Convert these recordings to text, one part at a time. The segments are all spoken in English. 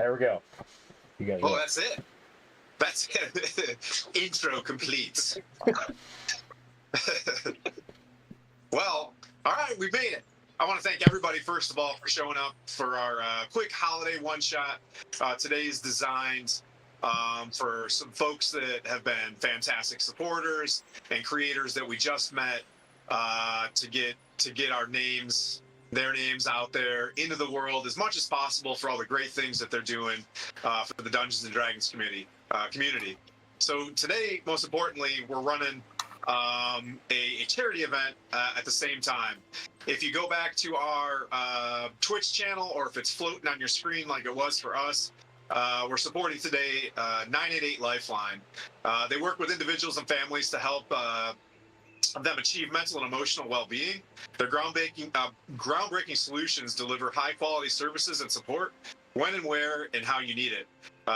There we go. You guys. Oh, that's it. That's it. Intro complete. Well, all right, we made it. I want to thank everybody, first of all, for showing up for our quick holiday one-shot. Today is designed for some folks that have been fantastic supporters and creators that we just met to get our names, their names out there into the world as much as possible for all the great things that they're doing for the Dungeons and Dragons community. So today, most importantly, we're running a charity event at the same time. If you go back to our Twitch channel, or if it's floating on your screen like it was for us, we're supporting today 988 Lifeline. They work with individuals and families to help them achieve mental and emotional well-being. Their groundbreaking solutions deliver high-quality services and support when and where and how you need it.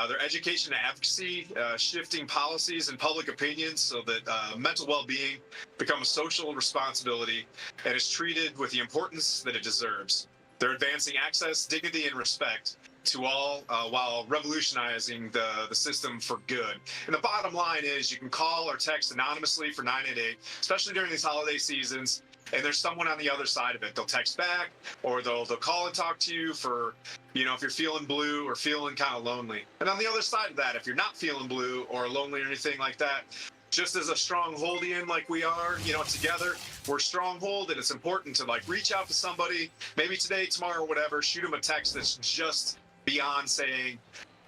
Their education and advocacy, shifting policies and public opinions so that mental well-being become a social responsibility and is treated with the importance that it deserves. They're advancing access, dignity, and respect to all while revolutionizing the system for good. And the bottom line is you can call or text anonymously for 988, especially during these holiday seasons, and there's someone on the other side of it. They'll text back, or they'll call and talk to you for, if you're feeling blue or feeling kind of lonely. And on the other side of that, if you're not feeling blue or lonely or anything like that, just as a Strongholdian like we are, together, we're Stronghold, and it's important to reach out to somebody, maybe today, tomorrow, whatever, shoot them a text that's just beyond saying,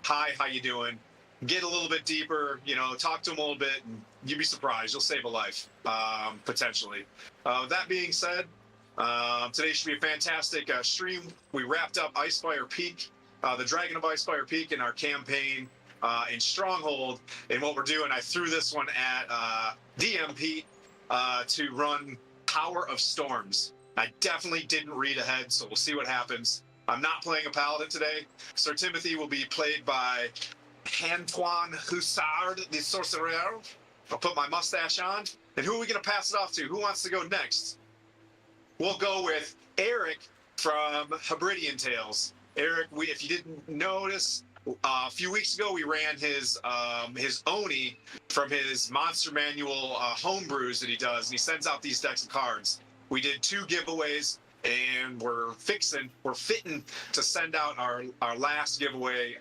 hi, how you doing? Get a little bit deeper, talk to them a little bit, and you'd be surprised. You'll save a life, potentially. That being said, today should be a fantastic stream. We wrapped up Icefire Peak, the Dragon of Icefire Peak, in our campaign in Stronghold. And what we're doing, I threw this one at DM Pete to run Power of Storms. I definitely didn't read ahead, so we'll see what happens. I'm not playing a paladin today. Sir Timothy will be played by Antoine Hussard, the sorcerer. I'll put my mustache on. And who are we going to pass it off to? Who wants to go next? We'll go with Eric from Hebridean Tales. Eric, if you didn't notice, a few weeks ago we ran his Oni from his Monster Manual homebrews that he does, and he sends out these decks of cards. We did 2 giveaways, and we're fitting to send out our last giveaway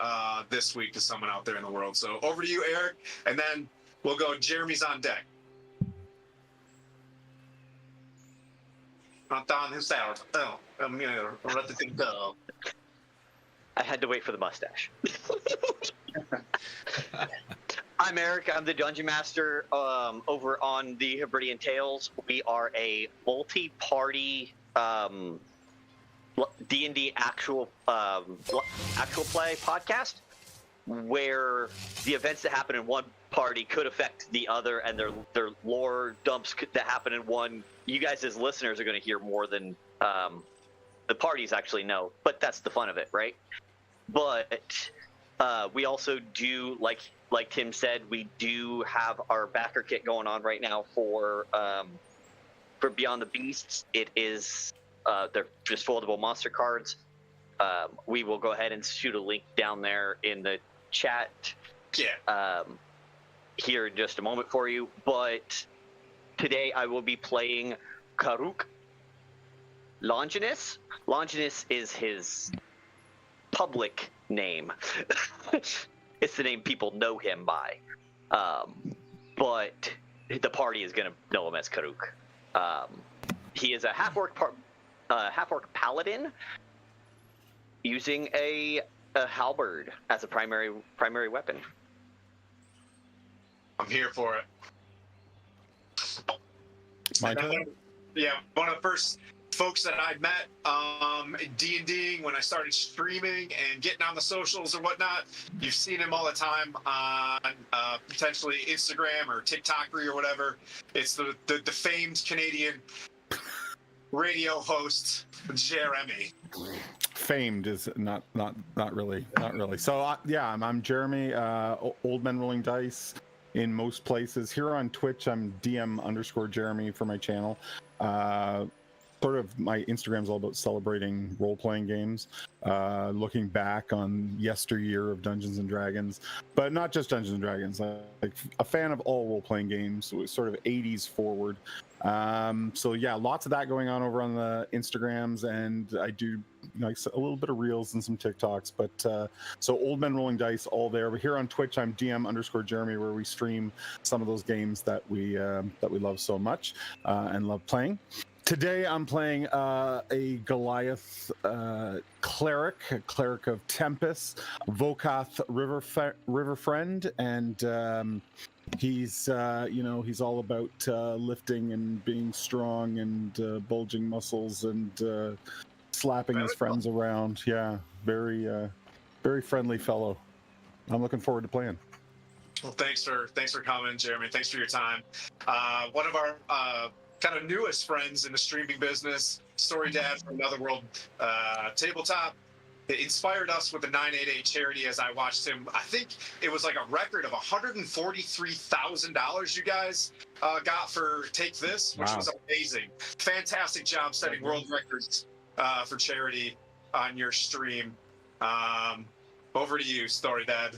this week to someone out there in the world. So over to you, Eric, and then we'll go. Jeremy's on deck. Anton Hussard. Oh, I'm gonna let the thing go. I had to wait for the mustache. I'm Eric. I'm the Dungeon Master over on the Hebridean Tales. We are a multi-party D&D actual play podcast where the events that happen in one party could affect the other, and their lore dumps that happen in one. You guys as listeners are going to hear more than the parties actually know, but that's the fun of it, right? But we also do, like Tim said, we do have our backer kit going on right now for Beyond the Beasts. It is they're just foldable monster cards. We will go ahead and shoot a link down there in the chat. Yeah. Here in just a moment for you. But today I will be playing Karuk Longinus. Longinus is his public name. It's the name people know him by. But the party is going to know him as Karuk. He is a half-orc paladin using a halberd as a primary weapon. I'm here for it. My turn? Yeah, one of the first folks that I met D&Ding when I started streaming and getting on the socials or whatnot. You've seen him all the time on potentially Instagram or TikTok or whatever. It's the famed Canadian radio host Jeremy. Famed is not really. So I'm Jeremy, Old Men Rolling Dice in most places. Here on Twitch, I'm DM_Jeremy for my channel. sort of my Instagram's all about celebrating role-playing games, looking back on yesteryear of Dungeons and Dragons, but not just Dungeons and Dragons. Like a fan of all role-playing games, so sort of 80s forward. So yeah, lots of that going on over on the Instagrams, and I do like a little bit of reels and some TikToks. But so Old Men Rolling Dice, all there. But here on Twitch, I'm DM_Jeremy, where we stream some of those games that we love so much and love playing. Today I'm playing a Goliath cleric, a cleric of Tempest, Vokath River Friend, and he's he's all about lifting and being strong and bulging muscles and slapping his friends around. Yeah, very friendly fellow. I'm looking forward to playing. Well, thanks for coming, Jeremy. Thanks for your time. One of our kind of newest friends in the streaming business, Story Dad from Another World Tabletop. It inspired us with the 988 charity as I watched him. I think it was like a record of $143,000 you guys got for Take This, which was amazing. Fantastic job setting world records for charity on your stream. Over to you, Story Dad.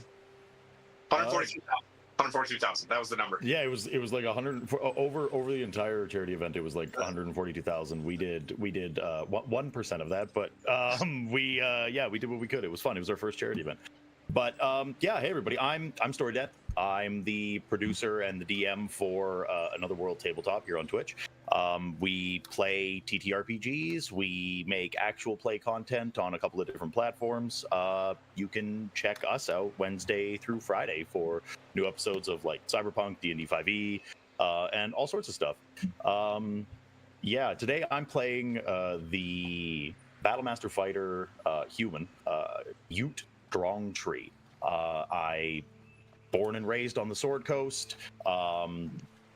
142,000. That was the number. Yeah, it was like 100 over the entire charity event. It was like 142,000. We did 1% of that, but we did what we could. It was fun. It was our first charity event. But yeah, hey everybody, I'm Story Dad. I'm the producer and the DM for Another World Tabletop here on Twitch. We play TTRPGs. We make actual play content on a couple of different platforms. You can check us out Wednesday through Friday for new episodes of like Cyberpunk, D&D 5e, and all sorts of stuff. Yeah, today I'm playing the Battlemaster Fighter human, Ute Strongtree. I born and raised on the Sword Coast.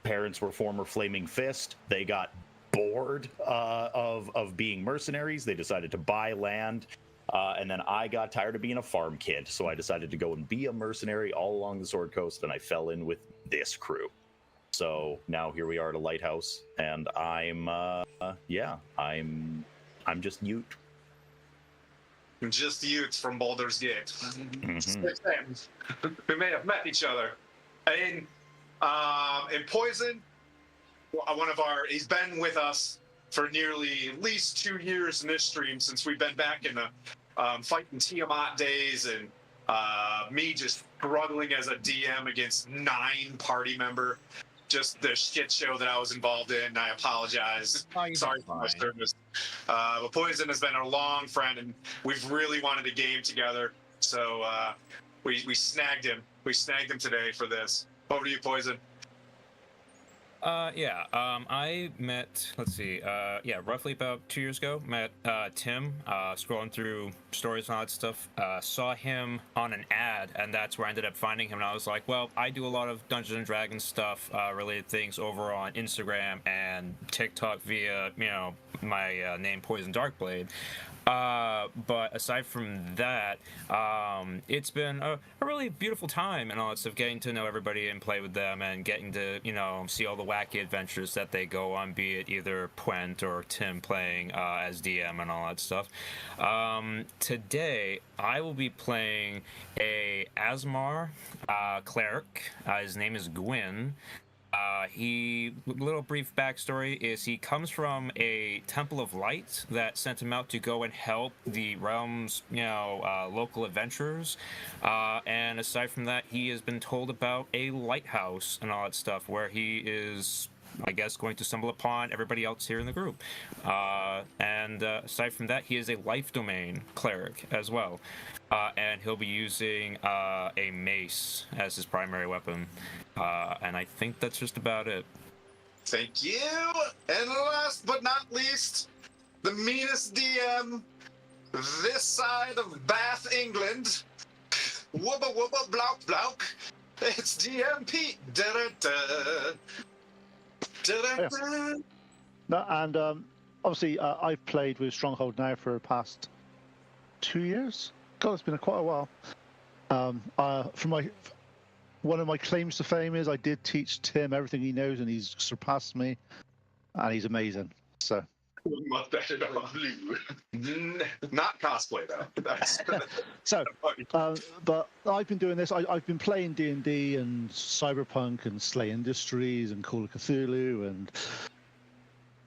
Parents were former Flaming Fist. They got bored of being mercenaries. They decided to buy land. And then I got tired of being a farm kid. So I decided to go and be a mercenary all along the Sword Coast. And I fell in with this crew. So now here we are at a lighthouse. And I'm just Ute. Just Utes from Baldur's Gate. Mm-hmm. We may have met each other. In Poison, he's been with us for nearly at least 2 years in this stream since we've been back in the fighting Tiamat days, and me just struggling as a DM against 9 party member. Just the shit show that I was involved in. I apologize. Sorry for my service. But Poison has been a long friend, and we've really wanted a game together. So we snagged him. We snagged him today for this. Over to you, Poison. I met, roughly about 2 years ago, met Tim, scrolling through stories and all that stuff, saw him on an ad, and that's where I ended up finding him, and I was like, well, I do a lot of Dungeons & Dragons stuff, related things over on Instagram and TikTok via, my name, Poison Darkblade. But aside from that, it's been a really beautiful time and all that stuff, getting to know everybody and play with them and getting to, see all the wacky adventures that they go on, be it either Puent or Tim playing as DM and all that stuff. Today, I will be playing a Asmar cleric. His name is Gwyn. Little brief backstory is he comes from a Temple of Light that sent him out to go and help the realm's, local adventurers. And aside from that, he has been told about a lighthouse and all that stuff where he is, I guess, going to stumble upon everybody else here in the group. And aside from that, he is a life domain cleric as well. And he'll be using a mace as his primary weapon. And I think that's just about it. Thank you. And last but not least, the meanest DM this side of Bath, England. Wubba wubba blouk blouk. It's DM Pete. Da-da-da. Da-da-da. No, and obviously, I've played with Stronghold now for the past 2 years. God, it's been quite a while. One of my claims to fame is I did teach Tim everything he knows, and he's surpassed me, and he's amazing. So Mustache blue. Not cosplay though. That's So, but I've been doing this. I've been playing D&D and Cyberpunk and Slay Industries and Call of Cthulhu and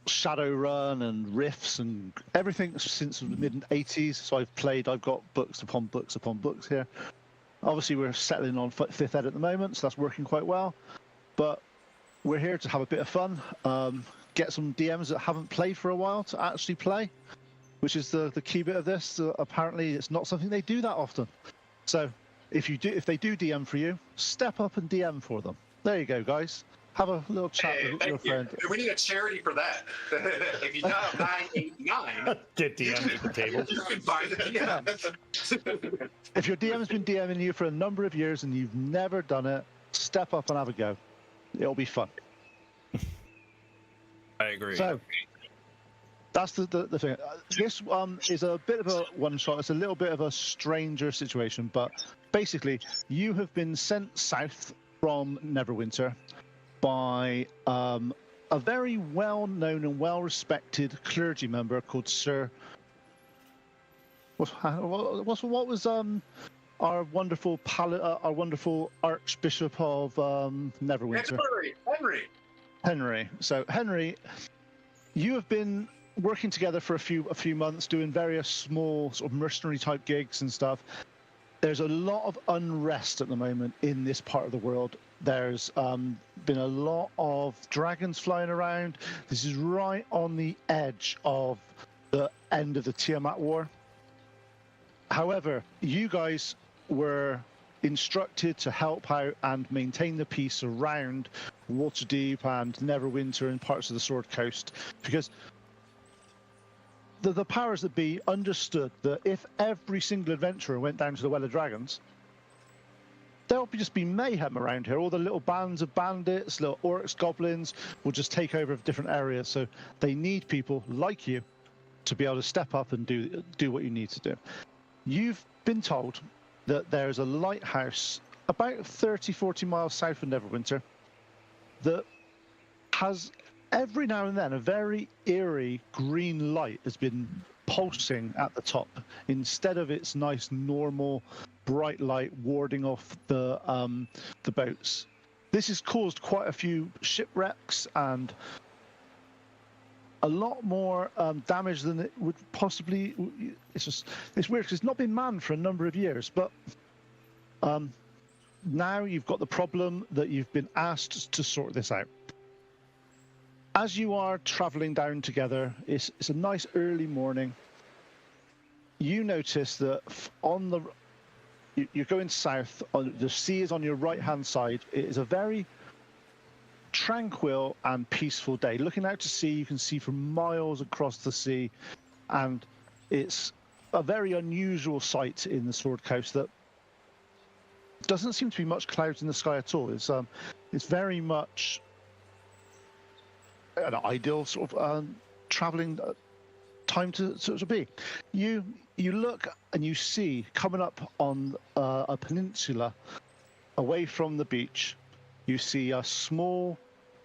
Shadowrun and Rifts and everything since the mid-80s. So I've got books upon books upon books here. Obviously, we're settling on 5th ed at the moment, so that's working quite well. But we're here to have a bit of fun, get some DMs that haven't played for a while to actually play, which is the key bit of this. Apparently, it's not something they do that often. So if they do DM for you, step up and DM for them. There you go, guys. Have a little chat with your friend. We need a charity for that. If you dial 989, Get DM'd at the table. you can buy the DM. If your DM's been DMing you for a number of years and you've never done it, step up and have a go. It'll be fun. I agree. So that's the thing. This is a bit of a one-shot. It's a little bit of a stranger situation, but basically, you have been sent south from Neverwinter by a very well-known and well-respected clergy member called Sir. What was our wonderful our wonderful Archbishop of Neverwinter? Henry. So Henry, you have been working together for a few months, doing various small sort of mercenary type gigs and stuff. There's a lot of unrest at the moment in this part of the world. There's been a lot of dragons flying around. This is right on the edge of the end of the Tiamat War. However, you guys were instructed to help out and maintain the peace around Waterdeep and Neverwinter and parts of the Sword Coast, because the powers that be understood that if every single adventurer went down to the Well of Dragons, there'll just be mayhem around here. All the little bands of bandits, little orcs, goblins will just take over different areas. So they need people like you to be able to step up and do what you need to do. You've been told that there's a lighthouse about 30, 40 miles south of Neverwinter that has every now and then a very eerie green light has been pulsing at the top instead of its nice normal bright light warding off the boats. This has caused quite a few shipwrecks and a lot more damage than it would possibly. It's weird because it's not been manned for a number of years, but now you've got the problem that you've been asked to sort this out. As you are traveling down together, it's a nice early morning. You notice that you're going south. The sea is on your right-hand side. It is a very tranquil and peaceful day. Looking out to sea, you can see for miles across the sea, and it's a very unusual sight in the Sword Coast that doesn't seem to be much clouds in the sky at all. It's very much an ideal sort of traveling time to be. You look and you see coming up on a peninsula away from the beach, you see a small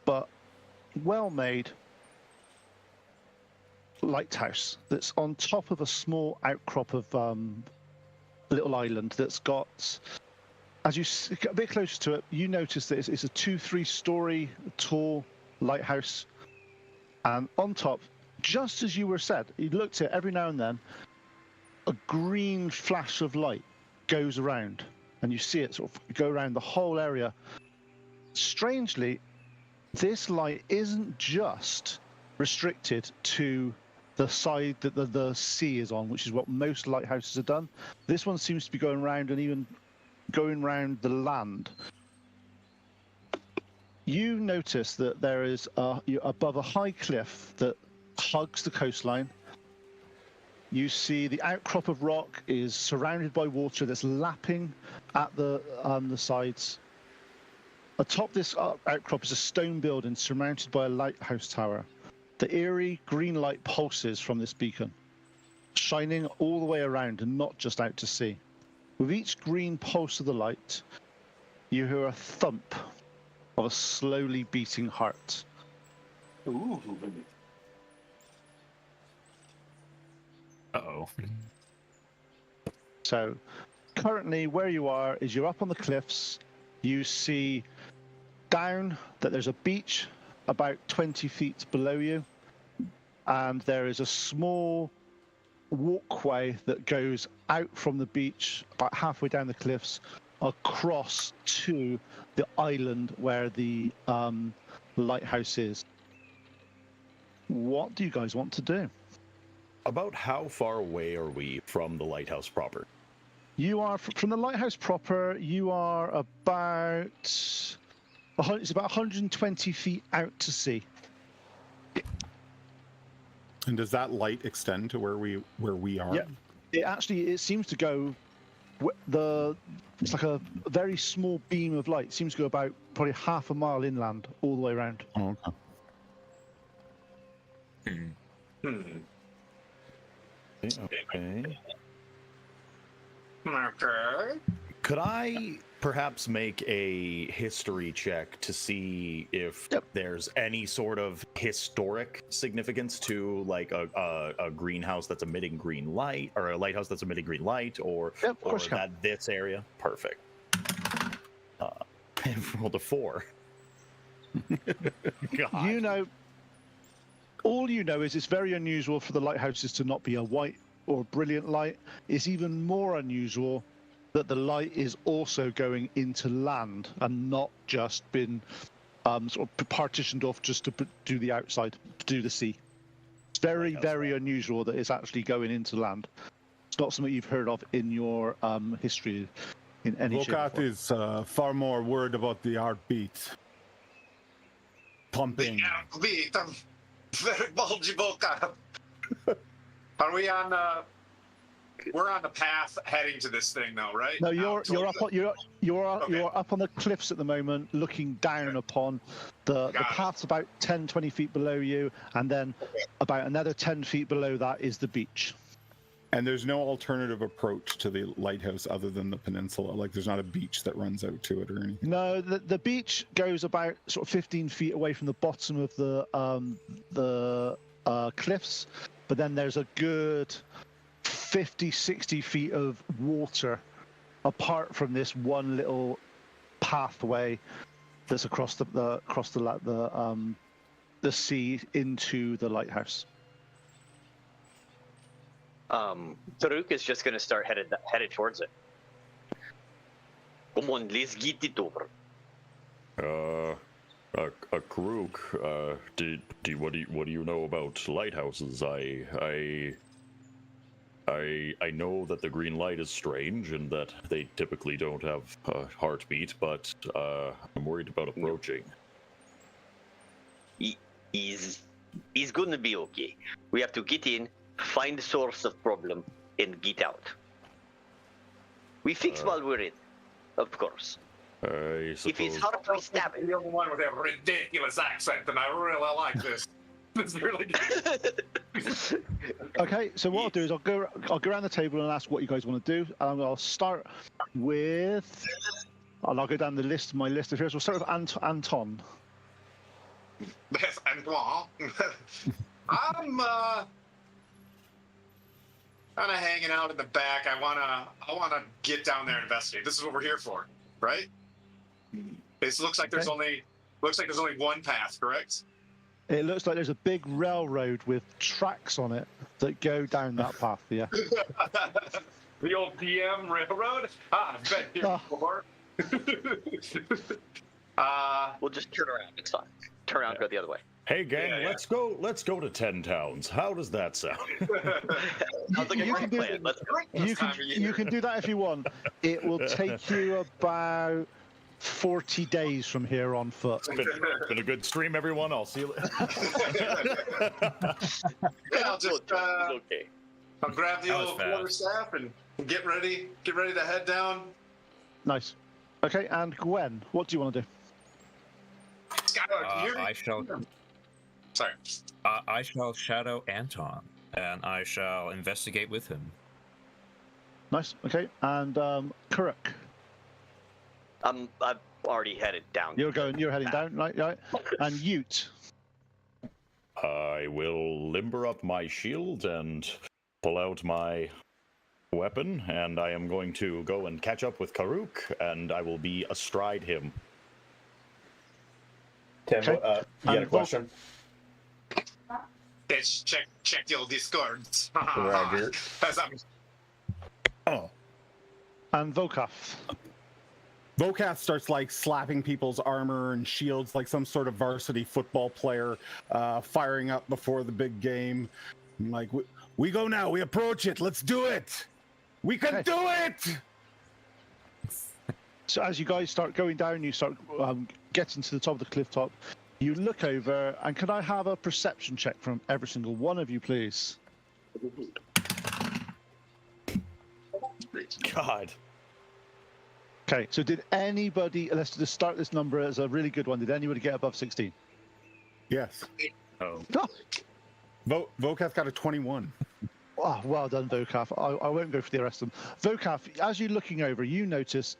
but well-made lighthouse that's on top of a small outcrop of little island that's got, as you get a bit closer to it, you notice that it's a 2-3 story tall lighthouse, and on top, just as you were said, you looked at it every now and then, a green flash of light goes around, and you see it sort of go around the whole area. Strangely, this light isn't just restricted to the side that the sea is on, which is what most lighthouses have done. This one seems to be going around and even going around the land. You notice that there is above a high cliff that hugs the coastline. You see the outcrop of rock is surrounded by water that's lapping at the sides. Atop this outcrop is a stone building surmounted by a lighthouse tower. The eerie green light pulses from this beacon, shining all the way around and not just out to sea. With each green pulse of the light, you hear a thump of a slowly beating heart. Ooh. Uh-oh. So currently where you are is you're up on the cliffs. You see down that there's a beach about 20 feet below you, and there is a small walkway that goes out from the beach about halfway down the cliffs across to the island where the lighthouse is. What do you guys want to do? About how far away are we from the lighthouse proper? You are from the lighthouse proper. You are about it's about 120 feet out to sea. And does that light extend to where we are? Yeah, it seems to go. It's like a very small beam of light. It seems to go about probably half a mile inland, all the way around. Oh, okay. Okay. Okay. Could I perhaps make a history check to see if there's any sort of historic significance to like a greenhouse that's emitting green light, or a lighthouse that's emitting green light, or that this area? Perfect. I rolled a 4. God. You know, all you know is it's very unusual for the lighthouses to not be a white or brilliant light. It's even more unusual that the light is also going into land and not just been sort of partitioned off just to do the outside, do the sea. It's very, very unusual that it's actually going into land. It's not something you've heard of in your history in any shape or Vokat form. is far more worried about the heartbeat. Pumping. Beat. Very bulgy Boca. Are we on we're on the path heading to this thing though, right? No, you're up on the cliffs at the moment, looking down upon the path's about 10, 20 feet below you, and then about another 10 feet below that is the beach. And there's no alternative approach to the lighthouse other than the peninsula. Like there's not a beach that runs out to it or anything. No, the beach goes about sort of 15 feet away from the bottom of the cliffs, but then there's a good 50, 60 feet of water apart from this one little pathway that's across the sea into the lighthouse. Taruk is just going to start headed towards it. Come on, let's get it over. Karuk, what do you know about lighthouses? I know that the green light is strange and that they typically don't have a heartbeat, but I'm worried about approaching. He's gonna be okay. We have to get in, find the source of problem, and get out. We fix while we're in, of course. I suppose. If it's hard, we stab it. The only one with a ridiculous accent, and I really like this. It's really good. Okay, so what I'll do is I'll go around the table and ask what you guys want to do. And I'll start with, and I'll go down my list of heroes. We'll start with Anton. That's Antoine. I'm kind of hanging out in the back. I wanna get down there and investigate. This is what we're here for, right? It looks like there's only one path, correct? It looks like there's a big railroad with tracks on it that go down that path. Yeah. The old DM railroad. I've been here before. We'll just turn around. It's fine. Turn around, go the other way. Hey gang, let's go to 10 towns. How does that sound? Sounds like a great plan. Let's go. You can do that if you want. It will take you about 40 days from here on foot. It's been a good stream, everyone. I'll see you later. Yeah, I'll just okay. I'll grab the old fast. quarterstaff and get ready to head down. Nice. Okay, and Gwen, what do you want to do? Skylar, can you hear me? Sorry. I shall shadow Anton, and I shall investigate with him. Nice. Okay, and Kuruk, I've already headed down. you're heading down, right? And Ute. I will limber up my shield and pull out my weapon, and I am going to go and catch up with Karuk, and I will be astride him. Tim, Okay. you got a question? Let's check your discords. Roger. As I'm Oh. And Volkov. Vokath starts like slapping people's armor and shields like some sort of varsity football player, firing up before the big game. I'm like, we go now. We approach it. Let's do it. We can Okay. do it. So as you guys start going down, you start getting to the top of the cliff top. You look over, and can I have a perception check from every single one of you, please? God. Okay, so did anybody, let's just start this number as a really good one. Did anybody get above 16? Yes. Oh. Oh, Vokath got a 21. oh, well done, Vokaf. I won't go for the rest of them. Vokaf, as you're looking over, you notice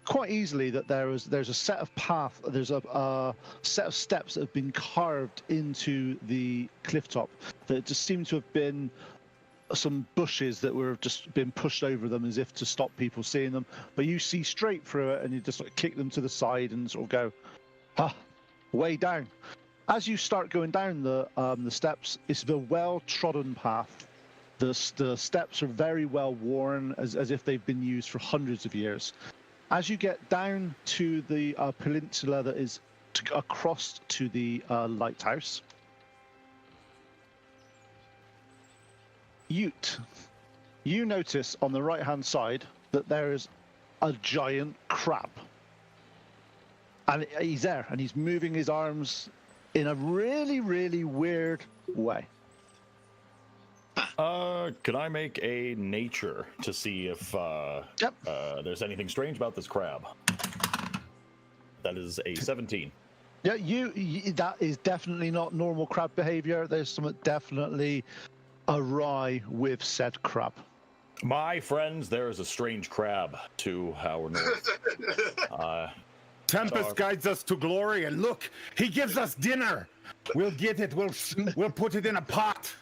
quite easily that there's a set of path, there's a set of steps that have been carved into the cliff top that just seem to have been some bushes that were just been pushed over them as if to stop people seeing them. But you see straight through it, and you just sort of kick them to the side and sort of go, way down. As you start going down the steps, it's a well-trodden path. The steps are very well worn, as if they've been used for hundreds of years. As you get down to the peninsula that is across to the lighthouse, you notice on the right-hand side that there is a giant crab. And he's there, and he's moving his arms in a really, really weird way. Can I make a nature to see if Yep. there's anything strange about this crab? That is a 17. Yeah, that is definitely not normal crab behavior. There's something definitely awry with said crab. My friends, there is a strange crab to our north. Tempest guides us to glory, and look, he gives us dinner. We'll get it. We'll put it in a pot.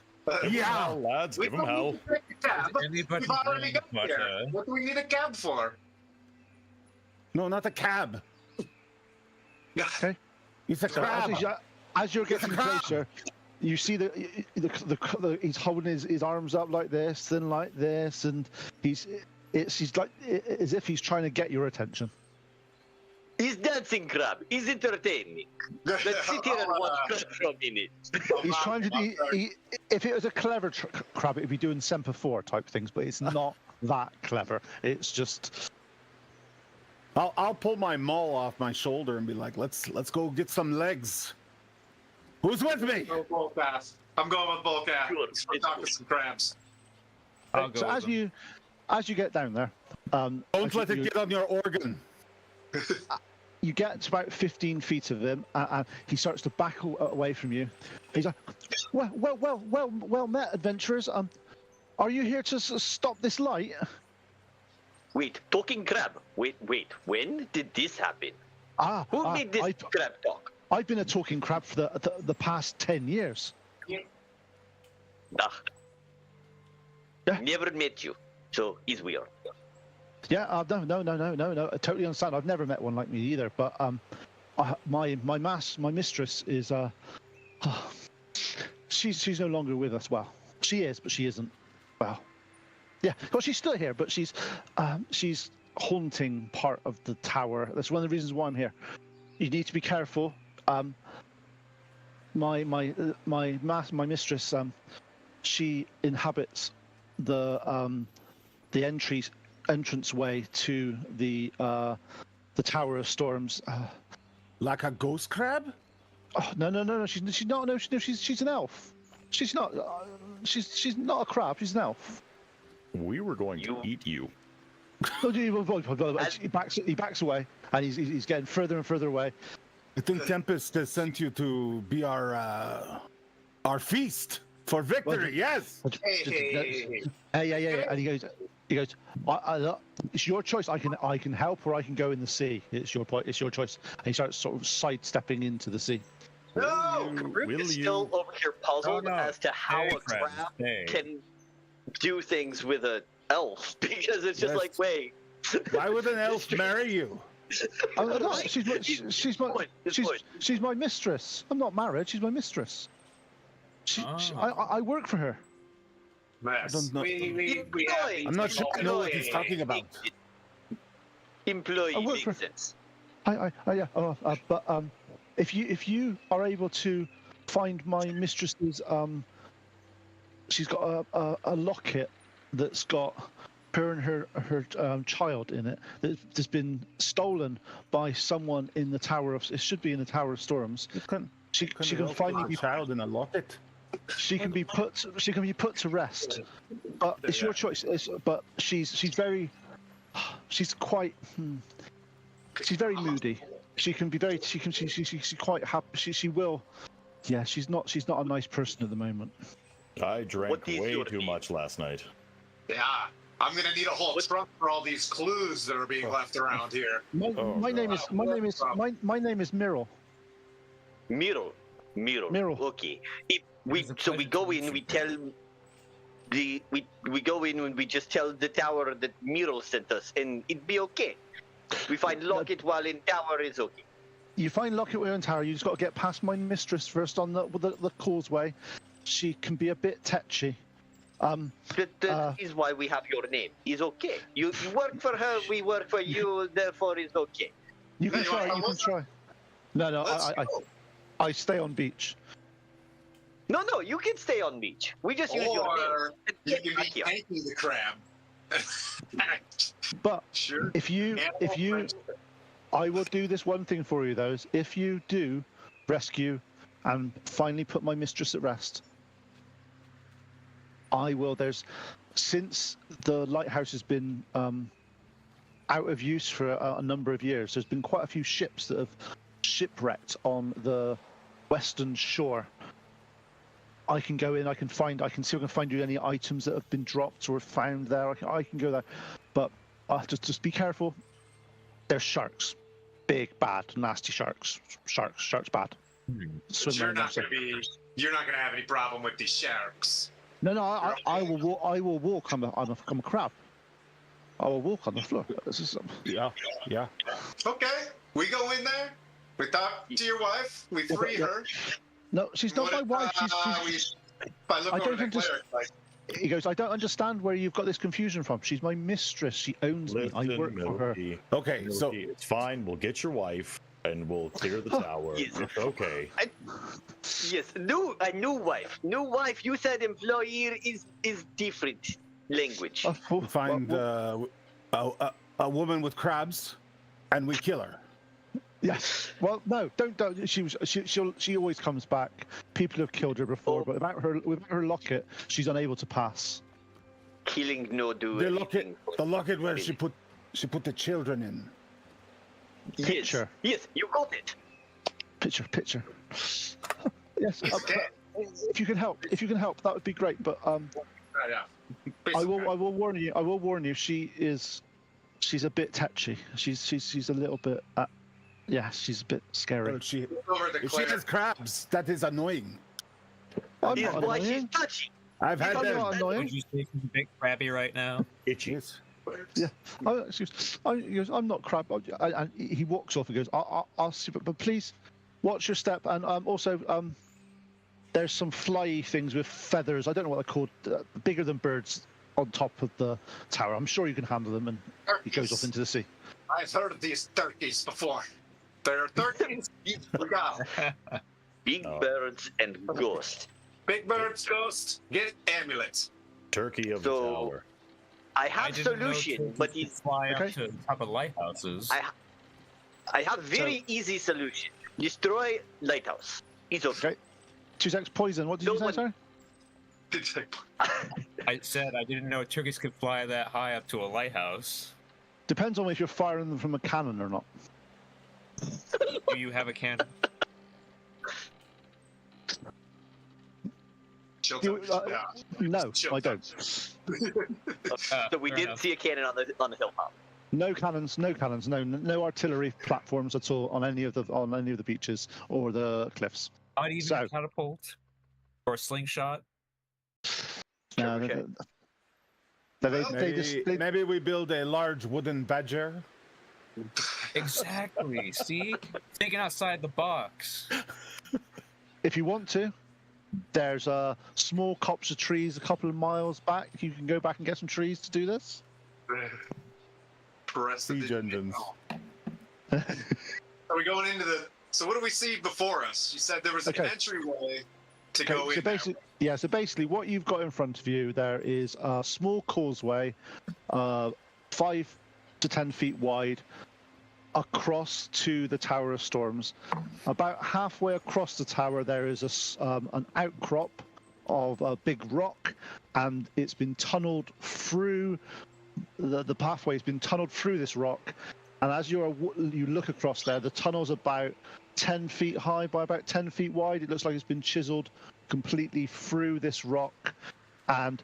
Yeah. Hell, lads, give him hell. Anybody We've already got but, here. What do we need a cab for? No, not a cab. Okay. It's a crab. As you're getting crab. closer, you see he's holding his arms up like this, then like this, and he's like as if he's trying to get your attention. He's dancing crab. He's entertaining. Let's sit here and watch crab for a minute. He's trying to do. If it was a clever crab, it'd be doing Semper Four type things, but it's not that clever. It's just. I'll pull my maul off my shoulder and be like, let's go get some legs. Who's with me? Go Volcast. I'm going with Volcast. Sure, Let's go talk to some crabs. I'll go So with as you get down there, Don't let it get on your organ. you get to about 15 feet of him, and he starts to back away from you. He's like, well met, adventurers. Are you here to stop this light? Wait, talking crab. Wait. When did this happen? Who made this crab talk? I've been a talking crab for the past 10 years. Nah. Yeah. Never met you, so it's weird. Yeah, no. I totally understand. I've never met one like me either. But my mistress is she's no longer with us. Well, she is, but she isn't. Well, yeah, well, she's still here, but she's haunting part of the tower. That's one of the reasons why I'm here. You need to be careful. My mistress, she inhabits the entrance way to the Tower of Storms. Like a ghost crab? Oh, no. She's not. No, she's an elf. She's not. She's not a crab. She's an elf. We were going to eat you. He backs away, and he's getting further and further away. I think Tempest has sent you to be our feast for victory. Yes. Hey. Hey, and he goes, it's your choice. I can help, or I can go in the sea. It's your choice. And he starts sort of sidestepping into the sea. No! Karuk is still over here puzzled as to how a crab can do things with an elf because it's just Yes. like, wait. Why would an elf marry you? No, she's my mistress. I'm not married. She's my mistress. I work for her. Mess. don't know. We have I'm not sure I know what he's talking about. Employee I work makes for- sense. Yeah. But if you are able to find my mistress's she's got a locket that's got her and her child in it that's been stolen by someone in the Tower of. It should be in the Tower of Storms. She can finally be child in a locket. she can be put to rest. But it's your choice. But she's quite she's very moody. She's quite happy. She will. Yeah, she's not a nice person at the moment. I drank What these way sort of too mean? much last night. Yeah. I'm gonna need a whole trunk for all these clues that are being left around here. My name is Myrrel. Miro. Okay. We go in. We tell we go in and we just tell the tower that Miro sent us, and it'd be okay. We find locket while in tower is okay. You find Locket Wheel and Tower. You just got to get past my mistress first on the causeway. She can be a bit tetchy. That is why we have your name. It's okay. You work for her, we work for you. Therefore, it's okay. You can Hey, try. You can let's- try. No. Let's go. I stay on beach. No, you can stay on beach. We just use your name. Or you can be Hanky the Crab. But Sure. if you, I will do this one thing for you, though. Is if you do rescue and finally put my mistress at rest, I will. Since the lighthouse has been out of use for a number of years, there's been quite a few ships that have shipwrecked on the western shore. I can go in. I can see if I can find you any items that have been dropped or found there. I can go there, but I have to just be careful. There's sharks, big, bad, nasty sharks. Sharks bad. Swim You're around not there. You're not gonna have any problem with these sharks. No, I will walk. I will walk. I'm a crab. I will walk on the floor. This is Yeah. Okay, we go in there. We talk to your wife. We free her. no. She's not my wife. If I look I over don't the understand. cleric, like, He goes. I don't understand where you've got this confusion from. She's my mistress. She owns me. I work for her. Milky, Okay, so Milky, it's fine. We'll get your wife and we'll clear the tower. Yes. It's okay. Yes, a new wife. New wife. You said employee is different language. find a woman with crabs, and we kill her. Yes. Well, no, don't. She always comes back. People have killed her before, but without her locket, she's unable to pass. Killing no do The anything. locket where she put the children in. Picture. Yes, you got it. Picture. Yes. If you can help, that would be great. But yeah. I will warn you. She's a bit tetchy. She's a little bit. She's a bit scary. Well, Over the if she cleric. has crabs, that is annoying. I'm This not is why she's annoying. touchy. I've had I'm them. not annoying. Would you say she's a bit crabby right now? Itchy. Yes. He goes, I'm not crab. And he walks off and goes, I'll see, but please watch your step. And also, there's some flyy things with feathers. I don't know what they're called, bigger than birds on top of the tower. I'm sure you can handle them. And he goes off into the sea. I've heard of these turkeys before. There are turkeys. We got 'em. Big birds and ghosts. Big birds, ghost. Get amulets. Turkey of So- the tower. I I have didn't know solution, turkeys but could it's fly Okay. up to the top of lighthouses. I have very easy solution. Destroy lighthouse. It's okay. Okay. 2 seconds poison. What did No you say, one- sorry? I said I didn't know turkeys could fly that high up to a lighthouse. Depends on if you're firing them from a cannon or not. Do you have a cannon? Children. Yeah. No, Chill. I don't. So we Fair didn't enough. see a cannon on the hilltop. No cannons, no artillery platforms at all on any of the beaches or the cliffs. Not even So- a catapult or a slingshot. No, Okay. Maybe we build a large wooden badger. Exactly. See, thinking outside the box. If you want to, there's a small copse of trees a couple of miles back. You can go back and get some trees to do this. Siege engines. Are we going into the? So what do we see before us? You said there was an entryway to go in. So basically, what you've got in front of you there is a small causeway, 5 to 10 feet wide, across to the Tower of Storms. About halfway across the tower, there is an outcrop of a big rock, and it's been tunneled through. The pathway's been tunneled through this rock, and as you look across there, the tunnel's about 10 feet high by about 10 feet wide. It looks like it's been chiseled completely through this rock, and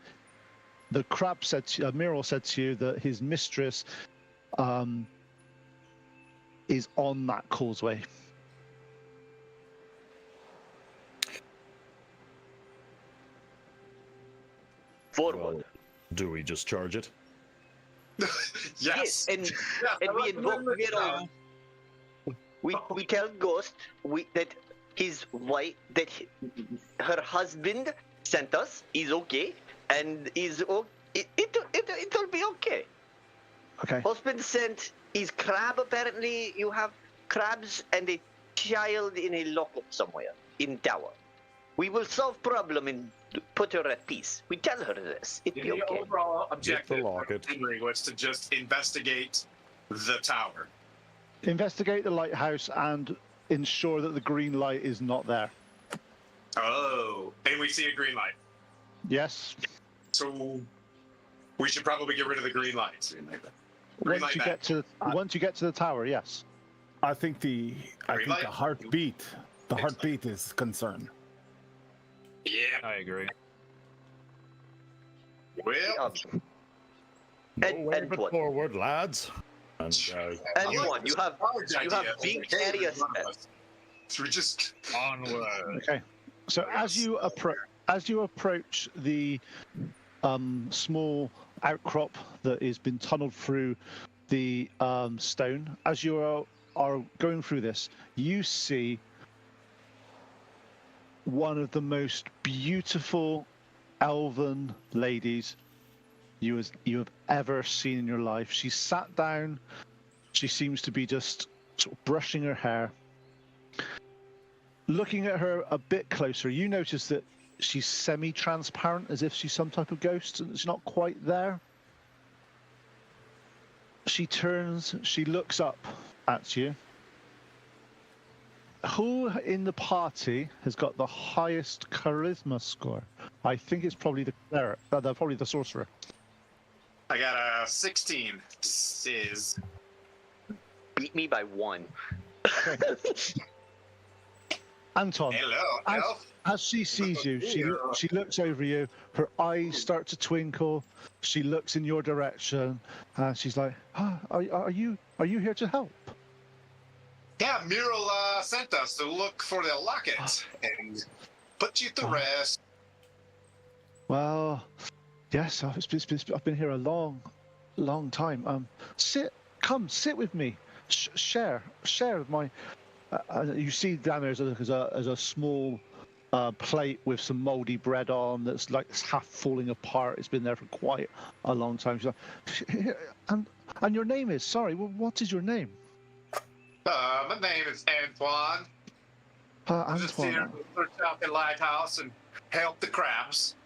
the crab said to Muriel said to you that his mistress is on that causeway. Forward. Well, do we just charge it? Yes. And we invoke Miro. We tell Ghost that his wife, her husband sent us. Is okay, and it'll be okay. Okay. Husband sent his crab. Apparently, you have crabs and a child in a lockup somewhere in tower. We will solve problem and put her at peace. We tell her this. It'll be The okay. overall objective lock it. was to just investigate the tower. Investigate the lighthouse and ensure that the green light is not there. Oh, and we see a green light. Yes. So we should probably get rid of the green lights. Once you get to the tower, yes. I think the light. heartbeat is concerned. Yeah. I agree. Well, And what? Forward, lads. And Anyone, you have big areas. So we just Onward. Okay. So as you approach the small outcrop that has been tunneled through the stone, as you are going through this, you see one of the most beautiful elven ladies you have ever seen in your life. She sat down. She seems to be just sort of brushing her hair. Looking at her a bit closer, you notice that she's semi-transparent, as if she's some type of ghost, and it's not quite there. She turns, she looks up at you. Who in the party has got the highest charisma score? I think it's probably the cleric, probably the sorcerer. I got a 16. Is Beat me by 1. Anton, hello, elf. as she sees you, she looks over you. Her eyes start to twinkle. She looks in your direction, and she's like, "Are you here to help?" Yeah, Muriel sent us to look for the locket and put you to rest. Well, yes, I've been here a long time. Sit with me. Share my. You see down there is a small plate with some moldy bread on that's like half falling apart. It's been there for quite a long time. She's like, and your name is? Sorry, what is your name? My name is Antoine. I'm just here Antoine. to search out the lighthouse and help the crabs.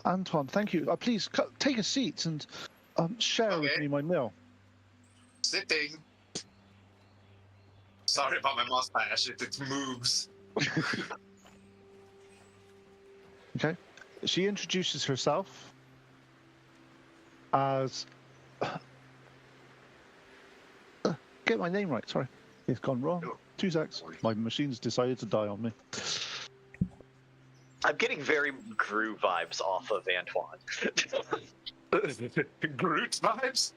Antoine, thank you. Please take a seat and share with me my meal. Sitting. Sorry about my mustache. It moves. Okay. She introduces herself as. Get my name right. Sorry, it's gone wrong. 2 secs. My machine's decided to die on me. I'm getting very Gru vibes off of Antoine. Groot vibes?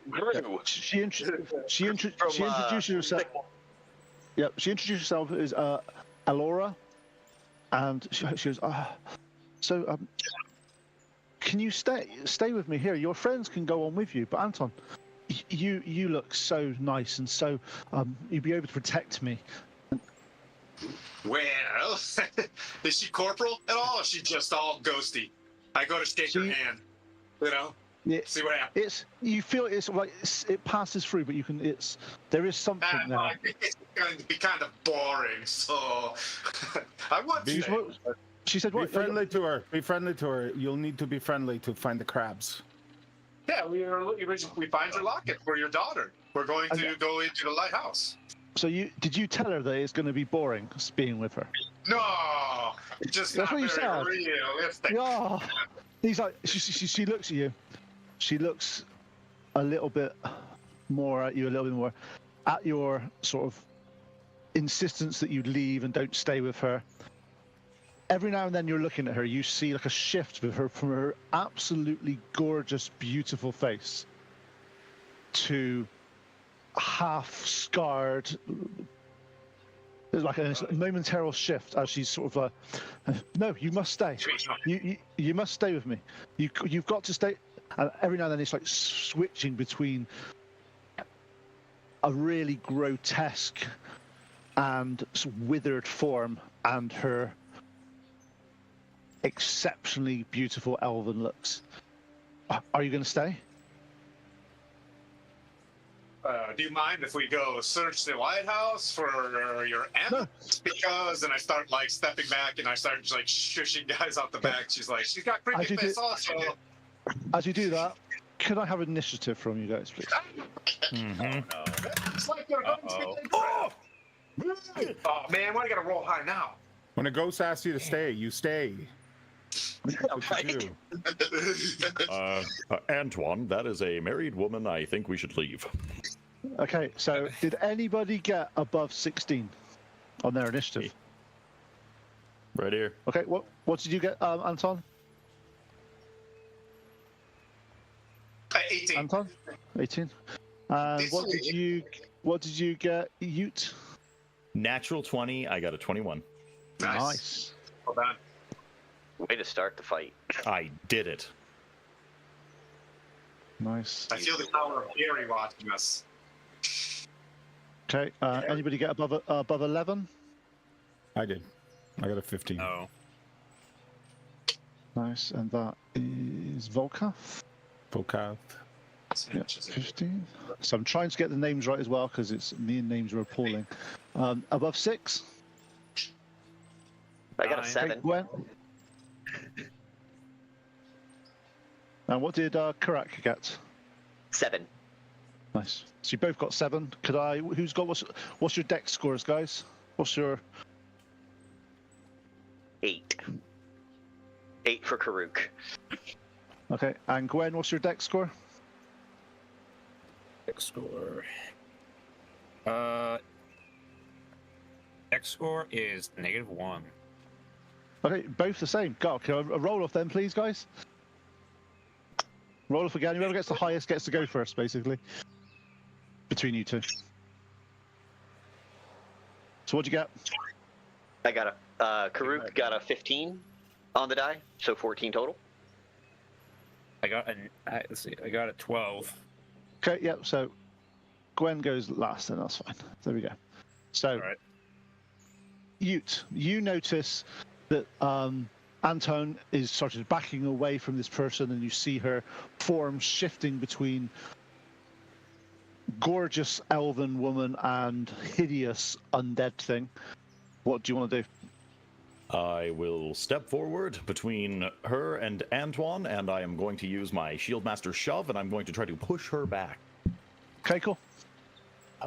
Gru. She introduces herself. Yep, she introduced herself as Alora, and she goes, can you stay with me here? Your friends can go on with you, but Anton, you look so nice and so you'd be able to protect me. Well, is she corporal at all? Or is she just all ghosty? I go to shake her hand, you know. Yeah, see what happens. you feel it's like it passes through, but there is something there. It's going to be kind of boring, so I want to. She said, Be "What? friendly to her. Be friendly to her. You'll need to be friendly to find the crabs. Yeah, we find your locket for your daughter. We're going to go into the lighthouse. So did you tell her that it's going to be boring being with her? No, just That's not what you very said. realistic. Yeah. He's like, she looks at you. She looks a little bit more at you, a little bit more at your sort of insistence that you leave and don't stay with her. Every now and then you're looking at her, you see like a shift with her from her absolutely gorgeous, beautiful face to half scarred. There's like a momentary shift as she's sort of no, you must stay. You must stay with me. You've got to stay. And every now and then it's like switching between a really grotesque and withered form and her exceptionally beautiful elven looks. Are you going to stay? Do you mind if we go search the lighthouse for your aunt? No. Because then I start like stepping back and I start just like shushing guys out the back. She's like, she's got creepy face also. As you do that, can I have initiative from you guys, please? It's like they're going to be oh man, why do I gotta roll high now? When a ghost asks you to stay, you stay. Right. Antoine, that is a married woman. I think we should leave. Okay, so did anybody get above 16 on their initiative? Right here. Okay, what did you get, Anton? 18. Anton? 18. And what did you get, Ute? Natural 20. I got a 21. Nice. Well done. Way to start the fight. I did it. Nice. I feel the power of Gary watching us. Okay, anybody get above 11? I did. I got a 15. No. Nice, and that is Volkath. Volkath. Yeah, 15. So I'm trying to get the names right as well because me and names are appalling. Above 6? I got a Nine. 7. Okay, Gwen. And what did Karak get? 7. Nice. So you both got 7. Who's got what's your dex scores, guys? What's your 8. 8 for Karuk. okay? And Gwen, what's your dex score? X score. X score is -1. Okay, both the same. Go. Can I roll off then, please, guys? Roll off again. Whoever gets the highest gets to go first, basically. Between you two. So what'd you get? I got Karuk got a 15 on the die, so 14 total. I got let's see. I got a 12. Okay, yeah. So Gwen goes last, and that's fine. There we go. So, All right. Ute, you notice that Anton is sort of backing away from this person, and you see her form shifting between gorgeous elven woman and hideous undead thing. What do you want to do? I will step forward between her and Antoine, and I am going to use my Shieldmaster Shove, and I'm going to try to push her back. Okay, cool.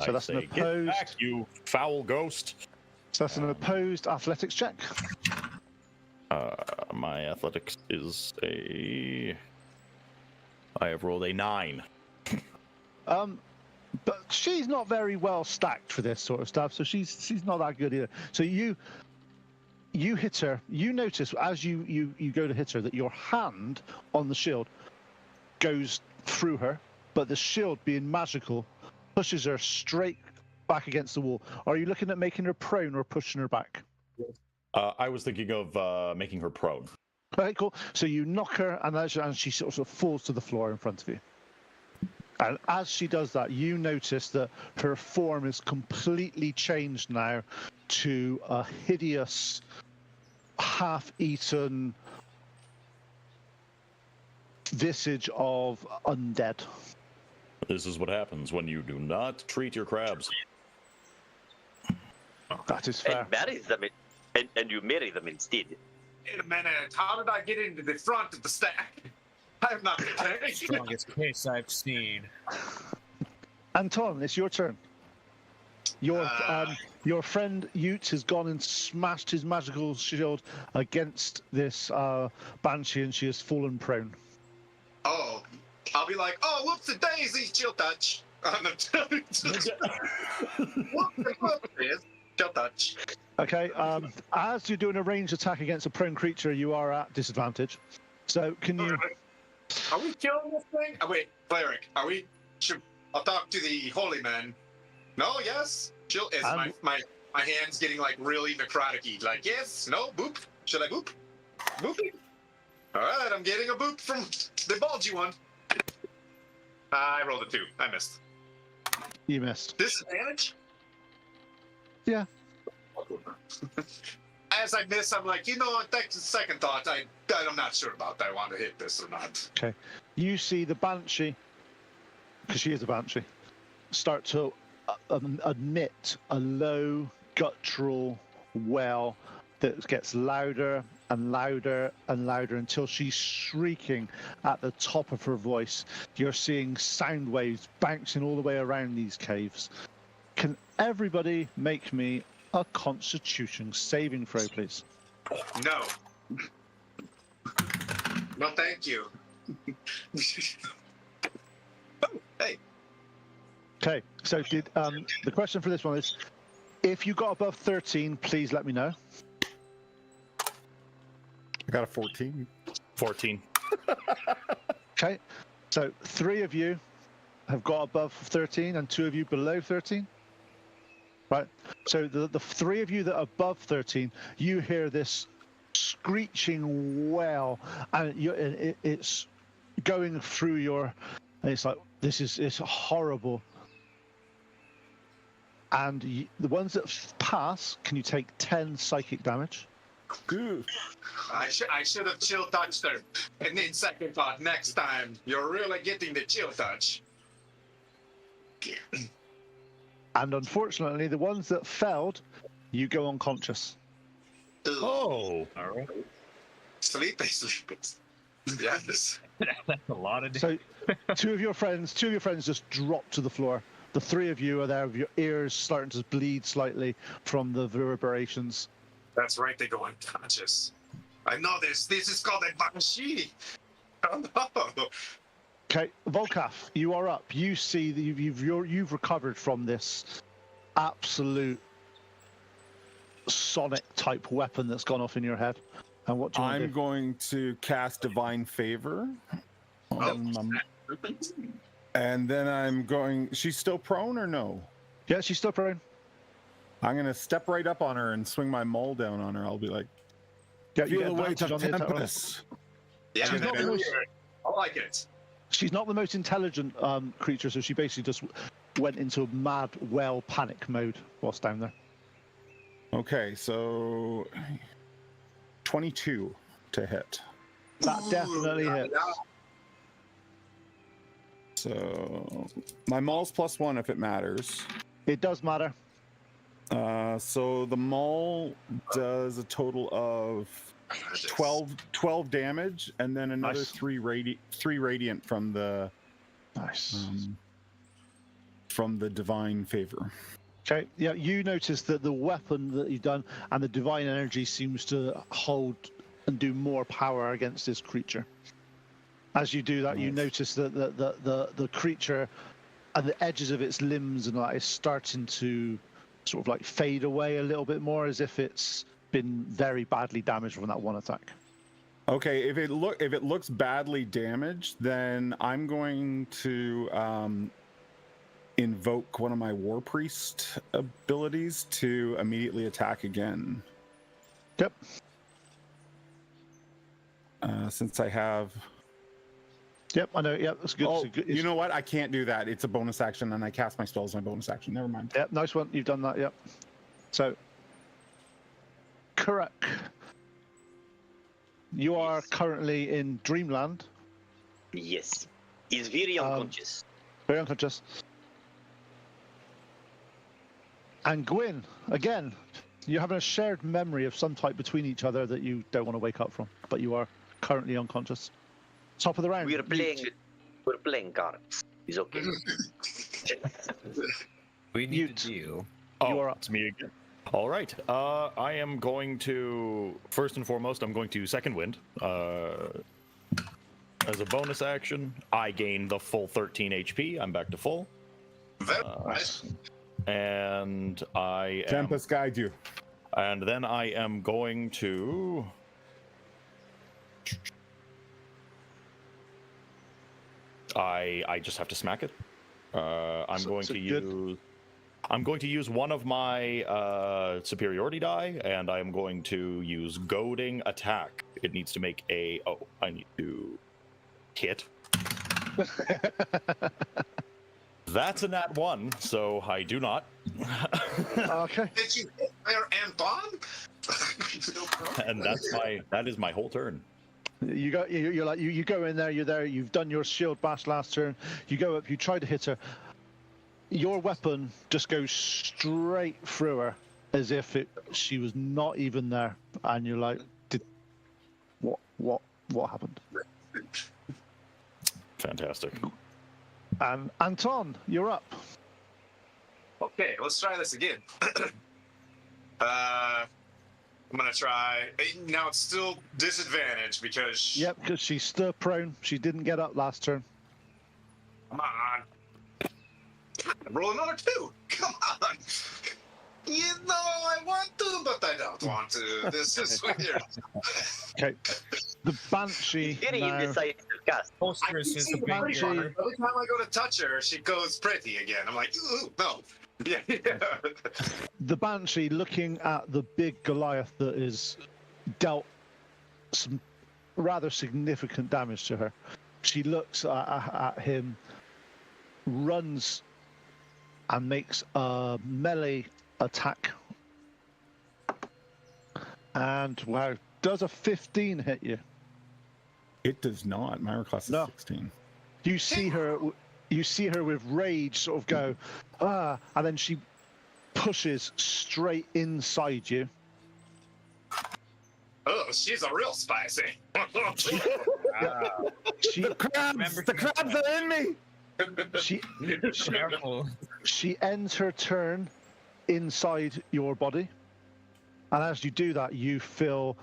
So that's an "Get opposed. back, you foul ghost." So that's an opposed athletics check. My athletics is I have rolled a 9. But she's not very well stacked for this sort of stuff, so she's not that good either. So you hit her. You notice as you go to hit her that your hand on the shield goes through her, but the shield, being magical, pushes her straight back against the wall. Are you looking at making her prone or pushing her back? I was thinking of making her prone. Okay, cool. So you knock her, and she sort of falls to the floor in front of you. And as she does that, you notice that her form is completely changed now to a hideous, half-eaten visage of undead. This is what happens when you do not treat your crabs. That is fair. And marry them, and you marry them instead. Wait a minute. How did I get into the front of the stack? I am not the tank. Strongest case I've seen. Anton, it's your turn. Your friend Ute has gone and smashed his magical shield against this banshee, and she has fallen prone. Oh, I'll be like, oh, whoops, the daisy, chill touch. Whoops, chill touch. Okay, as you're doing a ranged attack against a prone creature, you are at disadvantage. So can you... Are we killing this thing? Oh, wait, cleric, are we... I'll talk to the holy man. No, yes? Chill. Is my hand's getting like really necrotic-y. Like, yes, no, boop. Should I boop? Booping. All right, I'm getting a boop from the bulgy one. I rolled a 2. I missed. You missed. Disadvantage? Yeah. As I miss, I'm like, on second thought, I'm not sure about that. I want to hit this or not. Okay. You see the banshee, because she is a banshee, start to emit a low guttural wail that gets louder and louder and louder until she's shrieking at the top of her voice. You're seeing sound waves bouncing all the way around these caves. Can everybody make me a Constitution saving throw, please? No. No, thank you. Oh, hey. Okay, so the question for this one is, if you got above 13, please let me know. I got a 14. 14. Okay, so 3 of you have got above 13 and 2 of you below 13. Right, so the 3 of you that are above 13, you hear this screeching wail, and it's going through your, and it's like, it's horrible. And the ones that pass, can you take 10 psychic damage? Ooh. I should have chill touched her. And then second thought, next time, you're really getting the chill touch. And unfortunately, the ones that failed, you go unconscious. Oh. All right. Sleepy. Yes. That's a lot of. So, two of your friends just drop to the floor. The 3 of you are there with your ears starting to bleed slightly from the reverberations. That's right, they go unconscious. I know this. This is called a banshee. Oh no. Okay, Volkaf, you are up. You see that you've recovered from this absolute sonic type weapon that's gone off in your head. And what do you want to I'm do? going to cast Divine Favor. And then I'm going... She's still prone or no? Yeah, she's still prone. I'm going to step right up on her and swing my maul down on her. I'll be like, Yeah, you feel get the weight advantage of on the attack roll. Tempest. Yeah, She's not the most- I like it. She's not the most intelligent creature, so she basically just went into mad well panic mode whilst down there. Okay, so 22 to hit. That definitely hits. So my maul's +1 if it matters. It does matter. So the maul does a total of 12 damage, and then another Nice. 3 radiant from the Nice. From the Divine Favor. Okay, yeah, you notice that the weapon that you've done and the divine energy seems to hold and do more power against this creature. As you do that, you notice that the creature and the edges of its limbs and that is starting to sort of like fade away a little bit more, as if it's been very badly damaged from that one attack. Okay, if it looks badly damaged, then I'm going to invoke one of my War Priest abilities to immediately attack again. Yep. since I have. Yep, I know. Yep, that's good. Oh, It's good. you know what? I can't do that. It's a bonus action, and I cast my spells in my bonus action. Never mind. Yep, nice one. You've done that. Yep. So, correct. You are currently in Dreamland. Yes. He's very unconscious. Very unconscious. And Gwyn, again, you're having a shared memory of some type between each other that you don't want to wake up from, but you are currently unconscious. Top of the round. We're playing cards. He's okay. We need to deal. Oh, it's me again. All right. I am going to, first and foremost, I'm going to Second Wind. As a bonus action, I gain the full 13 HP. I'm back to full. Very nice. And I am... Tempest guide you. And then I am going to... I just have to smack it. I'm going to use one of my superiority die, and I'm going to use goading attack. It needs to make a... Oh, I need to hit. That's a nat 1, so I do not. Okay. Did you hit there, Anton? And that is my whole turn. You go in there. You're there. You've done your shield bash last turn. You go up. You try to hit her. Your weapon just goes straight through her, as if she was not even there. And you're like, what happened? Fantastic. And Anton, you're up. Okay, let's try this again. I'm gonna try. Now it's still disadvantage because. Yep, because she's still prone. She didn't get up last turn. Come on. Roll another 2. Come on. You know I want to, but I don't want to. This is weird. Okay. The Banshee. Getting now, indecisive cast. I Holsters can is see the the big pretty Banshee. part. Every time I go to touch her, she goes pretty again. I'm like, ooh, no. Yeah. the Banshee, looking at the big Goliath that is dealt some rather significant damage to her. She looks at him, runs, and makes a melee attack. And wow, does a 15 hit you? It does not. My class is No. 16. You see her with rage sort of go, and then she pushes straight inside you. Oh, she's a real spicy. The crabs are in me. Careful. She ends her turn inside your body, and as you do that, you feel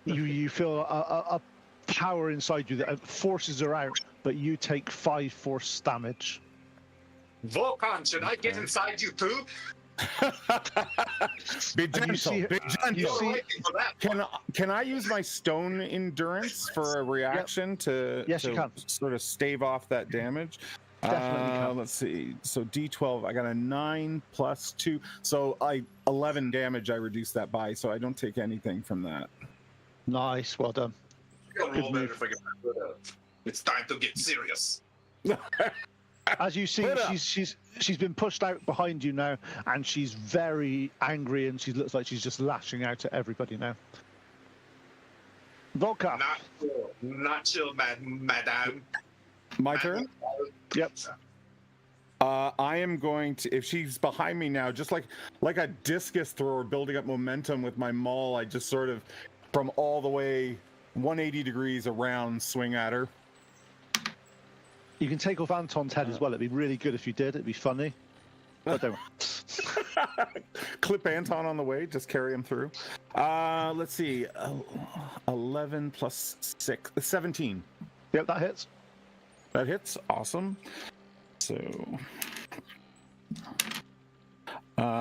you feel a power inside you that forces her out, but you take 5 force damage. Volkan, should I get inside you too? Be And you gentle. see her- Be you gentle. see- Can I use my stone endurance for a reaction to Yes, you can. sort of stave off that damage? Definitely can. Let's see. So D12, I got a 9 plus 2. So 11 damage I reduced that by, so I don't take anything from that. Nice, well done. Roll better if I get my foot up. It's time to get serious. As you see, Put up. she's been pushed out behind you now, and she's very angry, and she looks like she's just lashing out at everybody now. Volka. Not chill, madame. My turn? Yep. I am going to, if she's behind me now, just like a discus thrower building up momentum with my maul, I just sort of, from all the way 180 degrees around, swing at her. You can take off Anton's head as well. It'd be really good if you did. It'd be funny. But don't. Clip Anton on the way, just carry him through. Let's see, 11 plus 6, 17. Yep, that hits. That hits, awesome.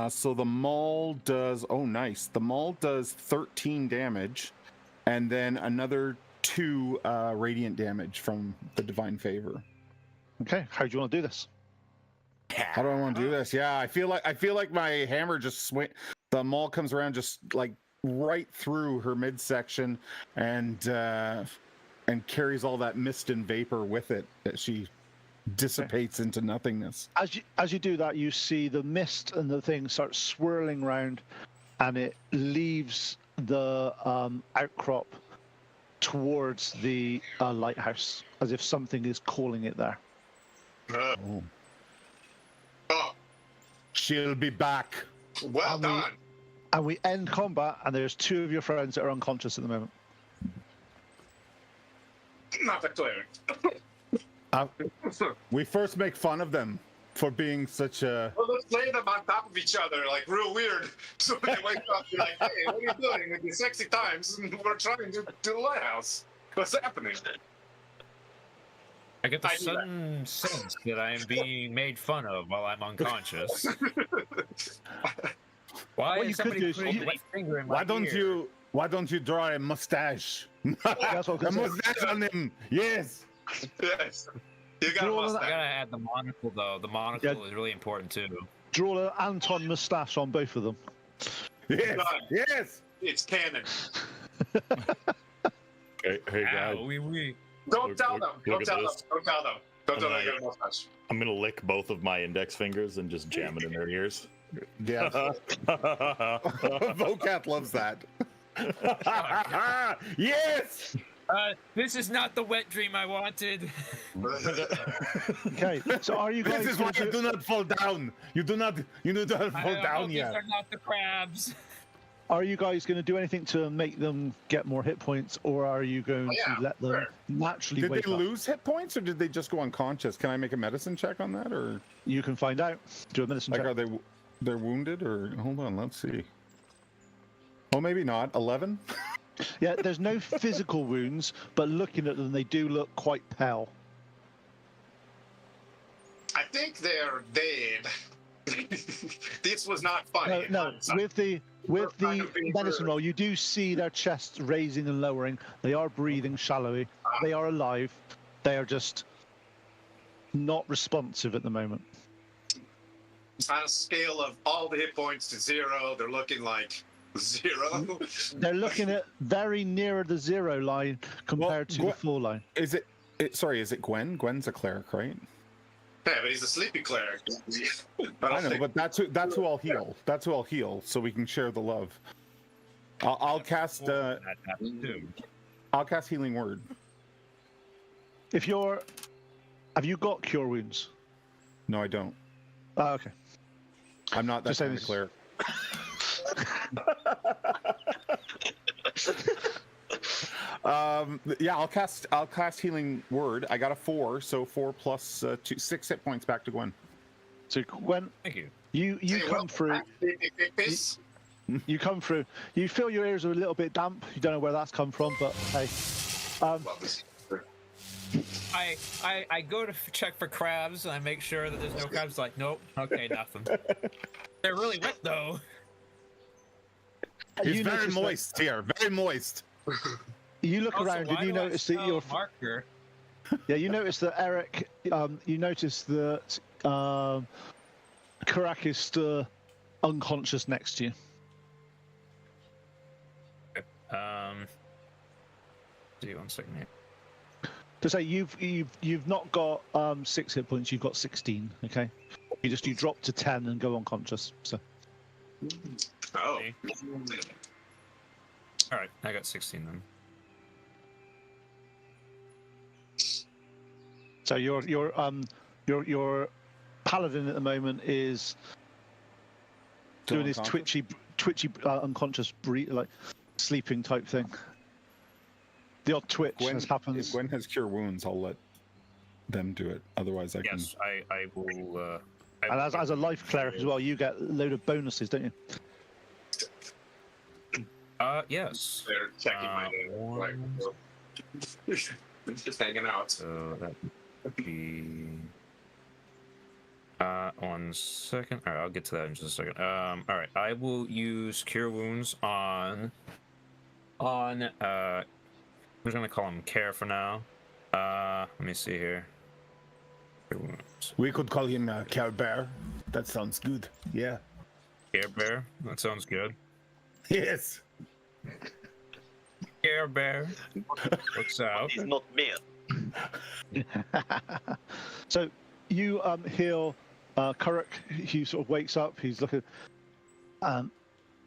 So the maul does, oh nice, the maul does 13 damage, and then another 2 radiant damage from the divine favor. Okay, how do you want to do this? How do I want to do this? Yeah, I feel like my hammer just swing. The maul comes around, just like right through her midsection and carries all that mist and vapor with it that she dissipates into nothingness. As you do that, you see the mist and the thing start swirling round, and it leaves the outcrop towards the lighthouse, as if something is calling it there. Oh, She'll be back. well done. And we end combat, and there's 2 of your friends that are unconscious at the moment. Not the cleric. We first make fun of them for being such a... Well, let's lay them on top of each other, like real weird. So when they wake up, you're like, hey, what are you doing with these sexy times? We're trying to do the lighthouse. What's happening? I get the I do that. sudden sense that I am being made fun of while I'm unconscious. Why What you is could somebody do is putting you- a wet finger in my Why don't you draw a mustache? That's what A I'm gonna say. mustache on him. Yes. Yes. You got a Draw I mustache. gotta add the monocle though. The monocle is really important too. Draw an Anton moustache on both of them. Yes. Done. Yes. It's canon. Hey guys, Ow, wee. Don't tell them. Look Don't at tell them. this. Don't tell them. Don't tell them I Alright. got a mustache. I'm gonna lick both of my index fingers and just jam it in their ears. Yes. Vocat loves that. Yes. This is not the wet dream I wanted. Okay, so are you guys? This is why gonna you do not fall down. You do not fall down These yet. are not the crabs. Are you guys going to do anything to make them get more hit points, or are you going Yeah, to let them sure. naturally Did wake they up? lose hit points or did they just go unconscious? Can I make a medicine check on that, or You can find out. Do a medicine like check. are they're wounded, or hold on, let's see. Oh, maybe not. 11. Yeah, there's no physical wounds, but looking at them, they do look quite pale. I think they're dead. This was not funny. No, with the kind of being medicine rude. roll, you do see their chests raising and lowering. They are breathing shallowly. They are alive. They are just not responsive at the moment. On a scale of all the hit points to 0, they're looking like 0. They're looking at very near the 0 line compared to the Gwen- 4 line. Is it? Sorry, is it Gwen? Gwen's a cleric, right? Yeah, but he's a sleepy cleric. I know, but that's who I'll heal. That's who I'll heal, so we can share the love. I'll cast That happened too. I'll cast healing word. If you're, have you got cure wounds? No, I don't. Oh, okay. I'm not that Just saying kind of cleric. Yeah, I'll cast healing word. I got a 4, so 4 plus 2, 6 hit points back to Gwen. So Gwen, Thank you. you Hey, come well, through. Piss. You come through. You feel your ears are a little bit damp. You don't know where that's come from, but hey. Well, this- I go to check for crabs and I make sure that there's no crabs. Like, nope, okay, nothing. They're really wet though. It's you very notice that- moist here, very moist. You look Also, around why and you do I notice that smell your marker. yeah. You notice that Eric. You notice that Karak is still unconscious next to you. See, 1 second here. To say you've not got 6 hit points. You've got 16. Okay. You drop to 10 and go unconscious. So Oh. All right, I got 16 then. so your paladin at the moment is Still doing his unconscious? twitchy unconscious like sleeping type thing. The odd twitch Gwen, has happened. if Gwen has cure wounds, I'll let them do it. Otherwise, I can. Yes, I will. And as a life cleric as well, you get a load of bonuses, don't you? Yes. They're checking my like, just hanging out. So that would be. 1 second. All right, I'll get to that in just a second. All right, I will use Cure Wounds on. We're gonna call him Care for now. Let me see here. Cure Wounds. We could call him Care Bear. That sounds good. Yeah. Care Bear. That sounds good. Yes. Care Bear. What's up? He's not man. So you heal Kuruk. He sort of wakes up. He's looking.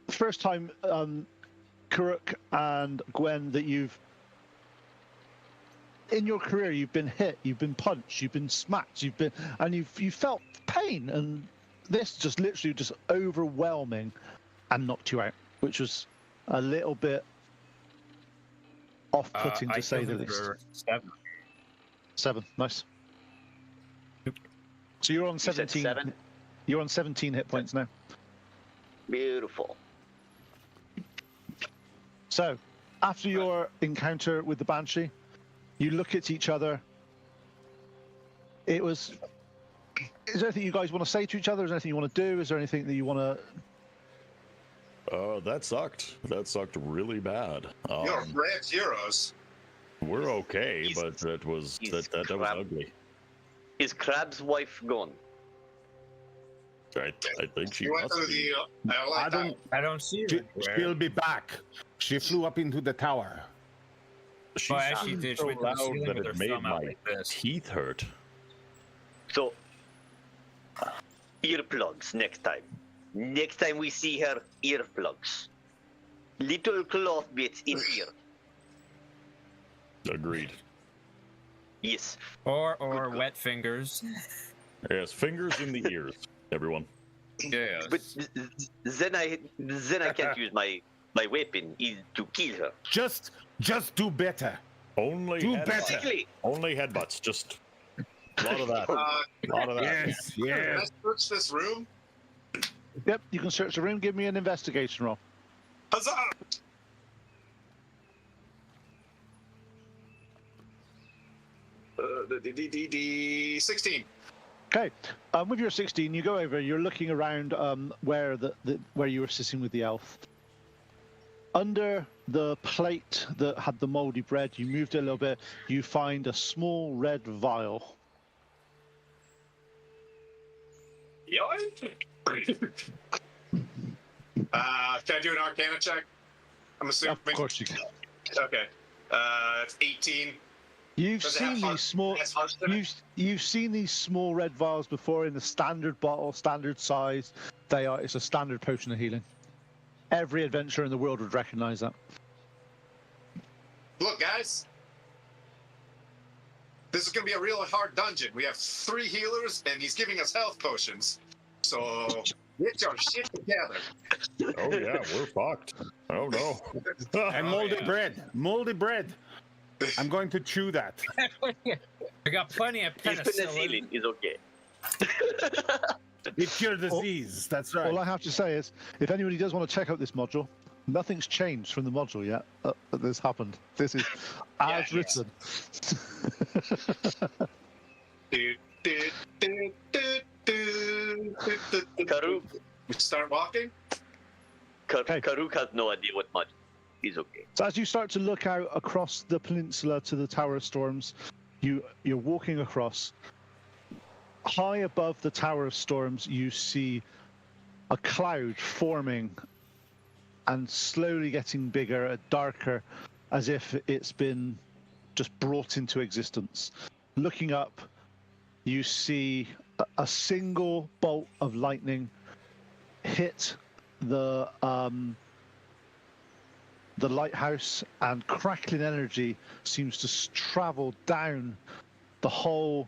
First time Kuruk and Gwen that you've in your career you've been hit, you've been punched, you've been smacked, you felt pain, and this just literally just overwhelming and knocked you out, which was a little bit off-putting to say the least. 7. 7, nice. So you're on 17. 7? You're on 17 hit points now. Beautiful. So, after your encounter with the Banshee, you look at each other. Is there anything you guys want to say to each other? Is there anything you want to do? Is there anything that you want to... That sucked. That sucked really bad. You're brave heroes. We're okay, but that was that was ugly. Is Crab's wife gone? I think she You went must through be. the. I like I don't see She, her. she'll be back. She flew up into the tower. She Well, actually, sounded did so she went loud ceiling that with her it made thumb out my like this. teeth hurt. So, earplugs next time. Next time we see her, earplugs. Little cloth bits in ear. Agreed. Yes. Or Good wet fingers. Yes, fingers in the ears, everyone. Yes. But then I can't use my weapon is to kill her. Just do better. Only Do headbutts. better. Basically, Only headbutts. Just a lot of that. A lot of that. Yes, Can I yes. search this room? Yep, you can search the room. Give me an investigation roll. Huzzah! The 16. Okay, with your 16, you go over. You're looking around where where you were sitting with the elf. Under the plate that had the moldy bread, you moved it a little bit. You find a small red vial. Can I do an Arcana check? I'm assuming. Of course you can. Okay. It's 18. You've Does it have seen heart- these small. has hearts in it? You've seen these small red vials before in the standard bottle, standard size. It's a standard potion of healing. Every adventurer in the world would recognize that. Look, guys. This is going to be a real hard dungeon. We have 3 healers, and he's giving us health potions. So get your shit together. Oh yeah, we're fucked. Oh no. And moldy yeah. bread. Moldy bread. I'm going to chew that. We got plenty of his penicillin penicillin. is okay. It cures disease. That's right. All I have to say is, if anybody does want to check out this module, nothing's changed from the module yet. That this happened. This is as written. Karuk, We start walking. Okay. Karuk has no idea what much. He's okay. So as you start to look out across the peninsula to the Tower of Storms, you're walking across. High above the Tower of Storms, you see a cloud forming and slowly getting bigger, darker, as if it's been just brought into existence. Looking up, you see a single bolt of lightning hit the lighthouse, and crackling energy seems to travel down the whole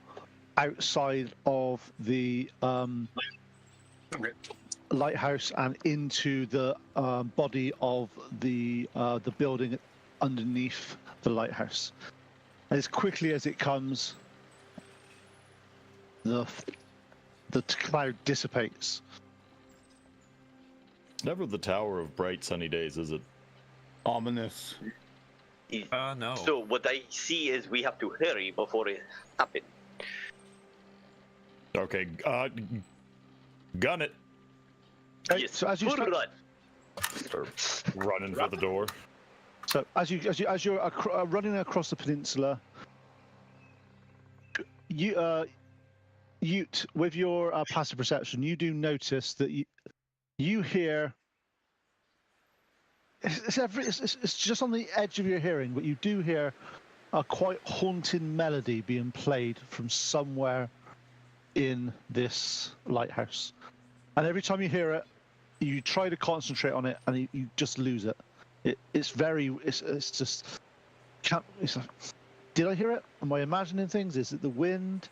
outside of the lighthouse and into the body of the building underneath the lighthouse. As quickly as it comes, the cloud dissipates. Never the Tower of Bright Sunny Days, is it? Ominous. No. So what I see is we have to hurry before it happens. Okay, gun it. Okay, Yes. so as you Full start, run. Or running for the door. so as you're running across the peninsula, Ute, with your passive perception, you do notice that you hear it's just on the edge of your hearing, but you do hear a quite haunting melody being played from somewhere in this lighthouse. And every time you hear it, you try to concentrate on it, and you just lose it. It's just can't. It's like, did I hear it? Am I imagining things? Is it the wind?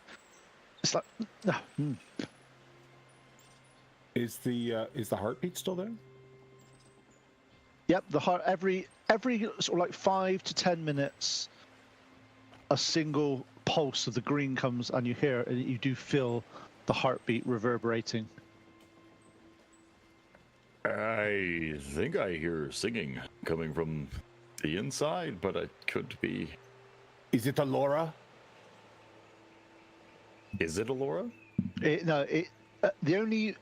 It's like, Is the heartbeat still there? Yep, the heart every sort of like 5 to 10 minutes, a single pulse of the green comes, and you hear it, and you do feel the heartbeat reverberating. I think I hear singing coming from the inside, but it could be. Is it Alora? Is it Alora? The only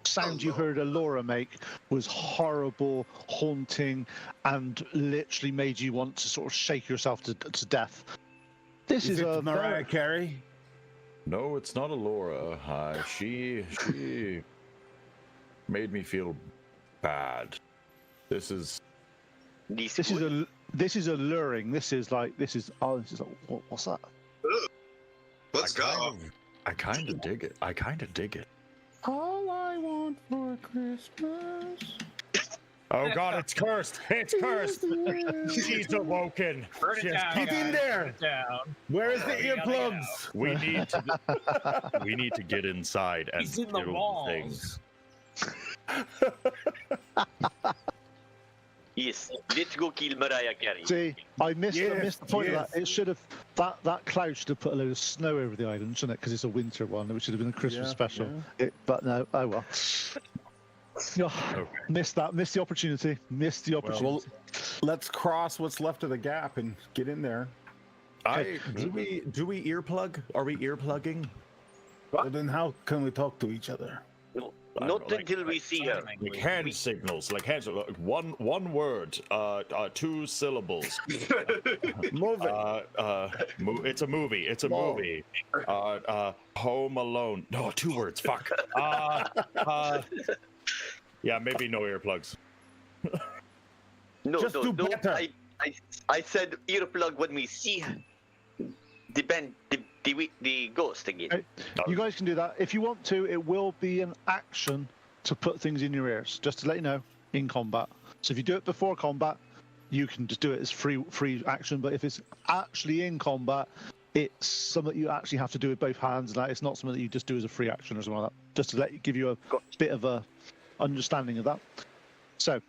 sound you heard Alora make was horrible, haunting, and literally made you want to sort of shake yourself to death. This is it Mariah Carey? No, it's not Alora. She made me feel bad. This is alluring. This is like what's that? Let's go. I kind of dig it. All I want for Christmas. Oh God, it's cursed! It's cursed! She's awoken. Burn it down. Get in guys. there. Burn it down. Where is the We gotta get earplugs? We need to get inside and He's in the skill walls. things. Yes, let's go kill Mariah Carey. See, I missed the point of yes. that. It should have that cloud should have put a load of snow over the island, shouldn't it? Because it's a winter one, which should have been a Christmas special. Yeah. But no, oh well. Missed the opportunity. Well, let's cross what's left of the gap and get in there. Do we earplug? Are we earplugging? Well, then how can we talk to each other? Not until we see her. Like hand signals, one word, 2 syllables. Move it. It's a movie. It's a movie. Home Alone. No, 2 words. Fuck. Yeah, maybe no earplugs. Just do better. I said earplug when we see the ghost again. Okay. You guys can do that if you want to. It will be an action to put things in your ears, just to let you know, in combat. So if you do it before combat, you can just do it as free action. But if it's actually in combat, it's something you actually have to do with both hands. Like, it's not something that you just do as a free action or something like that. Just to give you a bit of a understanding of that. So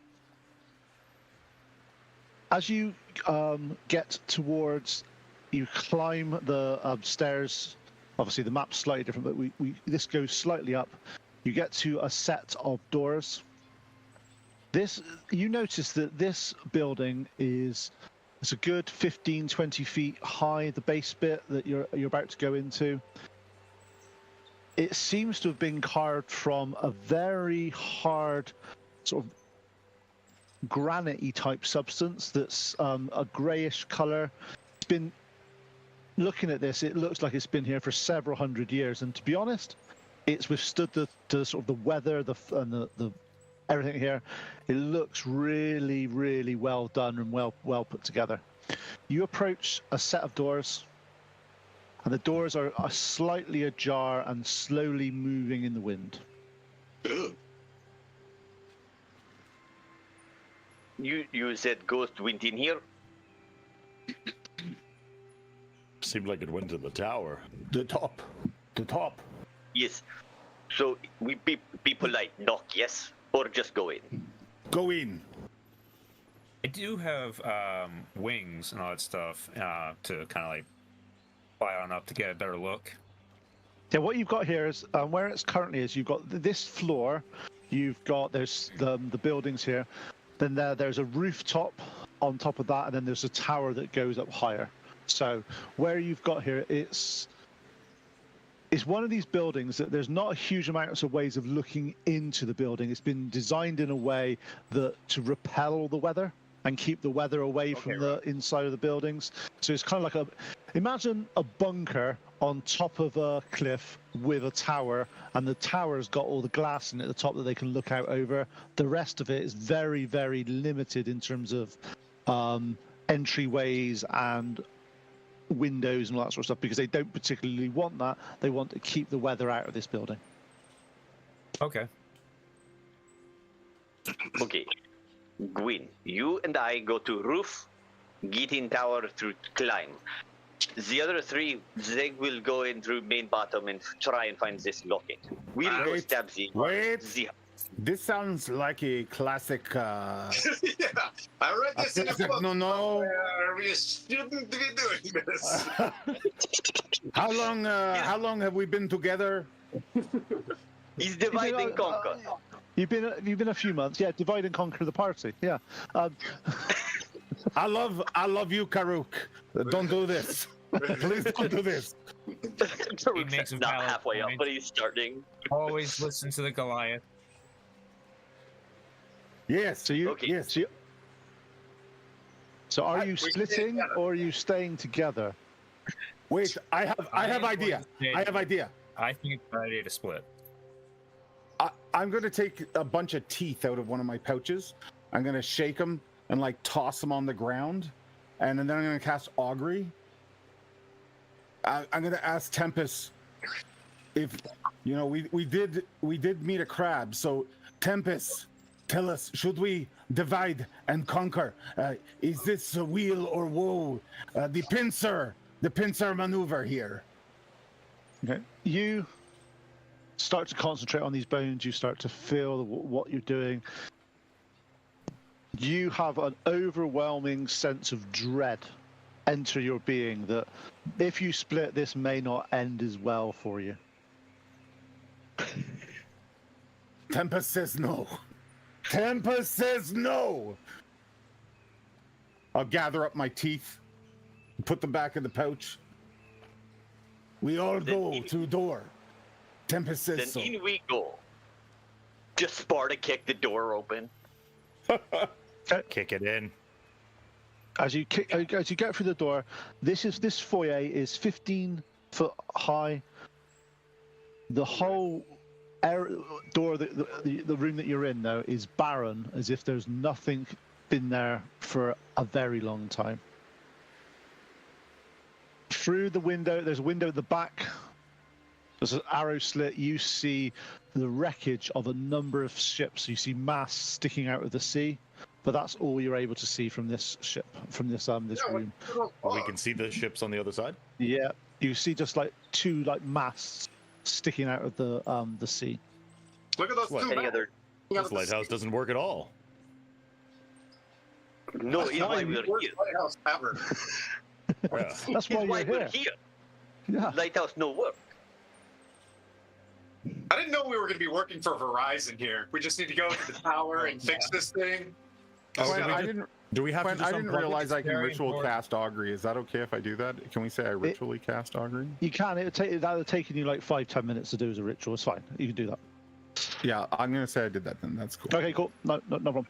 as you get towards, you climb the stairs. Obviously the map's slightly different, but this goes slightly up. You get to a set of doors. You notice that this building it's a good 15-20 feet high, the base bit that you're about to go into. It seems to have been carved from a very hard sort of granite-y type substance that's a grayish color. It's been, looking at this, it looks like it's been here for several hundred years, and to be honest, it's withstood the sort of the weather, and the everything here. It looks really, really well done and well put together. You approach a set of doors, and the doors are slightly ajar and slowly moving in the wind. You said ghost went in here? Seemed like it went to the tower. The top. Yes. So we be polite, knock, yes? Or just go in? Go in. I do have wings and all that stuff to kind of like fly on up to get a better look. Yeah, what you've got here is where it's currently is. You've got this floor. There's the buildings here. Then there's a rooftop on top of that, and then there's a tower that goes up higher. So where you've got here, it's one of these buildings that there's not a huge amount of ways of looking into the building. It's been designed in a way that to repel all the weather. and keep the weather away from the inside of the buildings. So it's kind of like imagine a bunker on top of a cliff with a tower, and the tower's got all the glass in it at the top that they can look out over. The rest of it is very, very limited in terms of entryways and windows and all that sort of stuff, because they don't particularly want that. They want to keep the weather out of this building. Okay. Okay. Gwyn, you and I go to roof, get in tower to climb. The other three, they will go in through main bottom and try and find this locket. We'll go stab the... This sounds like a classic. Yeah, I read this in a book. No. We shouldn't be doing this. How long have we been together? He's divide and conquer. You've been a few months. Yeah, divide and conquer the party. Yeah. I love you, Karuk. Don't do this. Please don't do this. He makes a not valid halfway up, point. but he's starting. Always listen to the Goliath. Yes. So you, Okay. yes. So are you splitting or are you staying together? Wait, I have idea. I have idea. I think it's a good idea to split. I'm going to take a bunch of teeth out of one of my pouches. I'm going to shake them and like toss them on the ground, and then I'm going to cast Augury. I'm going to ask Tempest if we did meet a crab. So Tempest, tell us, should we divide and conquer? Is this a wheel or woe? The pincer maneuver here. Okay. You start to concentrate on these bones. You start to feel what you're doing. You have an overwhelming sense of dread enter your being that if you split, this may not end as well for you. Tempest says no. Tempest says no. I'll gather up my teeth, put them back in the pouch. We all go to the door. Tempest says Then so. in we go. Just Sparta kick the door open. Kick it in. As you get through the door, this foyer is 15 foot high. The whole door, the room that you're in, though, is barren, as if there's nothing been there for a very long time. Through the window, there's a window at the back. There's an arrow slit. You see the wreckage of a number of ships. You see masts sticking out of the sea, but that's all you're able to see from this ship, from this room. We can see the ships on the other side. Yeah, you see just like two masts sticking out of the sea. Look at those What? two. Any other? This lighthouse doesn't work at all. No, it's why we're Worst here. lighthouse ever. Yeah. That's why It's why you're we're here. here. Yeah. Lighthouse no work. I didn't know we were going to be working for Verizon here. We just need to go to the tower and fix this thing. Oh, When did we I just- didn't. Do we have When to I just didn't unplug it? realize I can Very ritual important. cast Augury. Is that okay if I do that? Can we say I ritually cast Augury? You can. That would have taken you like 5-10 minutes to do as a ritual. It's fine. You can do that. Yeah, I'm gonna say I did that then. That's cool. Okay, cool. No problem.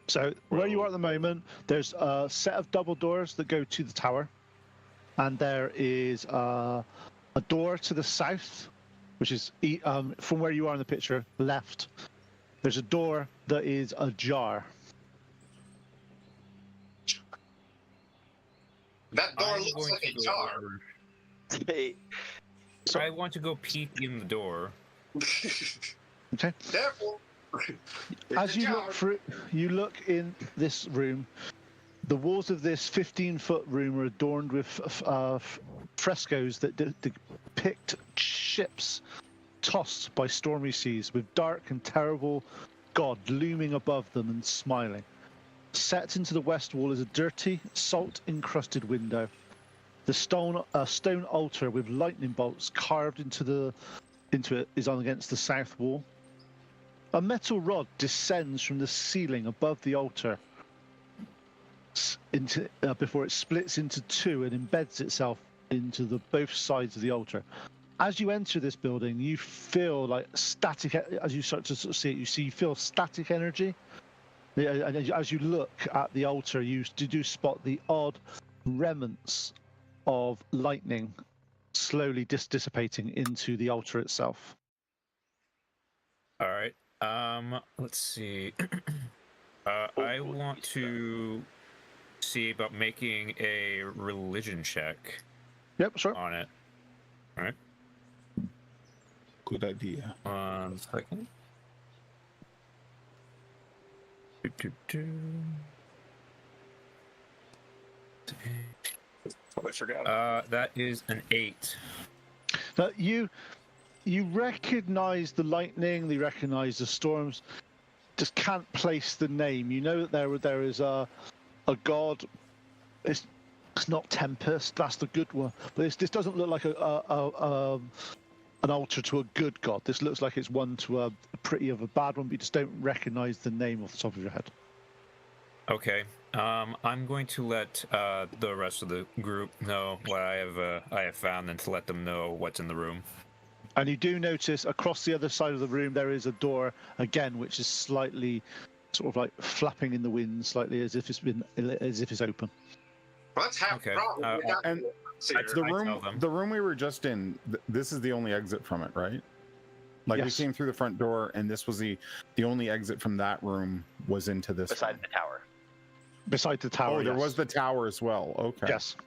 So where you are at the moment, there's a set of double doors that go to the tower, and there is a door to the south, which is from where you are in the picture, left. There's a door that is ajar. That door I'm looks going like to a go jar. over- Hey, I want to go peek in the door. Okay. Careful. As you look through, you look in this room. The walls of this 15-foot room are adorned with frescoes that depict ships tossed by stormy seas, with dark and terrible God looming above them and smiling. Set into the west wall is a dirty, salt-encrusted window. The stone altar with lightning bolts carved into it is on against the south wall. A metal rod descends from the ceiling above the altar before it splits into two and embeds itself into both sides of the altar. as you enter this building, you feel like static. As you start to sort of see it, you feel static energy. Yeah, and as you look at the altar, you do spot the odd remnants of lightning slowly dissipating into the altar itself. All right. Let's see. I want to see about making a religion check Yep, sure. on it. All right. Good idea. 1 second. I forgot. That is an 8. Now, you recognize the lightning, you recognize the storms, just can't place the name. You know that there is a god. It's not Tempest, that's the good one. But this doesn't look like an altar to a good god. This looks like it's one to a pretty of a bad one, but you just don't recognize the name off the top of your head. Okay. I'm going to let the rest of the group know what I have found, and to let them know what's in the room. And you do notice across the other side of the room there is a door again, which is slightly sort of like flapping in the wind, slightly as if it's open. Well, that's half Okay, the problem. We got and here. That's the room we were just in. This is the only exit from it, right? Like Yes. we came through the front door, and this was the only exit from that room was into this. Beside one. the tower. Beside the tower. Oh, there yes. was the tower as well. Okay. Yes.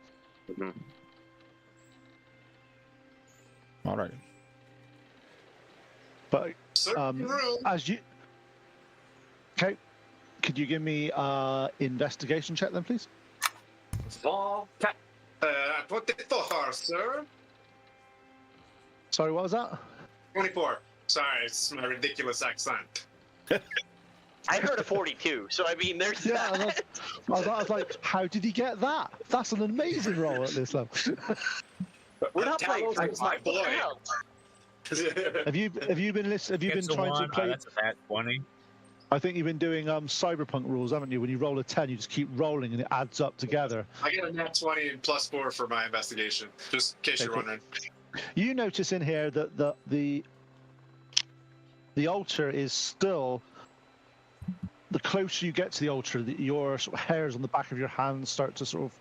All right. But Certain room. as you okay, could you give me investigation check then, please? Small cat. 24, sir. Sorry, what was that? 24. Sorry, it's my ridiculous accent. I heard a 42, so I mean, there's Yeah, that. I was like, how did he get that? That's an amazing roll at this level. We're not playing Talos is my What the boy. hell? Have you been trying to play? That's a bad 20. I think you've been doing cyberpunk rules, haven't you? When you roll a 10, you just keep rolling and it adds up together. I get a nat 20 and +4 for my investigation, just in case you're Okay. wondering. You notice in here that the altar is still. The closer you get to the altar, your sort of hairs on the back of your hands start to sort of,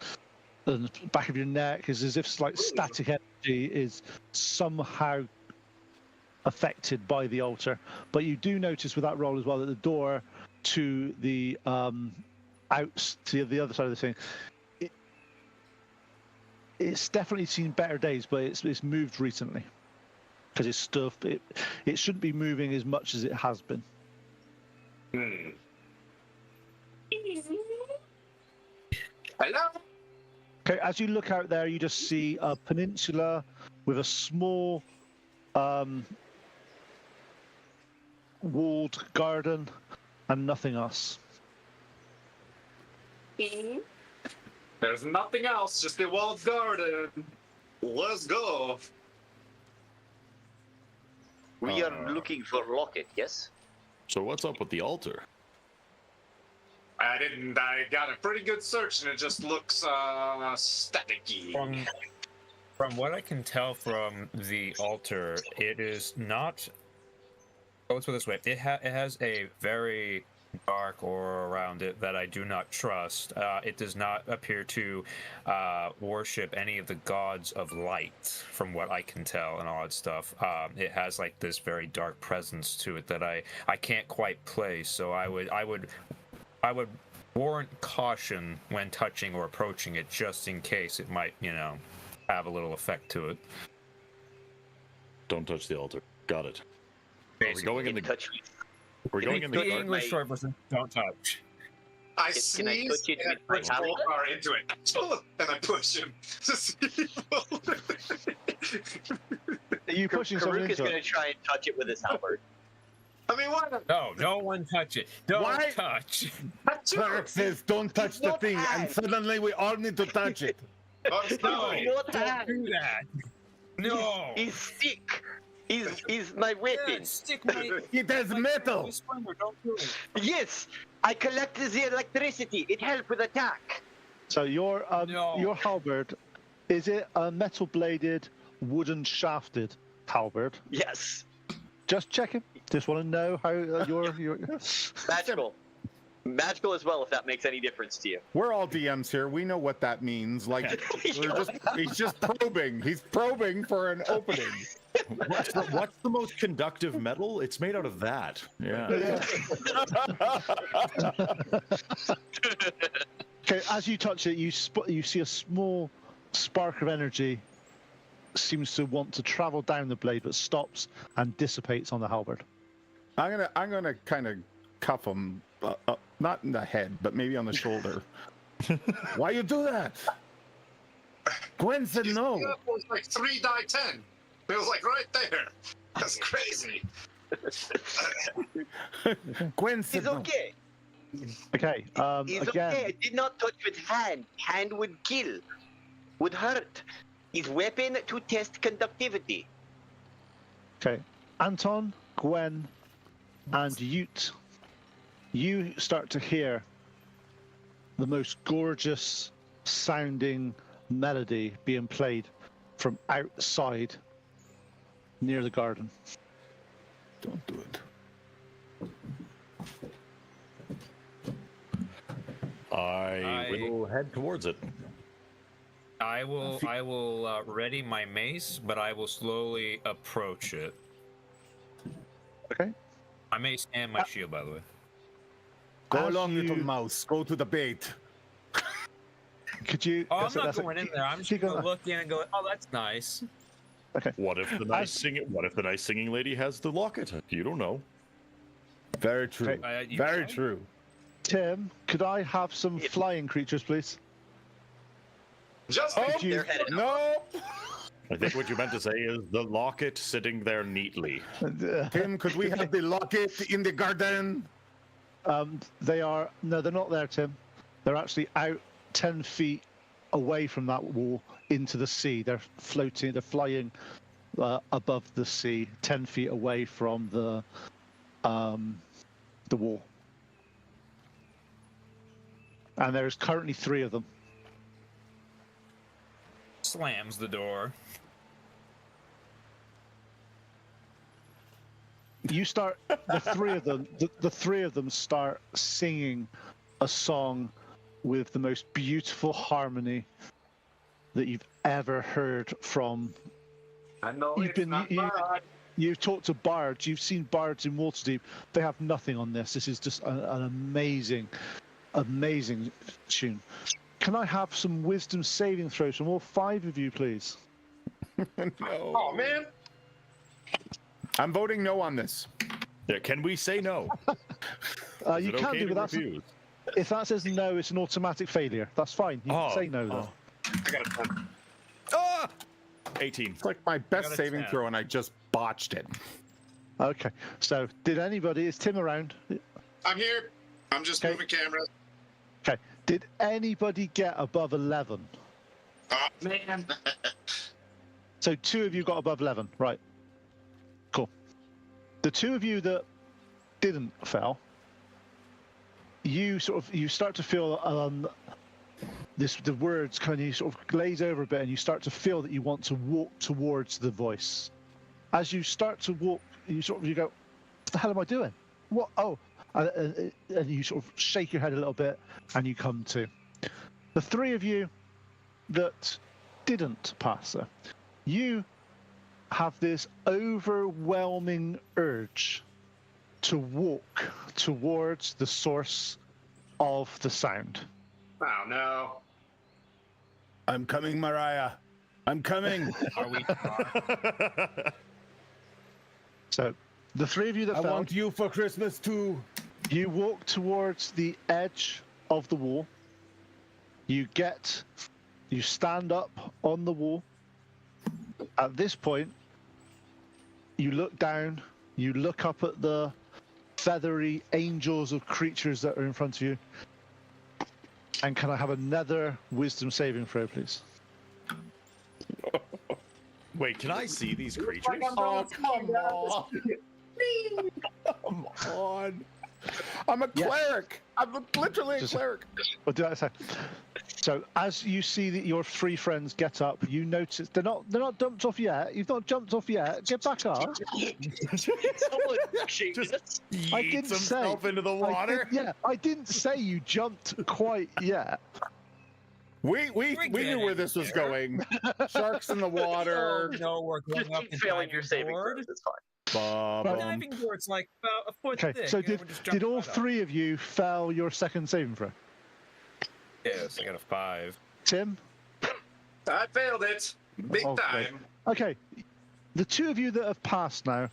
and the back of your neck is as if like static energy is somehow affected by the altar. But you do notice with that roll as well that the door to the out to the other side of the thing, it's definitely seen better days, but it's moved recently because it's stuff. It shouldn't be moving as much as it has been. Hello? Okay, as you look out there, you just see a peninsula with a small walled garden and nothing else. There's nothing else, just the walled garden. Let's go. We are looking for Locket, yes? So what's up with the altar? I didn't. I got a pretty good search, and it just looks staticky. From what I can tell from the altar, it is not. Let's put it this way: it has a very dark aura around it that I do not trust. It does not appear to worship any of the gods of light, from what I can tell, and all that stuff. It has like this very dark presence to it that I can't quite place. So I would warrant caution when touching or approaching it, just in case it might, have a little effect to it. Don't touch the altar. Got it. Basically, Going in the. Touch me. We're going in the. The garden. English short version, don't touch. I Can I sneeze touch it and with push my hand? Volcar into it, and I push him to see Are you pushing someone Karuk is into going to it? try and touch it with his halberd. I mean, why not? No one touch it. Don't Why? touch. Cleric says, "Don't touch the thing," and suddenly we all need to touch it. Oh, No, Not don't hand. do that. No. His stick is my weapon. Stick my. It has metal. Don't do it. Yes, I collected the electricity. It helped with attack. So your No. your halberd, is it a metal bladed, wooden shafted, halberd. Yes. Just checking. Just want to know how your Magical. Magical as well, if that makes any difference to you. We're all DMs here. We know what that means. Like, he's just probing. He's probing for an opening. What's the most conductive metal? It's made out of that. Yeah. Okay, as you touch it, you see a small spark of energy seems to want to travel down the blade, but stops and dissipates on the halberd. I'm gonna kind of cuff him, not in the head, but maybe on the shoulder. Why you do that? Gwen said no. It was like 3 die 10. It was like right there. That's crazy. Gwen said He's no. okay. Okay, He's again, okay. I did not touch with hand. Hand would kill. Would hurt. His weapon to test conductivity. okay, Anton, Gwen, and Ute, you start to hear the most gorgeous sounding melody being played from outside near the garden. Don't do it. I will head towards it. I will ready my mace, but I will slowly approach it. Okay. My mace and my shield, by the way. Go As along, little you- mouse. Go to the bait. Could you? Oh, I'm that's a- not that's a- going in there. I'm just keep gonna going. look in and go, oh, that's nice. Okay. What if the nice singing lady has the locket? You don't know. Very true. You Very can. true. Tim, could I have some If- flying creatures, please? Just Oh, you- They're headed up. no. I think what you meant to say is the locket sitting there neatly. Tim, could we have the locket in the garden? They're not there, Tim. They're actually out 10 feet away from that wall into the sea. They're floating. They're flying above the sea, 10 feet away from the wall. And there's currently 3 of them. Slams the door. You start the 3 of them. The 3 of them start singing a song with the most beautiful harmony that you've ever heard from. I know You've it's been- not you- bad. You've talked to bards. You've seen bards in Waterdeep. They have nothing on this. This is just an amazing, amazing tune. Can I have some wisdom saving throws from all 5 of you, please? No. Oh man. I'm voting no on this. Yeah, can we say no? Is You it can okay do, to but that's, refuse? if that says no, it's an automatic failure. That's fine. You can say no, though. I got a 10. Ah! 18. It's like my best got a saving 10. throw, and I just botched it. Okay. So, is Tim around? I'm here. I'm just Okay. moving cameras. Okay. Did anybody get above 11? Oh man. So 2 of you got above 11, right? Cool. The 2 of you that didn't fail, you start to feel the words kind of sort of glaze over a bit, and you start to feel that you want to walk towards the voice. As you start to walk, you go, "What the hell am I doing? What? Oh!" And you sort of shake your head a little bit, and you come to. The 3 of you that didn't pass her, you have this overwhelming urge to walk towards the source of the sound. Oh no. I'm coming, Mariah. I'm coming. Are we? So, the 3 of you that I fell, want you for Christmas too. you walk towards the edge of the wall. You stand up on the wall. At this point, you look down, you look up at the feathery angels of creatures that are in front of you. And can I have another wisdom saving throw, please? Wait, can I see these creatures? Oh, come on. Come on. I'm a Yeah. cleric. I'm literally a Just- cleric. What did I say? So as you see that your three friends get up, you notice they're not dumped off yet. You've not jumped off yet. Get back up. Someone Just I yeets didn't say. himself into the water. I didn't say you jumped quite yet. We knew where this was going. Sharks in the water. No, we're just going up keep the failing your diving saving board. throws. It's fine. The Bum. diving board's like about a foot Okay. thick. So you know, we're just did jumping all right up. three of you fail your second saving throw? Yes, I got a 5. Tim. I failed it. Big Okay. time. Okay. The two of you that have passed now,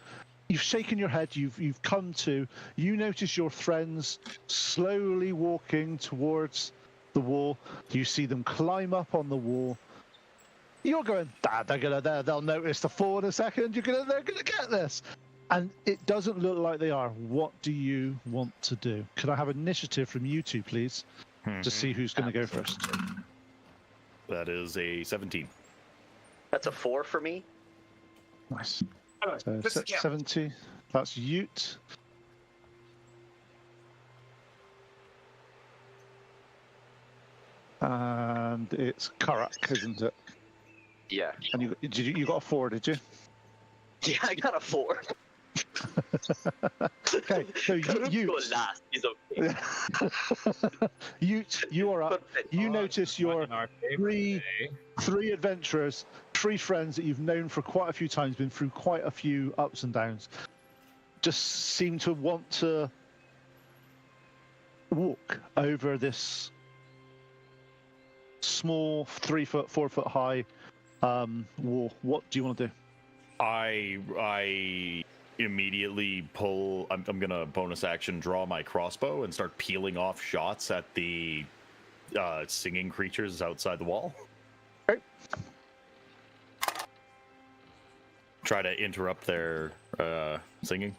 you've shaken your head. You've come to. You notice your friends slowly walking towards the wall. You see them climb up on the wall. You're going, Dad, they'll notice the fall in a second. They're gonna get this. And it doesn't look like they are. What do you want to do? Could I have initiative from you two, please, to see who's going to go first? That is a 17. That's a 4 for me. Nice. So This is- yeah. 70. That's Ute. And it's Karak, isn't it? Yeah. And you got a 4, did you? Yeah, I got a 4. Okay, so Go Ute. last. He's okay. Ute, you are up. You notice your On our favorite three- day. 3 adventurers, 3 friends that you've known for quite a few times, been through quite a few ups and downs, just seem to want to walk over this small 3 foot, 4 foot high wall. What do you want to do? I immediately pull. I'm gonna bonus action draw my crossbow and start peeling off shots at the singing creatures outside the wall. Okay. Try to interrupt their singing.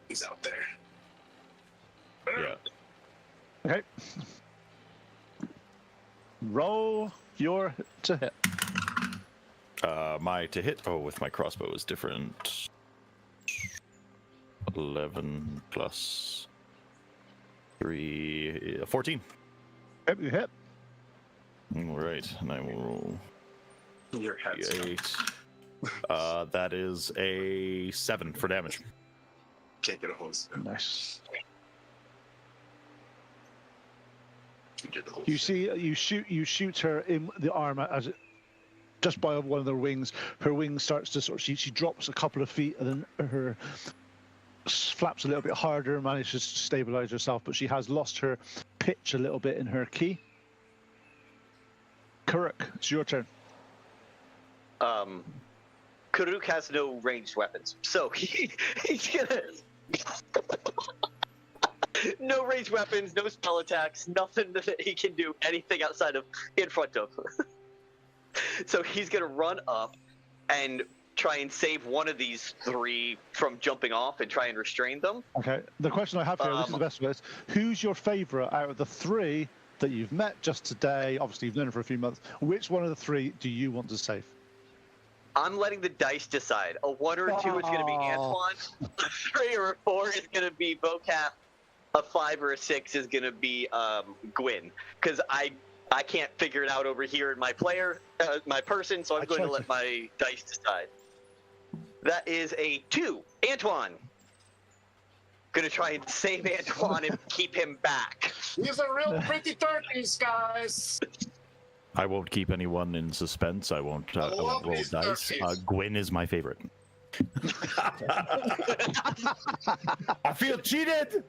He's out there. Yeah. Okay. Roll your to hit. My to hit with my crossbow is different. 11 plus 3, 14. Yep, you hit. All right, and I will roll Your head's up. 8. That is a 7 for damage. Can't get a hose. Nice. Can't get the hose. You see, you shoot her in the arm as it, just by one of their wings. Her wing starts to sort of, she drops a couple of feet, and then her flaps a little bit harder and manages to stabilize herself, but she has lost her pitch a little bit in her key. Kuruk, it's your turn. Karuk has no ranged weapons, so he's gonna no ranged weapons, no spell attacks, nothing that he can do anything outside of in front of. So he's gonna run up and try and save one of these 3 from jumping off and try and restrain them. Okay. The question I have here, this is the best of it, who's your favorite out of the 3 that you've met just today? Obviously, you've known her for a few months. Which one of the 3 do you want to save? I'm letting the dice decide. A 1 or a 2 is going to be Antoine. A 3 or a 4 is going to be Vocap. A 5 or a 6 is going to be Gwyn. Because I can't figure it out over here in my my person, so I'm going to let my dice decide. That is a 2. Antoine. Going to try and save Antoine and keep him back. These are real pretty turkeys, guys. I won't keep anyone in suspense. I won't roll these dice. turkeys. Gwyn is my favorite. I feel cheated.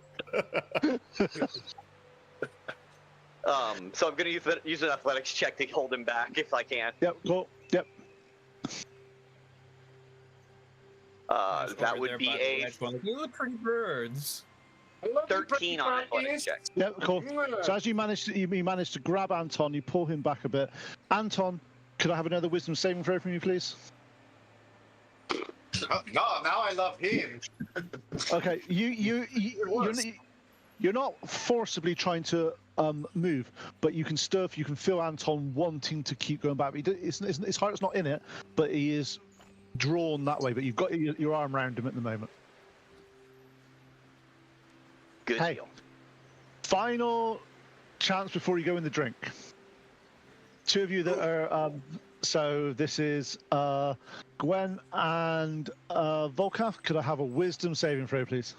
So I'm going to use an athletics check to hold him back if I can. Yep, go. Yep. That would be a Little pretty birds. I love you, pretty 13 on athletics turkeys. check. Yep, cool. So as you manage to grab Anton, you pull him back a bit. Anton, could I have another wisdom saving throw from you, please? No, now I love him. Okay, you're not forcibly trying to move, but you can feel Anton wanting to keep going back. His heart's not in it, but he is drawn that way. But you've got your arm around him at the moment. Good Hey. deal. Final chance before you go in the drink. Two of you that are so this is Gwen and Volkov. Could I have a wisdom saving throw, please?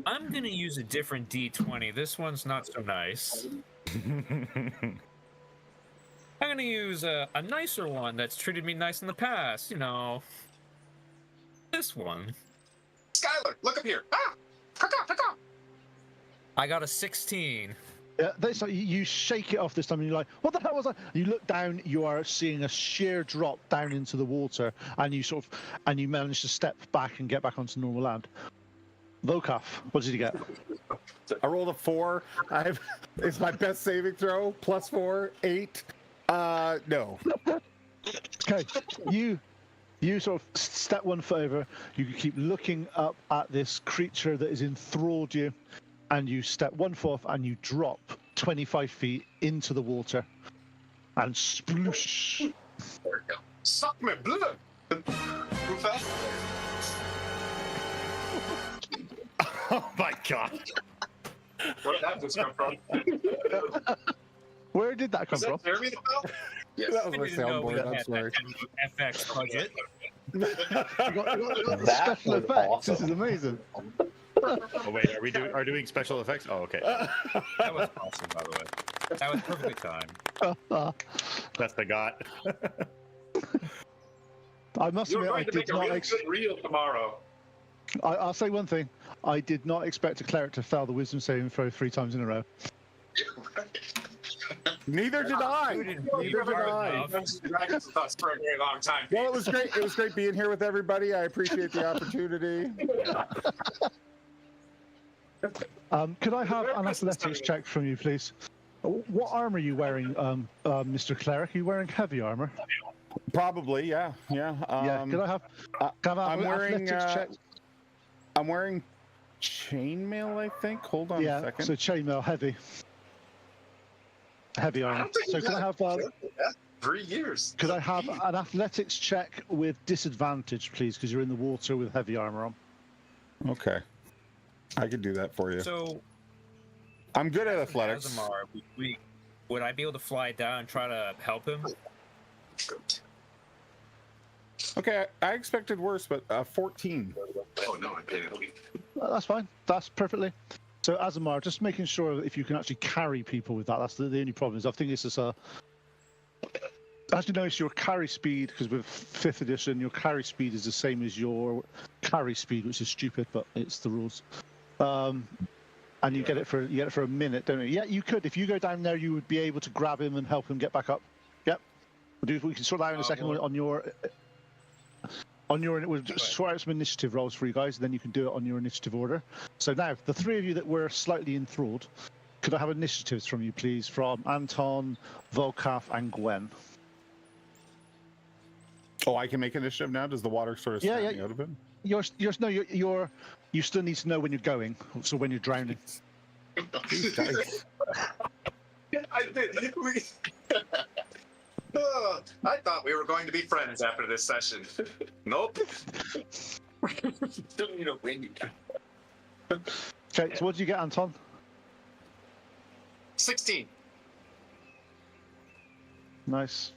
I'm gonna use a different D20. This one's not so nice. I'm gonna use a nicer one that's treated me nice in the past. You know, this one. Skylar, look up here. Ah! Pick up. I got a 16. Yeah, so you shake it off this time, and you're like, "What the hell was that?" You look down, you are seeing a sheer drop down into the water, and you manage to step back and get back onto normal land. Volkov, what did you get? I rolled a 4. It's my best saving throw. +4, 8. No. Okay, you sort of step one foot over. You keep looking up at this creature that is enthralled you, and you step one foot off and you drop 25 feet into the water, and sploosh. There we go. Suck me blood. Who fell? Oh my god. Where did that just come from? Where did that come Was that from? Jeremy that fell? Yes. That was my I didn't know we soundboard. I'm had sorry. that kind of FX budget. You got the That special was effects. awesome. This is amazing. Oh wait, are doing special effects? Oh, okay. That was awesome, by the way. That was perfectly timed. That's the got. I must You're admit, I going to did make a not. really good reel tomorrow. I'll say one thing. I did not expect a cleric to fail the wisdom saving throw 3 times in a row. Neither did I. Neither did I. Dungeons and Dragons with us for a very long time. Well, it was great. It was great being here with everybody. I appreciate the opportunity. Could I have an athletics check from you, please? What armor are you wearing, Mr. Cleric? Are you wearing heavy armor? Probably, yeah. Yeah. Could I have? Can I have I'm an wearing. athletics check? I'm wearing chainmail, I think. Hold on a Yeah. second. So chainmail, heavy I armor. don't think So you can I got have? 3 years. Could I have an athletics check with disadvantage, please? Because you're in the water with heavy armor on. Okay. I could do that for you. So, I'm good at athletics. Azamar, would I be able to fly down and try to help him? Okay, I expected worse, but 14. Oh no, I paid it. That's fine. That's perfectly. So Azamar, just making sure if you can actually carry people with that. That's the only problem. Is I think this is a. As you notice, your carry speed, because with 5th edition, your carry speed is the same as your carry speed, which is stupid, but it's the rules. And you get it for a minute, don't you? Yeah, you could. If you go down there, you would be able to grab him and help him get back up. Yep. We can sort that out in a second on your. We'll just sort out some initiative rolls for you guys, and then you can do it on your initiative order. So now, the 3 of you that were slightly enthralled, could I have initiatives from you, please, from Anton, Volkov, and Gwen? Oh, I can make initiative now? Does the water sort of snap me out of it? You still need to know when you're going, so when you're drowning. Dice. I did. Oh, I thought we were going to be friends after this session. Nope. Still need a win. Okay, so what did you get, Anton? 16. Nice.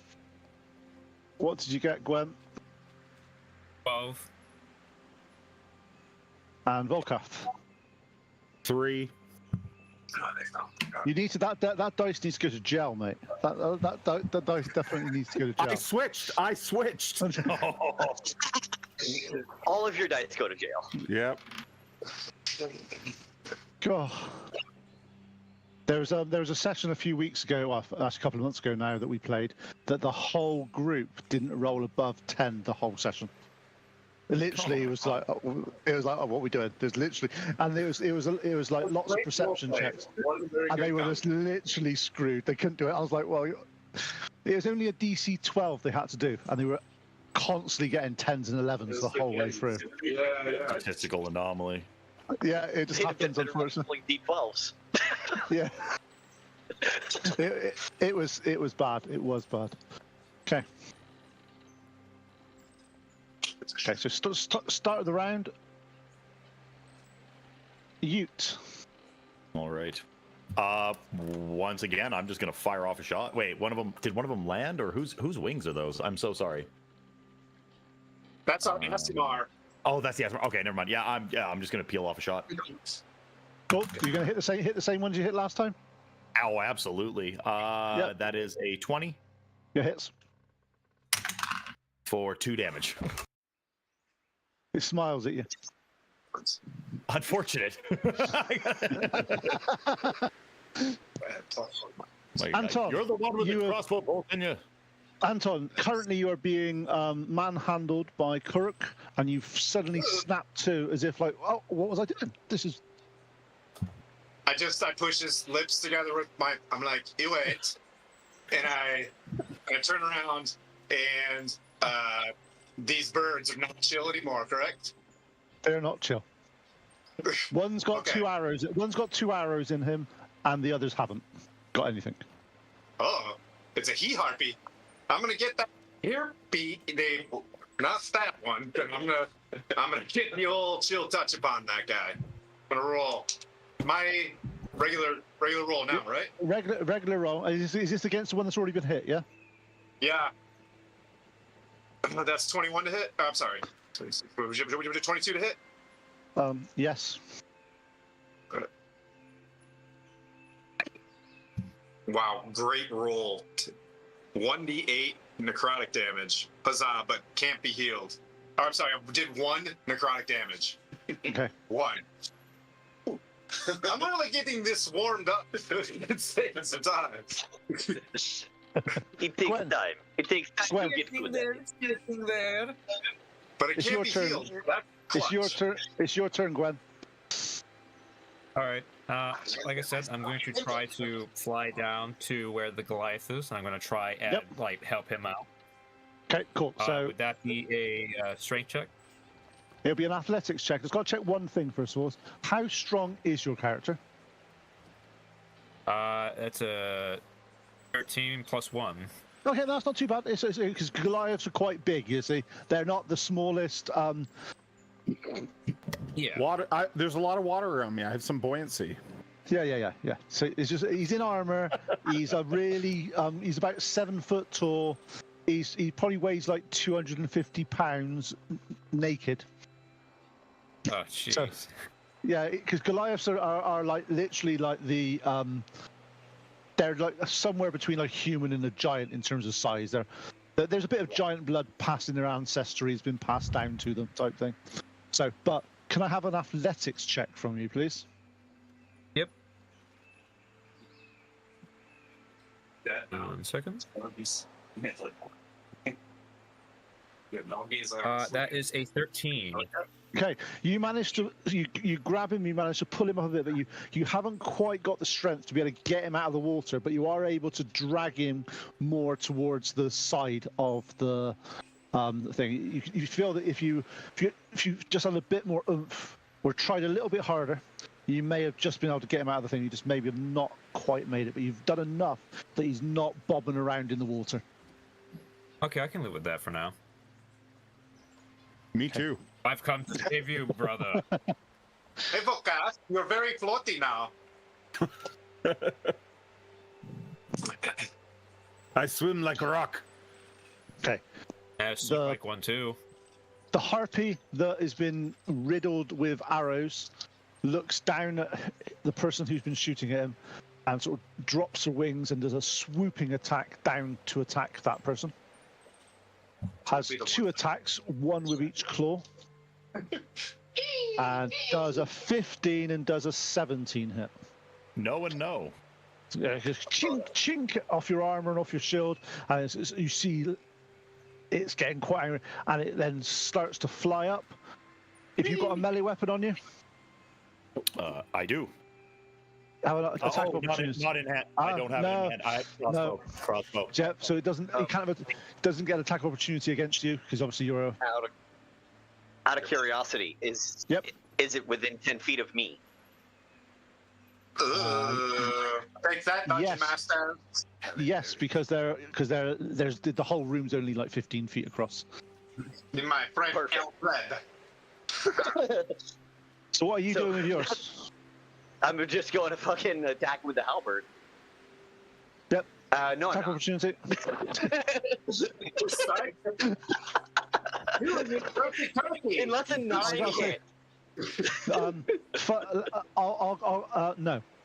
What did you get, Gwen? 12. And Volkov? 3. You need to that dice needs to go to jail, mate. That dice definitely needs to go to jail. I switched. All of your dice go to jail. Yep. God. There was a session a few weeks ago, well, that's a couple of months ago now, that we played, that the whole group didn't roll above 10 the whole session. Literally, it was like, oh, what are we doing? There's literally, and it was like lots of perception checks, and they were just literally screwed. They couldn't do it. I was like, well, it was only a DC 12 they had to do, and they were constantly getting 10s and 11s the whole way through. Yeah. Statistical anomaly. Yeah, it just happens, unfortunately. D12s. Yeah. It was bad. It was bad. Okay. Okay, so start of the round. Ute. All right. Once again, I'm just gonna fire off a shot. Wait, did one of them land, or whose wings are those? I'm so sorry. That's our SMR. Oh, that's the SMR. Okay, never mind. Yeah, I'm just gonna peel off a shot. Cool. You're gonna hit the same ones you hit last time. Oh, absolutely. Yep. That is a 20 Your hits. for 2 damage. It smiles at you. Unfortunate. Like, Anton, you're the one with the you have- crossbow bolt, didn't you? Anton, currently you are being manhandled by Kirk, and you've suddenly snapped to as if like, oh, what was I doing? This is. I push his lips together with I'm like, you wait. And I turn around and these birds are not chill anymore, correct? They're not chill. One's got Okay. 2 arrows. One's got 2 arrows in him, and the others haven't got anything. Oh, it's a he harpy. I'm gonna get that here beat. Not that one. I'm gonna get the old chill touch upon that guy. I'm gonna roll my regular roll now, right? Regular roll. Is this against the one that's already been hit? Yeah. Yeah. That's 21 to hit. I'm sorry. 22 to hit. Yes. Wow, great roll. 1d8 necrotic damage. Huzzah, but can't be healed. Oh, I'm sorry, I did 1 necrotic damage. Okay. 1. I'm really getting this warmed up. It's taking some time. It takes Gwen. time. It takes time Gwen. to get good at it. But it It's can't your be turn. healed. That's It's your clutch. turn. It's your turn, Gwen. All right. Like I said, I'm going to try to fly down to where the Goliath is, and I'm going to try and Yep. like help him out. Okay, cool. So Would that be a strength check? it'll be an athletics check. It's got to check one thing first of all. How strong is your character? It's a 13 plus 1. Okay, that's not too bad. It's because Goliaths are quite big. You see, they're not the smallest. Yeah. Water. There's a lot of water around me. I have some buoyancy. Yeah. So it's just he's in armor. He's a really he's about 7 foot tall. He probably weighs like 250 pounds naked. Oh, jeez. So- Yeah, because Goliaths are like literally like the they're like somewhere between like human and a giant in terms of size. There's a bit of giant blood passing their ancestry has been passed down to them type thing. So, but can I have an athletics check from you, please? Yep. 1 second. That is a 13. Okay, you managed to you grab him, you managed to pull him up a bit, but you haven't quite got the strength to be able to get him out of the water, but you are able to drag him more towards the side of the thing. You feel that if you just had a bit more oomph or tried a little bit harder, you may have just been able to get him out of the thing. You just maybe have not quite made it, but you've done enough that he's not bobbing around in the water. Okay, I can live with that for now. Me too. I've come to save you, brother. Hey, Vocas, you're very floaty now. I swim like a rock. Okay. Yeah, so like 1 too. The harpy that has been riddled with arrows looks down at the person who's been shooting at him and sort of drops her wings and does a swooping attack down to attack that person. Has 2 attacks, 1 with each claw. And does a 15 and does a 17 hit. No and no. Yeah, just chink, chink off your armor and off your shield, and you see it's getting quite angry, and it then starts to fly up. If you've got a melee weapon on you, I do. have an attack not opportunity. in hand. I don't have it in hand. I have crossbow. Jeff, so it doesn't. It kind of doesn't get attack opportunity against you because obviously you're a. Out of curiosity, is it within 10 feet of me? Take that, Dungeon yes. Master. Yes, because there's the whole room's only like 15 feet across. My friend, Perfect. Red. So what are you doing with yours? I'm just going to fucking attack with the halberd. Yep. No, I'm Attack not. opportunity. Unless a 9 hit. No.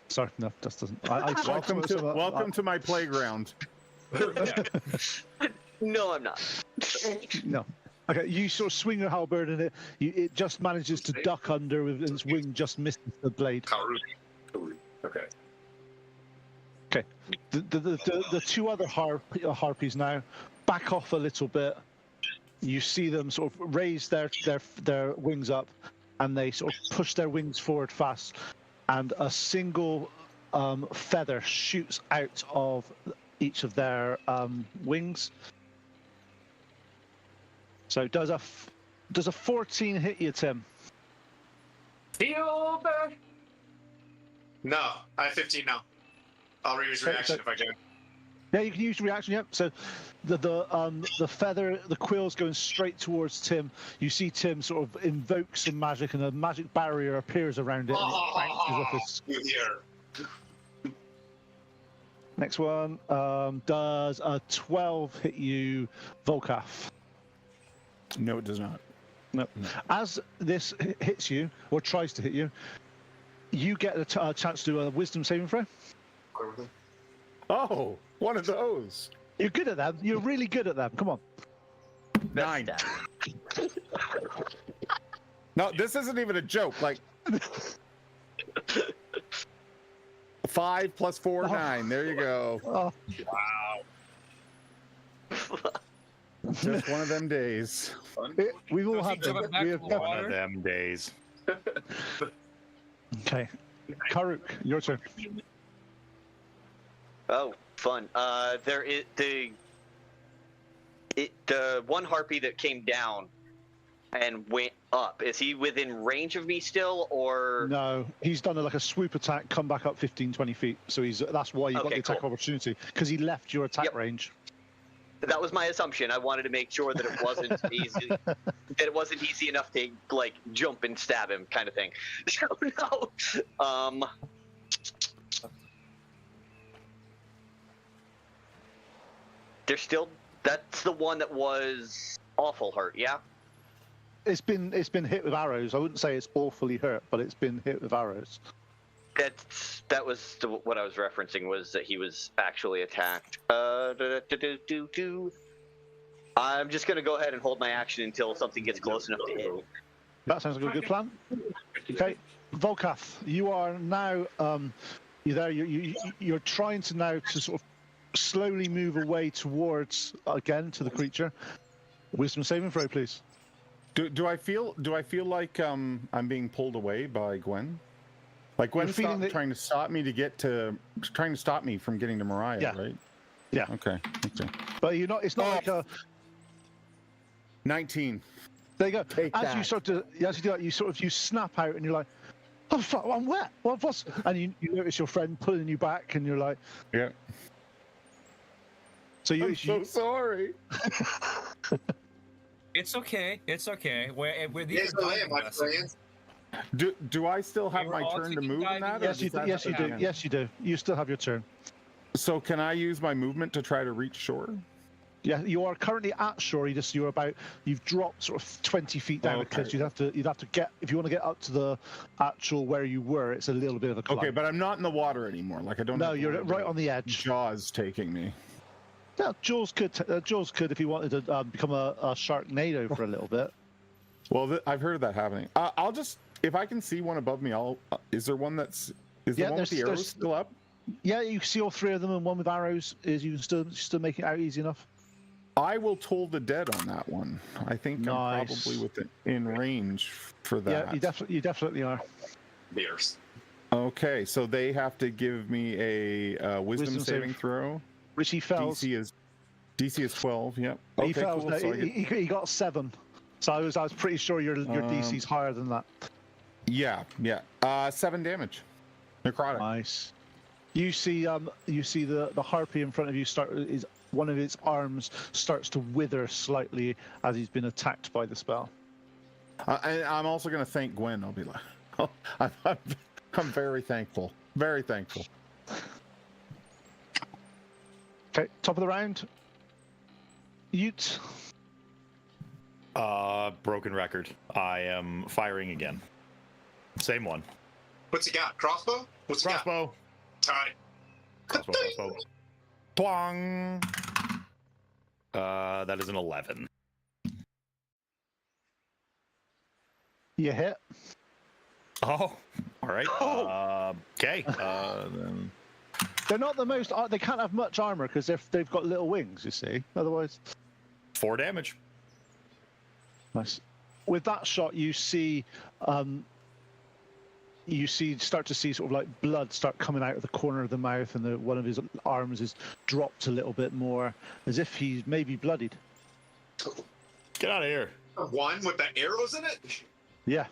Sorry, no, that doesn't. I Welcome to my playground. No, I'm not. No. Okay, you sort of swing your halberd and it just manages to duck under with its wing just misses the blade. Okay. Okay. The two other harpies now back off a little bit. You see them sort of raise their wings up, and they sort of push their wings forward fast, and a single feather shoots out of each of their wings. So does a 14 hit you, Tim? No, I have 15 now. I'll reuse reaction if I can. Yeah, you can use reaction. Yep. So the feather, the quill's going straight towards Tim. You see Tim sort of invoke some magic, and a magic barrier appears around it. And it bounces off his... Next one does a 12 hit you, Volkaf? No, it does not. No. As this hits you, or tries to hit you, you get a chance to do a wisdom saving throw. Oh, one of those. You're good at them. You're really good at them. Come on. 9. No, this isn't even a joke. Like 5 plus 4, 9. There you go. Oh. Wow. Just one of them days. We've all had them. We have One of them days. Okay. Karuk, your turn. Oh, fun. There is the one harpy that came down and went up. Is he within range of me still, or No, he's done like a swoop attack, come back up 15, 20 feet. So that's why you got Okay, the attack cool. opportunity, because he left your attack Yep. range. that was my assumption? I wanted to make sure that it wasn't easy. That it wasn't easy enough to like jump and stab him, kind of thing. So no. There's still. That's the one that was awful hurt. Yeah. It's been hit with arrows. I wouldn't say it's awfully hurt, but it's been hit with arrows. That was what I was referencing, was that he was actually attacked. I'm just gonna go ahead and hold my action until something gets close enough to hit. That sounds like a good plan. Okay, Volkath, you are now you're there. You're trying to now to sort of slowly move away towards again to the creature. Wisdom saving throw, please. Do I feel like I'm being pulled away by Gwen? Like Gwen's trying to stop me from getting to Mariah, Yeah. right? Yeah. Okay. But you're not. It's not like a. 19. There you go. Take As that. you do that, you snap out and you're like, oh fuck, I'm wet. What's? And you notice your friend pulling you back, and you're like, Yeah. so I'm so sorry. It's okay. It's okay. We're these Yes, are I am, diving my lessons. friend. Do I still have We were my all turn to taking move in diving that? or yes, you does do. that Yes, you do. happen? Yes, you do. You still have your turn. So can I use my movement to try to reach shore? Yeah, you are currently at shore. You've dropped sort of 20 feet down the cliff. You'd have to get, if you want to get up to the actual where you were, it's a little bit of a climb. Okay, but I'm not in the water anymore. Like I don't. No, have to you're worry right about on the edge. Jaws taking me. Yeah, Jules could if he wanted to become a Sharknado for a little bit. Well, I've heard of that happening. I'll just, if I can see one above me, is there one that's, is Yeah, the one with the there's- arrows still up? Yeah, you see all three of them, and one with arrows is you can still make it out easy enough. I will toll the dead on that one. I think I'm Nice. probably in range for that. Yeah, you definitely are. Beers. Okay, so they have to give me a wisdom saving save. throw. Richie Fells. DC is 12. Yep. He Okay, fell. cool. So I get- He got 7. So I was pretty sure your DC's higher than that. yeah. 7 damage. Necrotic. Nice. You see the harpy in front of you one of its arms starts to wither slightly as he's been attacked by the spell. And I'm also going to thank Gwen. I'll be like, I'm very thankful. Very thankful. Okay, top of the round. Ute. Broken record. I am firing again. Same one. What's he got? Crossbow? What's he Crossbow. got? All right. Crossbow. Twang. That is an 11. You hit. Oh, all right. Okay. Then... They're not the most. They can't have much armor because they've got little wings. You see. Otherwise, 4 damage. nice. With that shot, you start to see sort of like blood start coming out of the corner of the mouth, and one of his arms is dropped a little bit more, as if he's maybe bloodied. Get out of here. One with the arrows in it? Yeah.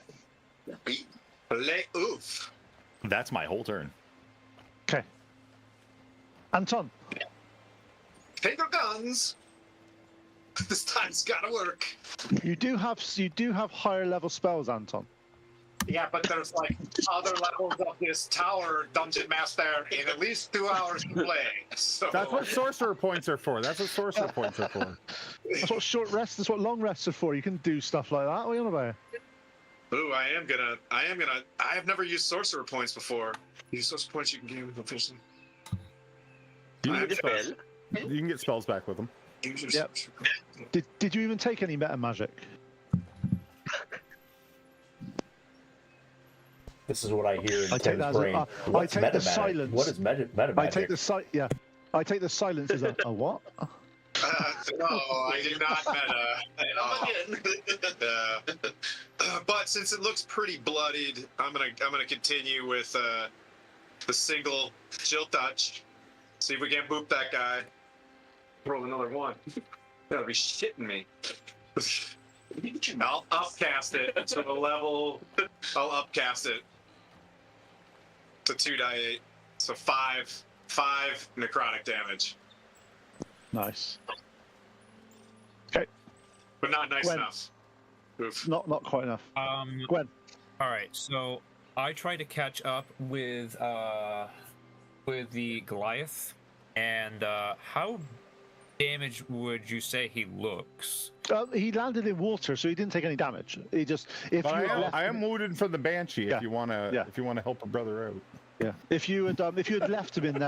Oof. That's my whole turn. Okay. Anton. Finger guns. This time's gotta work. You do have higher level spells, Anton. Yeah, but there's like other levels of this tower dungeon master in at least 2 hours to play. So That's what sorcerer points are for. That's what short rests. That's what long rests are for. You can do stuff like that. What are you on about? Ooh, I have never used sorcerer points before. Use sorcerer points you can gain with officially. You can get spells back with them. Yep. Did you even take any meta magic? This is what I hear in I take Tim's brain. I take the silence. What is meta magic? I take the I take the silence as a what? No, I did not meta. But since it looks pretty bloodied, I'm gonna continue with the single chill touch. See if we can't boop that guy. Roll another one. That'll be shitting me. I'll upcast it to the level. I'll upcast it to 2d8. So 5 necrotic damage. Nice. Okay. But not nice Gwen. enough. Oof. Not quite enough. Gwen. All right, so I tried to catch up with the Goliath, and how damaged would you say he looks? He landed in water, so he didn't take any damage. He just I am wounded from the banshee. Yeah. If you wanna help a brother out. Yeah. If you had left him in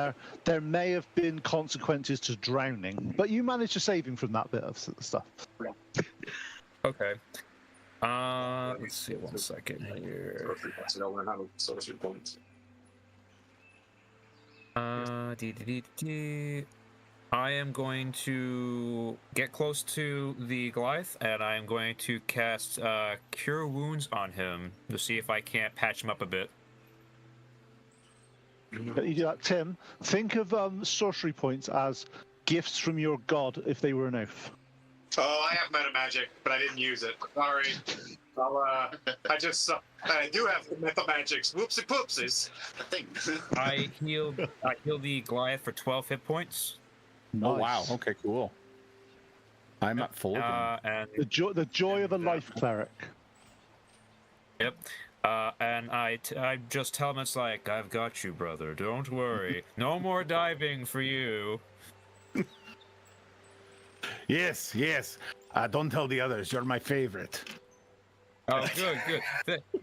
there may have been consequences to drowning. But you managed to save him from that bit of stuff. Okay. Let's see 1 second here. I am going to get close to the Goliath, and I am going to cast Cure Wounds on him to see if I can't patch him up a bit. You do that, Tim. Think of sorcery points as gifts from your god if they were an oath. Oh, I have meta magic, but I didn't use it. Sorry. I do have the meta magics. Whoopsie poopsies. I heal the Goliath for 12 hit points. Oh wow! Okay, cool. I'm at full. And The joy of a life cleric. Yep. And I just tell him, it's like, I've got you, brother. Don't worry. No more diving for you. Yes. Don't tell the others. You're my favorite. Oh, good.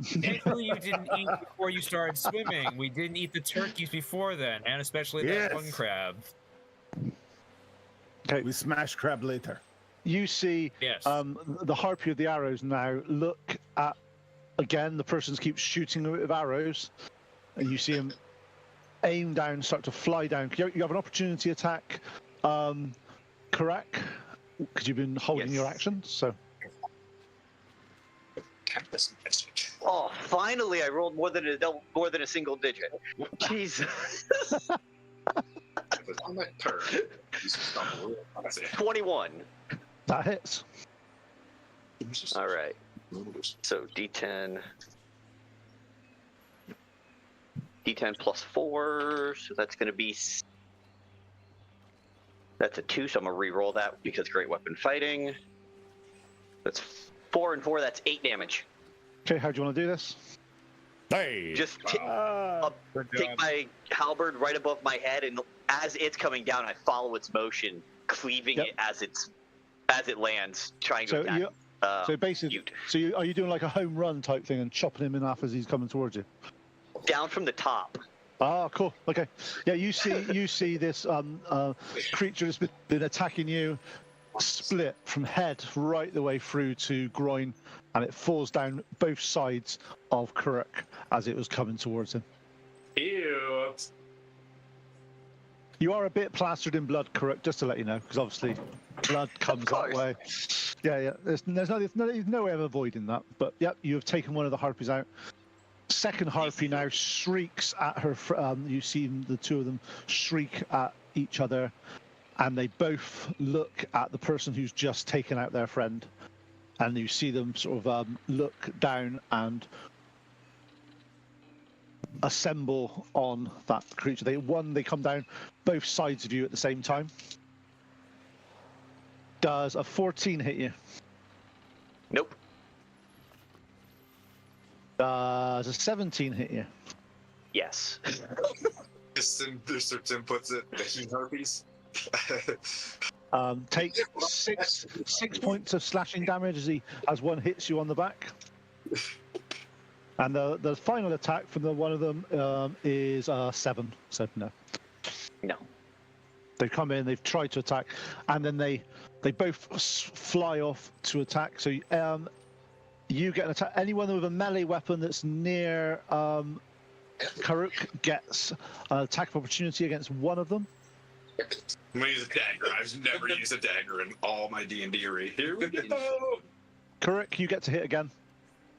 Thankfully, you didn't eat before you started swimming. We didn't eat the turkeys before then, and especially that one crab. Okay. We smash crab later. You see the harpy of the arrows now look at, again, the person keeps shooting with arrows, and you see him aim down, start to fly down. You have an opportunity attack, correct? Because you've been holding your action, so. Oh, finally! I rolled more than a single digit. Jesus. On that turn. 21. That hits. All right. So D10 plus 4, so that's going to be... That's a 2, so I'm going to re-roll that because great weapon fighting. That's 4 and 4, that's 8 damage. Okay, how do you want to do this? Hey. Just Good take job. my halberd right above my head, and as it's coming down, I follow its motion, cleaving Yep. it as it lands, trying to So attack. you, so basically, Ute. are you doing like a home run type thing and chopping him in half as he's coming towards you? Down from the top. Ah, cool. Okay. Yeah, you see this creature that's been attacking you, split from head right the way through to groin, and it falls down both sides of Kuruk as it was coming towards him. Ew. You are a bit plastered in blood, Kuruk, just to let you know, because obviously blood comes that course. way. Yeah. There's no way of avoiding that. But yep, you have taken one of the harpies out. Second harpy now shrieks at her. You see the two of them shriek at each other, and they both look at the person who's just taken out their friend, and you see them sort of look down and assemble on that creature. They come down both sides of you at the same time. Does a 14 hit you? Nope. Does a 17 hit you? Yes. Mr. Tim puts it, the he harpies. Take six points of slashing damage as one hits you on the back. And the final attack from one of them is 7. So no. No. They've come in, they've tried to attack, and then they both fly off to attack. So you get an attack. Anyone with a melee weapon that's near Karuk gets an attack of opportunity against one of them. I'm gonna use a dagger. I've never used a dagger in all my D&D array. Here we go. Karuk, you get to hit again.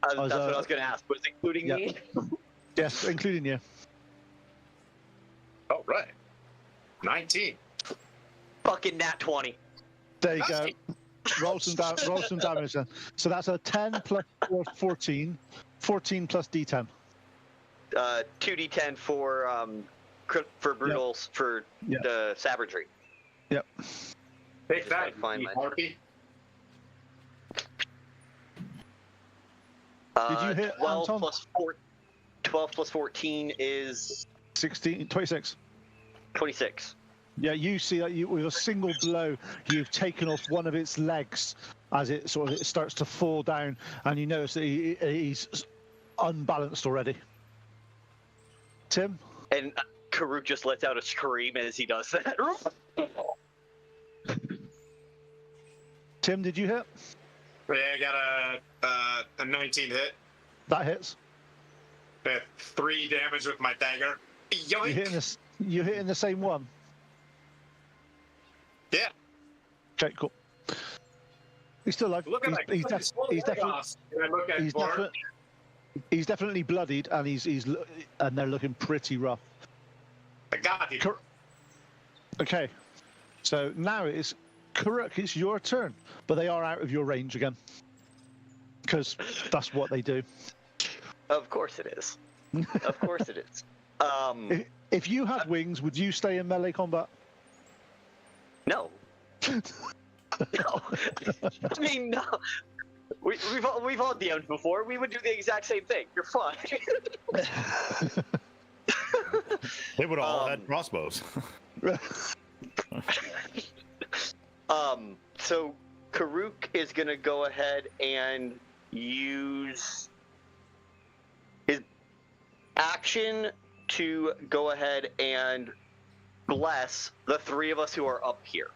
That's what I was going to ask. Was it including yeah. me? Yes, including you. All right. 19. Fucking nat 20. There you go. Roll some damage then. So that's a 10 plus 14. 14 plus D10. 2d10 for brutals for the savagery. Yep. Take that, Just find you my- harpy. Did you hit 12 Anton? plus 12 plus 14 is 26. 26. Yeah, you see that with a single blow, you've taken off one of its legs as it starts to fall down, and you notice that he's unbalanced already. Tim? And Karuk just lets out a scream as he does that. Tim, did you hit? Yeah, I got a 19 hit. That hits. 3 damage with my dagger. Yoink! You hitting the same one? Yeah. Okay, cool. He's still alive. Look at that. He's definitely bloodied, and and they're looking pretty rough. I got you. Okay, so now it's Karuk. It's your turn, but they are out of your range again because that's what they do. Of course it is. Of course it is. If you had wings, would you stay in melee combat? No. No. I mean, no. We've all DM'd before. We would do the exact same thing. You're fine. They would all had crossbows. So Karuk is gonna go ahead and use his action to go ahead and bless the 3 of us who are up here.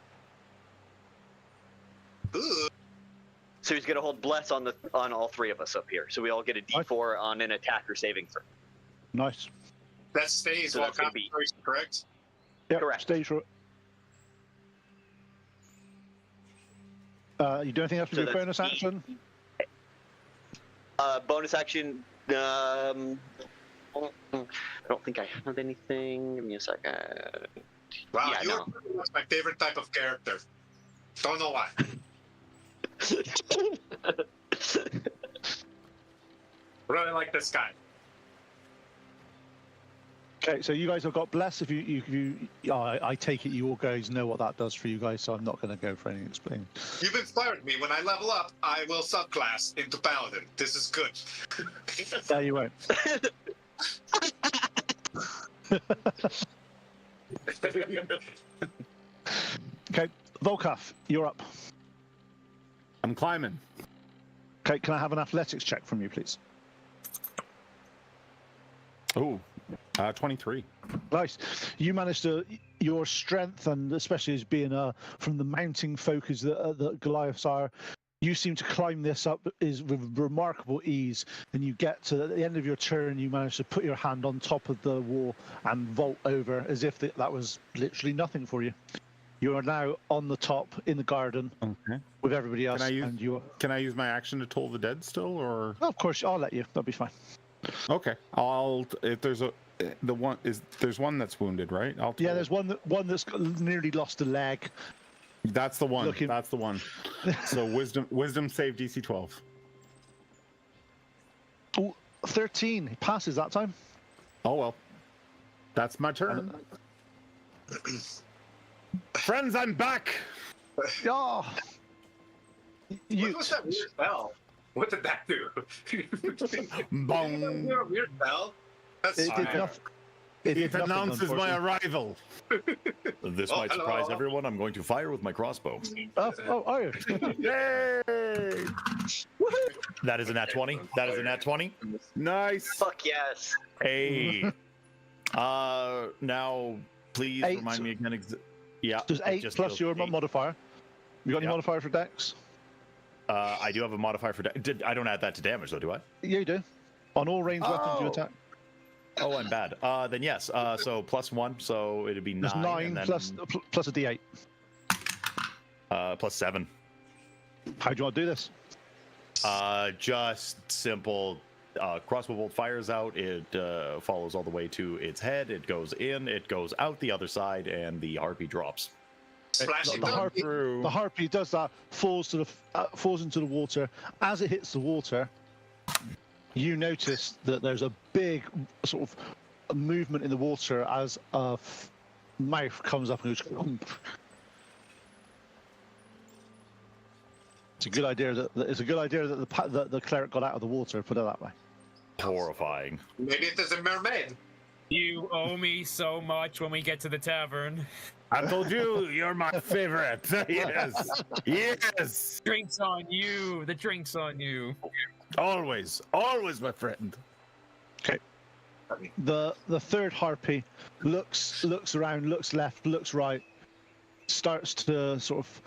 Ugh. So he's gonna hold bless on all 3 of us up here. So we all get a D4 on an attack or saving throw. Nice. That stays So while that's gonna be- concentration, correct? Yep, Correct. stay short. You do anything else with So your that's bonus action? Bonus action. I don't think I have anything. Give me a second. Wow, Yeah, you're my favorite type of character. Don't know why. Really like this guy. Okay, so you guys have got bless. If I take it you all guys know what that does for you guys, so I'm not going to go for any explaining. You've inspired me. When I level up, I will subclass into Paladin. This is good. No, you won't. Okay, Volkov, you're up. I'm climbing. Okay, can I have an athletics check from you, please? Oh, 23. Nice. You managed to, your strength, and especially as being from the mounting focus that Goliaths are, you seem to climb this up is with remarkable ease, and you get to the end of your turn, you manage to put your hand on top of the wall and vault over as if that was literally nothing for you. You are now on the top in the garden with everybody else. Can I use my action to toll the dead still, or? Oh, of course, I'll let you. That'll be fine. Okay, if there's there's one that's wounded, right? Yeah, there's one that's nearly lost a leg. That's the one. That's the one. So wisdom save DC 12. Oh, 13. He passes that time. Oh well. That's my turn. Friends, I'm back. Oh. What was that weird bell? What did that do? Bong. Weird bell. It announces my arrival. This might surprise everyone. I'm going to fire with my crossbow. Oh, are you? Yay! That is a nat 20. That is a nat 20. Nice. Fuck yes. Hey. Now, please 8. remind me again. Yeah. There's 8 plus your 8. modifier. You got any modifier for dex? I do have a modifier for I don't add that to damage, though, do I? Yeah, you do. On all ranged weapons you attack. Oh, I'm bad. Then yes. So +1, so it'd be 9. There's 9 and then, plus a d8. +7. How do you want to do this? Just simple. Crossbow bolt fires out. It follows all the way to its head. It goes in. It goes out the other side, and the harpy drops. Splashing The harpy does that. Falls into the water. As it hits the water, you notice that there's a big sort of movement in the water as a mouth comes up and goes. It's a good idea that the cleric got out of the water. Put it that way. Horrifying. Maybe it is a mermaid. You owe me so much when we get to the tavern. I told you, you're my favorite. Yes. Yes. Drinks on you. The drinks on you. Always my friend. Okay. The third harpy looks around, looks left, looks right, starts to sort of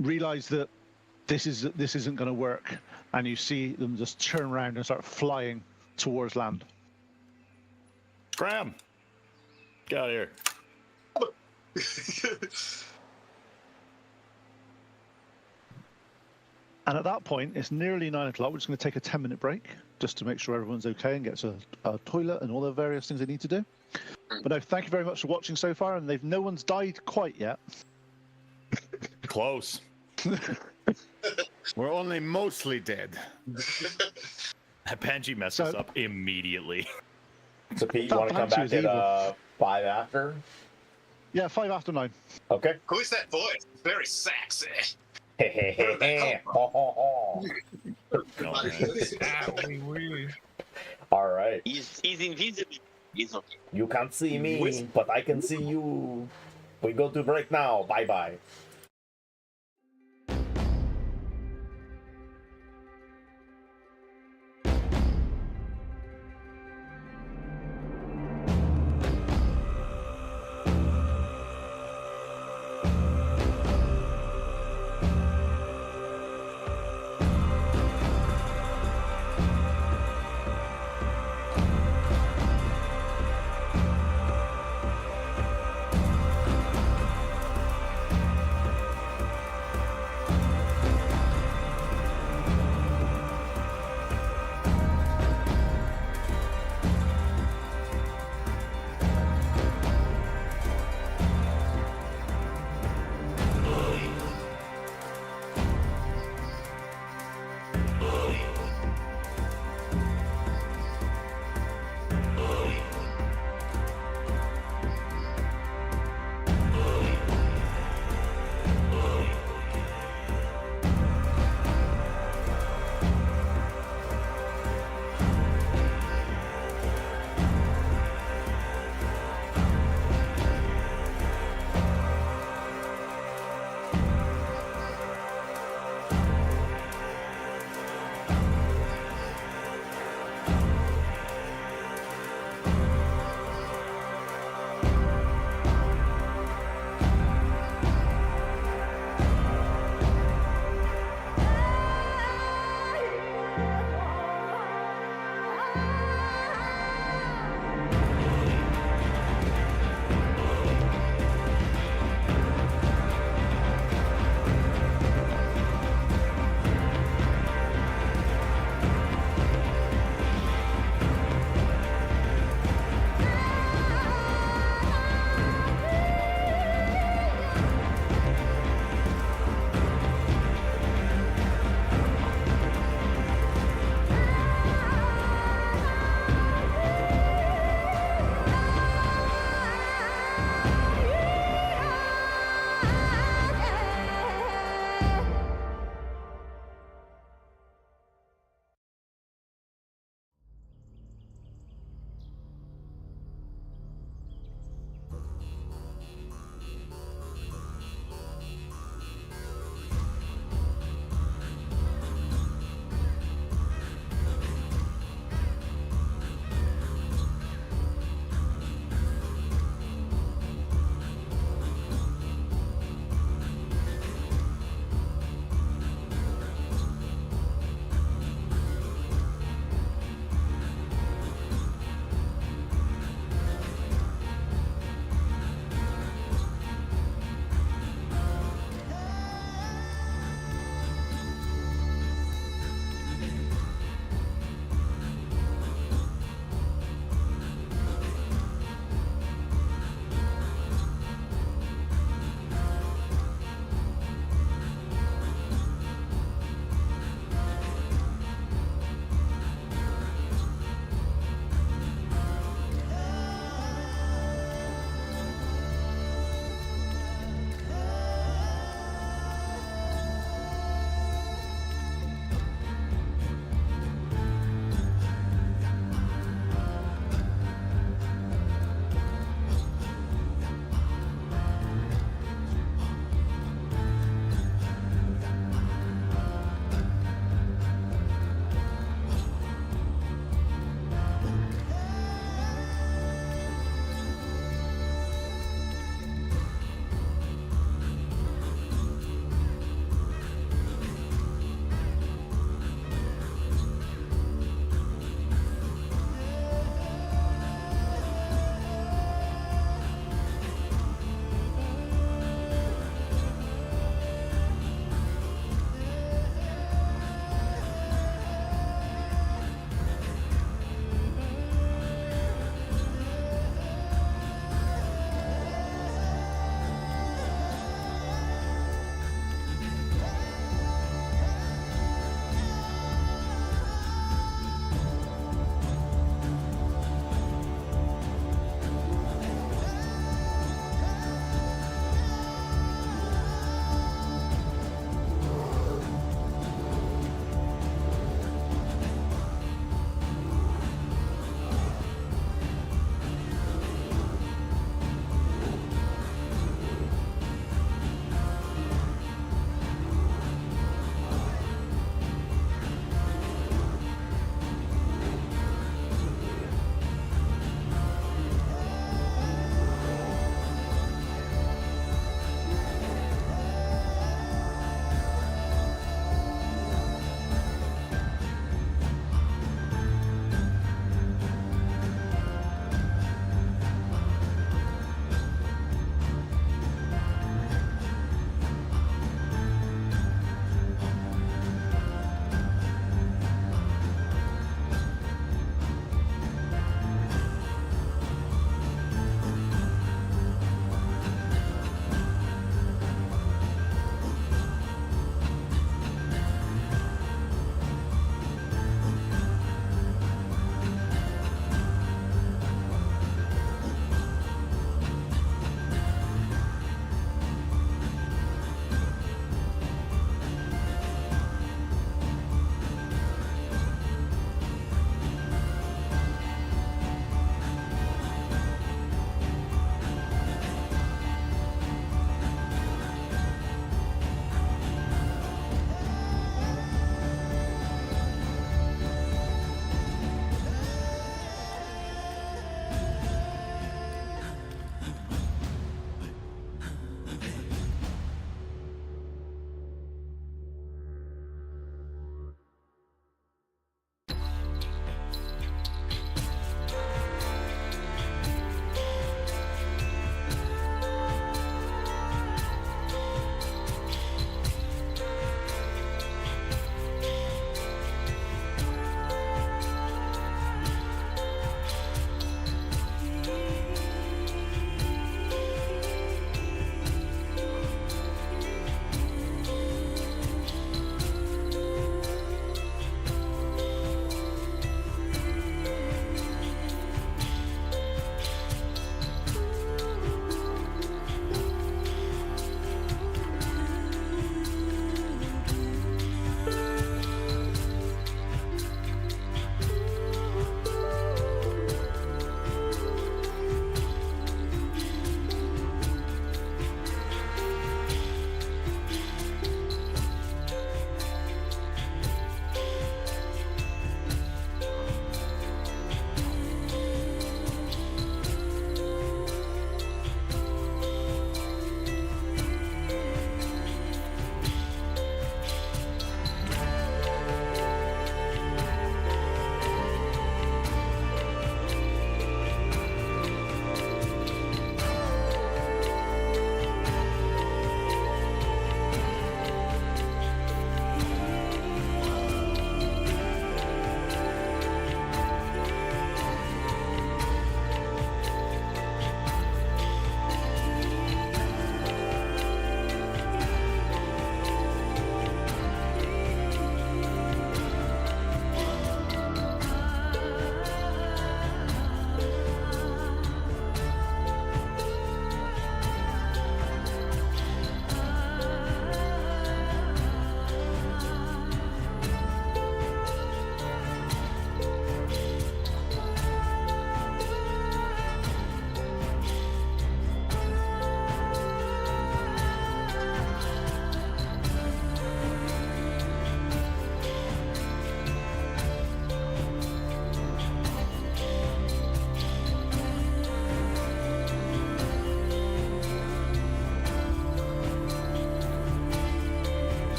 realize that this isn't going to work, and you see them just turn around and start flying towards land. Graham, get out of here. And at that point, it's nearly 9 o'clock. We're just going to take a 10-minute break just to make sure everyone's okay and gets a toilet and all the various things they need to do. But no, thank you very much for watching so far. And no one's died quite yet. Close. We're only mostly dead. Panji messes up immediately. So Pete, you want to come back at 5 after? Yeah, 5 after 9. Okay. Who is that voice? It's very sexy. All right. He's invisible. You can't see me, but I can see you. We go to break now. Bye-bye.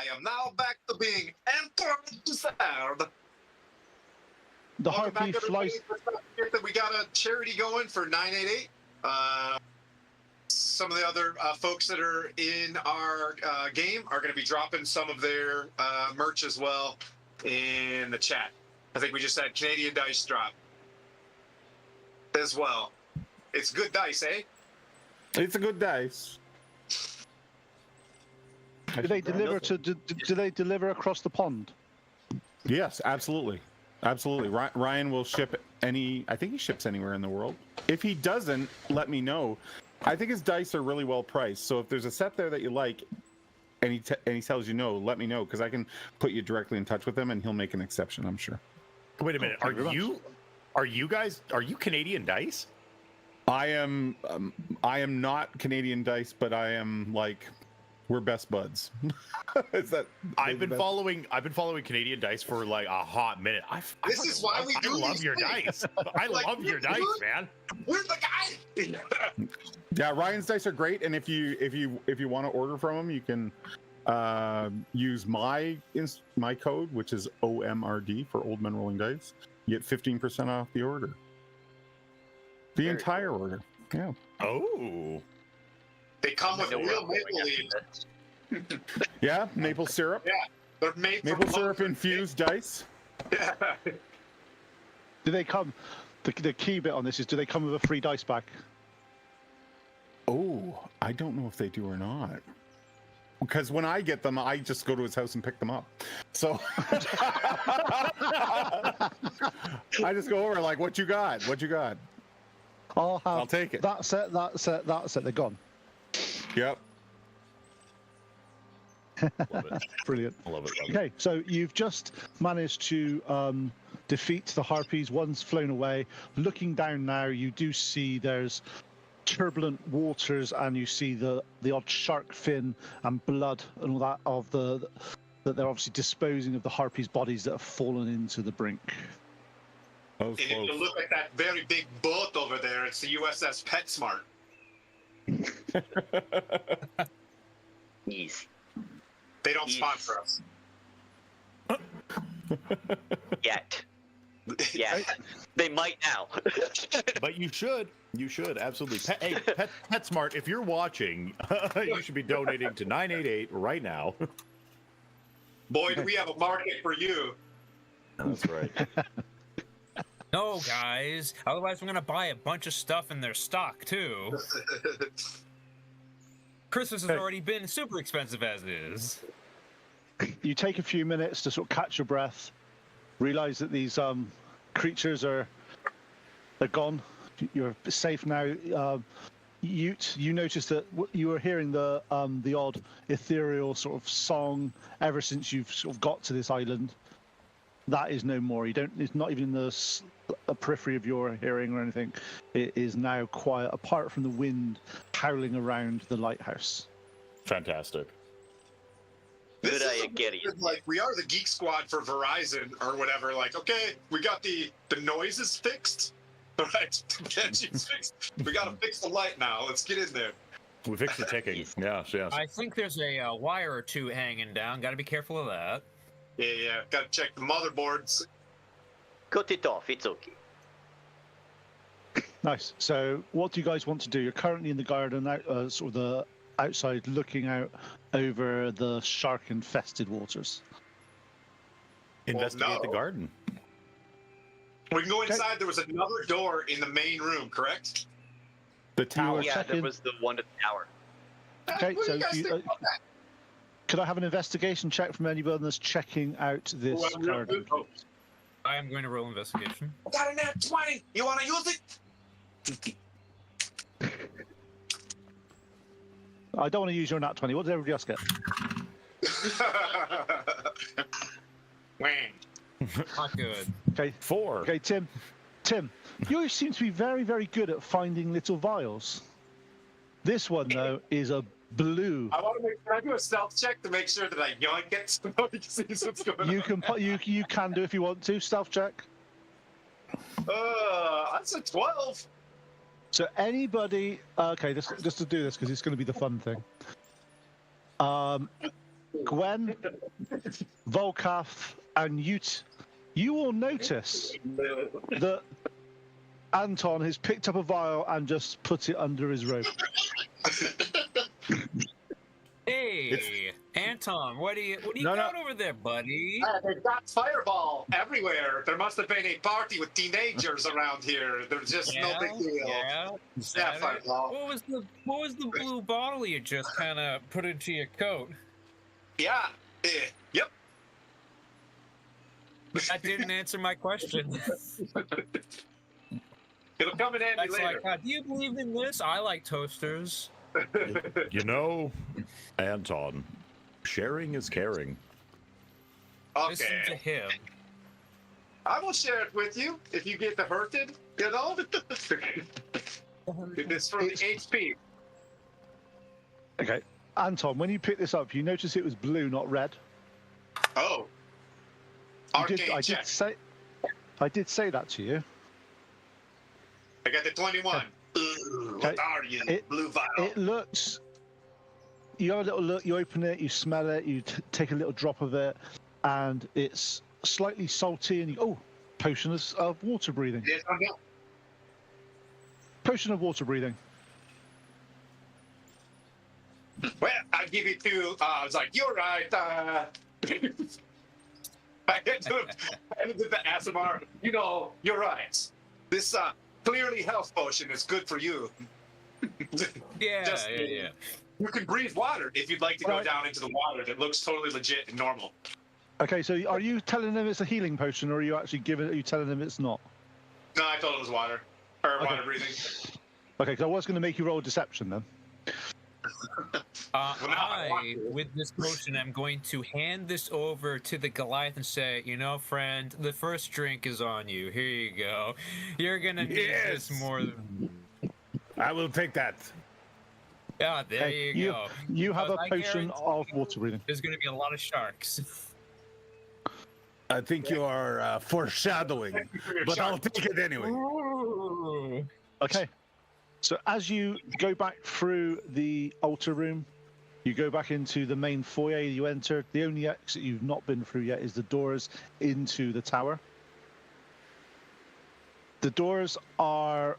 I am now back to being Antoine Dussard. The Welcome harpy back, everybody. flies. Let's not forget that we got a charity going for 988. Some of the other folks that are in our game are going to be dropping some of their merch as well in the chat. I think we just had Canadian Dice drop as well. It's good dice, eh? It's a good dice. Do they deliver to? Do they deliver across the pond? Yes, absolutely. Absolutely. Ryan will ship any, I think he ships anywhere in the world. If he doesn't, let me know. I think his dice are really well priced. So if there's a set there that you like and he tells you no, let me know, because I can put you directly in touch with him and he'll make an exception, I'm sure. Wait a minute. Are you Canadian Dice? I am not Canadian Dice, but I am like, we're best buds. Is that I've been following Canadian Dice for like a hot minute. I love your dice. I love your dice, man. We're the guy. Yeah, Ryan's dice are great, and if you want to order from him, you can use my code, which is OMRD for Old Men Rolling Dice. You get 15% off the order. The entire order. Yeah. Oh. They come with real maple leaves. Yeah, maple syrup. Yeah, they're made Maple from syrup infused dice. Yeah. Do they come? The key bit on this is: do they come with a free dice bag? Oh, I don't know if they do or not. Because when I get them, I just go to his house and pick them up. So I just go over like, "What you got? What you got?" I'll take it. That set. They're gone. Yep. Love it. Brilliant. I love it. Okay, so you've just managed to defeat the harpies. One's flown away. Looking down now, you do see there's turbulent waters, and you see the odd shark fin and blood and all that that they're obviously disposing of the harpies' bodies that have fallen into the brink. That was And if you close. look at that very big boat over there, it's the USS PetSmart. Easy. They don't sponsor us. Yet. Yeah. They might now. But you should. You should absolutely. PetSmart, if you're watching, you should be donating to 988 right now. Boy, do we have a market for you. That's right. No, guys. Otherwise, we're gonna buy a bunch of stuff in their stock too. Christmas has already been super expensive as is. You take a few minutes to sort of catch your breath, realize that these creatures they're gone. You're safe now. Ute, you notice that you were hearing the odd ethereal sort of song ever since you've sort of got to this island. That is no more. You don't. It's not even in the periphery of your hearing or anything. It is now quiet, apart from the wind howling around the lighthouse. Fantastic. This Good is eye, get it. like we are the Geek Squad for Verizon or whatever. Like, okay, we got the noises fixed. All right, the engine's fixed. We got to fix the light now. Let's get in there. We fixed the ticking. Yes. I think there's a wire or two hanging down. Got to be careful of that. Yeah. Got to check the motherboards. Cut it off. It's okay. Nice. So, what do you guys want to do? You're currently in the garden, sort of the outside, looking out over the shark-infested waters. Investigate no. the garden. We can go inside. There was another door in the main room, correct? The tower. Yeah, checking. there was the one to the tower. Okay, What do so you guys think about that? could I have an investigation check from anybody that's checking out this Oh, I'm real garden? good. Oh, I am going to roll investigation. I got a nat 20. You want to use it? I don't want to use your nat 20. What did everybody else get? Wang. Not good. Okay, 4. okay, Tim, you seem to be very, very good at finding little vials. This one, though, is a blue. I want to can I do a stealth check to make sure that I yoink it so nobody sees what's going on? You can do if you want to. Stealth check. That's a 12. So anybody, okay, just to do this because it's going to be the fun thing. Gwen, Volkath, and you will notice that Anton has picked up a vial and just put it under his robe. Hey, Anton, what do you got over there, buddy? They've got fireball everywhere. There must have been a party with teenagers around here. There's just no big deal. Yeah. Yeah, fireball. What was the blue bottle you just kind of put into your coat? Yeah. Yep. That didn't answer my question. It'll come in handy That's later. like, do you believe in this? I like toasters. You know, Anton, sharing is caring. Listen to Okay. him. I will share it with you if you get hurted, you know? It's for the HP. Okay, Anton, when you pick this up, you notice it was blue, not red. Oh. Arcane check. I did say that to you. I got the 21. Ooh, what are you? Blue vial. It looks. You have a little look. You open it. You smell it. You take a little drop of it, and it's slightly salty. And you potion of water breathing. Yes, I know. Potion of water breathing. Well, I give it to. I was like, you're right. I get to the ASMR. You know, you're right. This clearly health potion is good for you. Yeah. You can breathe water if you'd like to go down into the water. That looks totally legit and normal. Okay, so are you telling them it's a healing potion, or are you actually are you telling them it's not? No, I told it was water. Or water breathing. Okay, because I was going to make you roll deception then. I, with this potion, am going to hand this over to the Goliath and say, you know, friend, the first drink is on you. Here you go. You're gonna need this more than... I will take that. Yeah, there you go. You have a Because I potion guarantee of water breathing. There's gonna be a lot of sharks. I think you are foreshadowing, but I'll take it anyway. Ooh. Okay. So as you go back through the altar room, you go back into the main foyer you entered. The only exit you've not been through yet is the doors into the tower. The doors are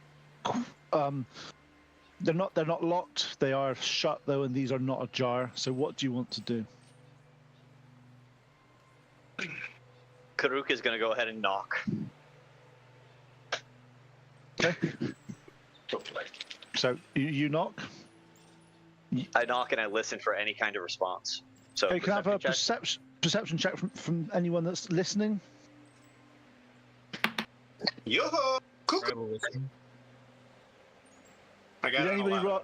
they're not locked. They are shut though, and these are not ajar. So what do you want to do? Karuk is going to go ahead and knock. Okay. So you knock. I knock and I listen for any kind of response. So Okay, can I have a perception check? perception check from anyone that's listening? Yo-ho! I got Did it.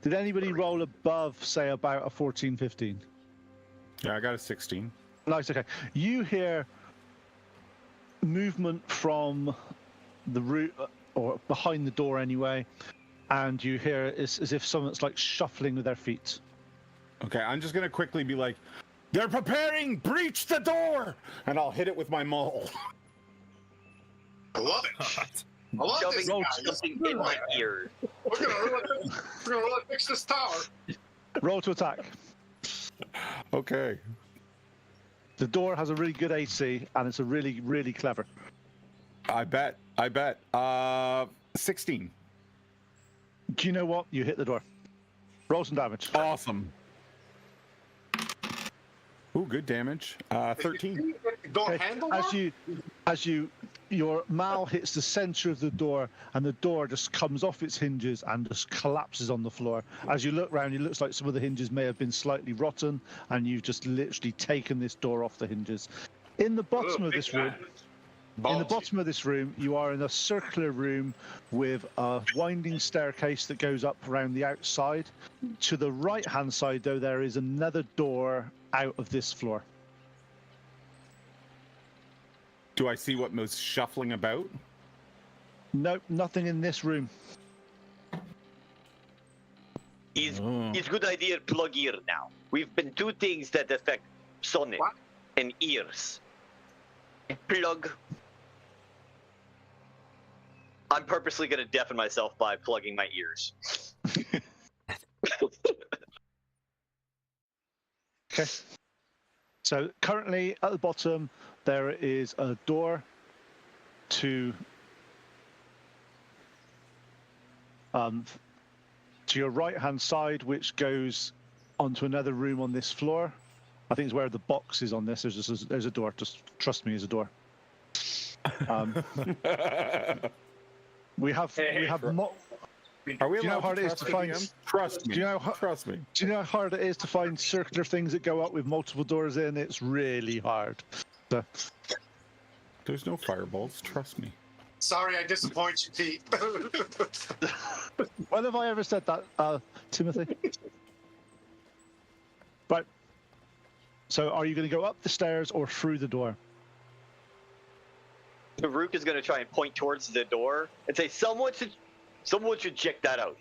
did anybody roll above, say, about a 14, 15? Yeah, I got a 16. Nice, okay. You hear movement from the route, or behind the door anyway, and you hear it's as if someone's like shuffling with their feet. Okay, I'm just gonna quickly be like, they're preparing! Breach the door! And I'll hit it with my maul. I love it. I love this Shoving guy. something in my ear. We're gonna really fix this tower. Roll to attack. Okay. The door has a really good AC, and it's a really, really clever. I bet. 16. Do you know what? You hit the door. Roll some damage. Awesome. Ooh, good damage. 13. Door Okay, handle. your maul hits the center of the door, and the door just comes off its hinges and just collapses on the floor. As you look around, it looks like some of the hinges may have been slightly rotten, and you've just literally taken this door off the hinges. In the bottom of this room, you are in a circular room with a winding staircase that goes up around the outside. To the right-hand side, though, there is another door out of this floor. Do I see what was shuffling about? Nope, nothing in this room. It's good idea to plug ear now. We've been two things that affect sonic and ears. Plug. I'm purposely going to deafen myself by plugging my ears. Okay, Okay. So currently at the bottom there is a door to your right-hand side, which goes onto another room on this floor. I think it's where the box is on this. There's a door. Just trust me, there's a door. We have Are we Do you know allowed how hard to it is to trust find? ADM? Trust me. Do you know how? Trust me. Do you know how hard it is to find circular things that go up with multiple doors in? It's really hard. So, There's no fireballs. Trust me. Sorry, I disappoint you, Pete. when have I ever said that, Timothy? Right. So, are you going to go up the stairs or through the door? Rook is going to try and point towards the door and say, "Someone should check that out."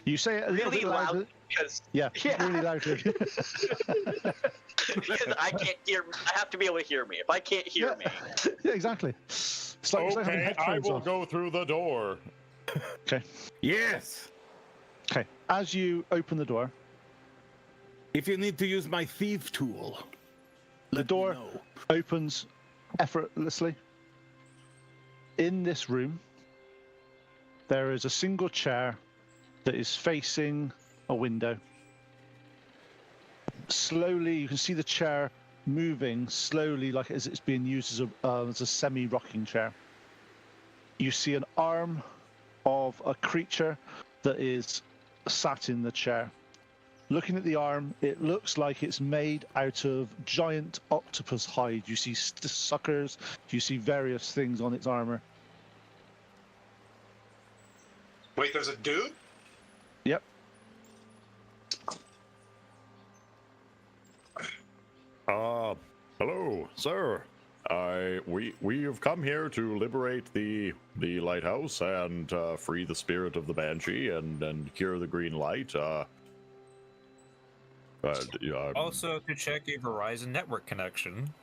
You say it a little Really bit louder. loud, because Yeah, really loudly. because I can't hear. I have to be able to hear me. If I can't hear me, Yeah, exactly. It's like having Okay, I headphones will on. go through the door. Okay. Yes. Okay. As you open the door, If you need to use my thief tool, the door opens effortlessly. In this room, there is a single chair that is facing a window. Slowly, you can see the chair moving slowly, like as it's being used as a semi-rocking chair. You see an arm of a creature that is sat in the chair. Looking at the arm, it looks like it's made out of giant octopus hide. You see suckers, you see various things on its armor. Wait, there's a dude? Yep. Hello, sir. We have come here to liberate the lighthouse and free the spirit of the banshee and cure the green light. Also, to check a Verizon network connection.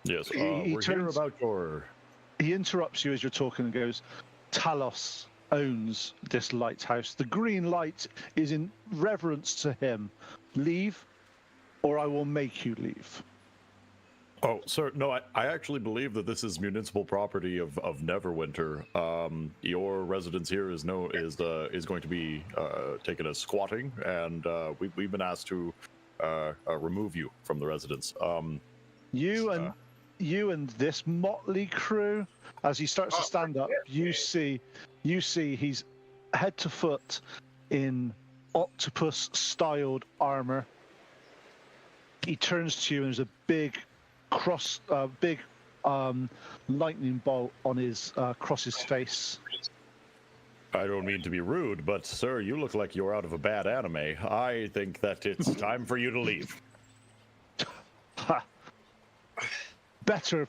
Yes, He we're here turns- about your. He interrupts you as you're talking and goes, Talos owns this lighthouse. The green light is in reverence to him. Leave, or I will make you leave. Oh, sir, no, I actually believe that this is municipal property of Neverwinter. Your residence here is going to be taken as squatting, and we've been asked to remove you from the residence. You and this motley crew, as he starts to stand up, you see he's head to foot in octopus-styled armor. He turns to you and there's a big lightning bolt on his across his face. I don't mean to be rude, but sir, you look like you're out of a bad anime. I think that it's time for you to leave. Ha. Better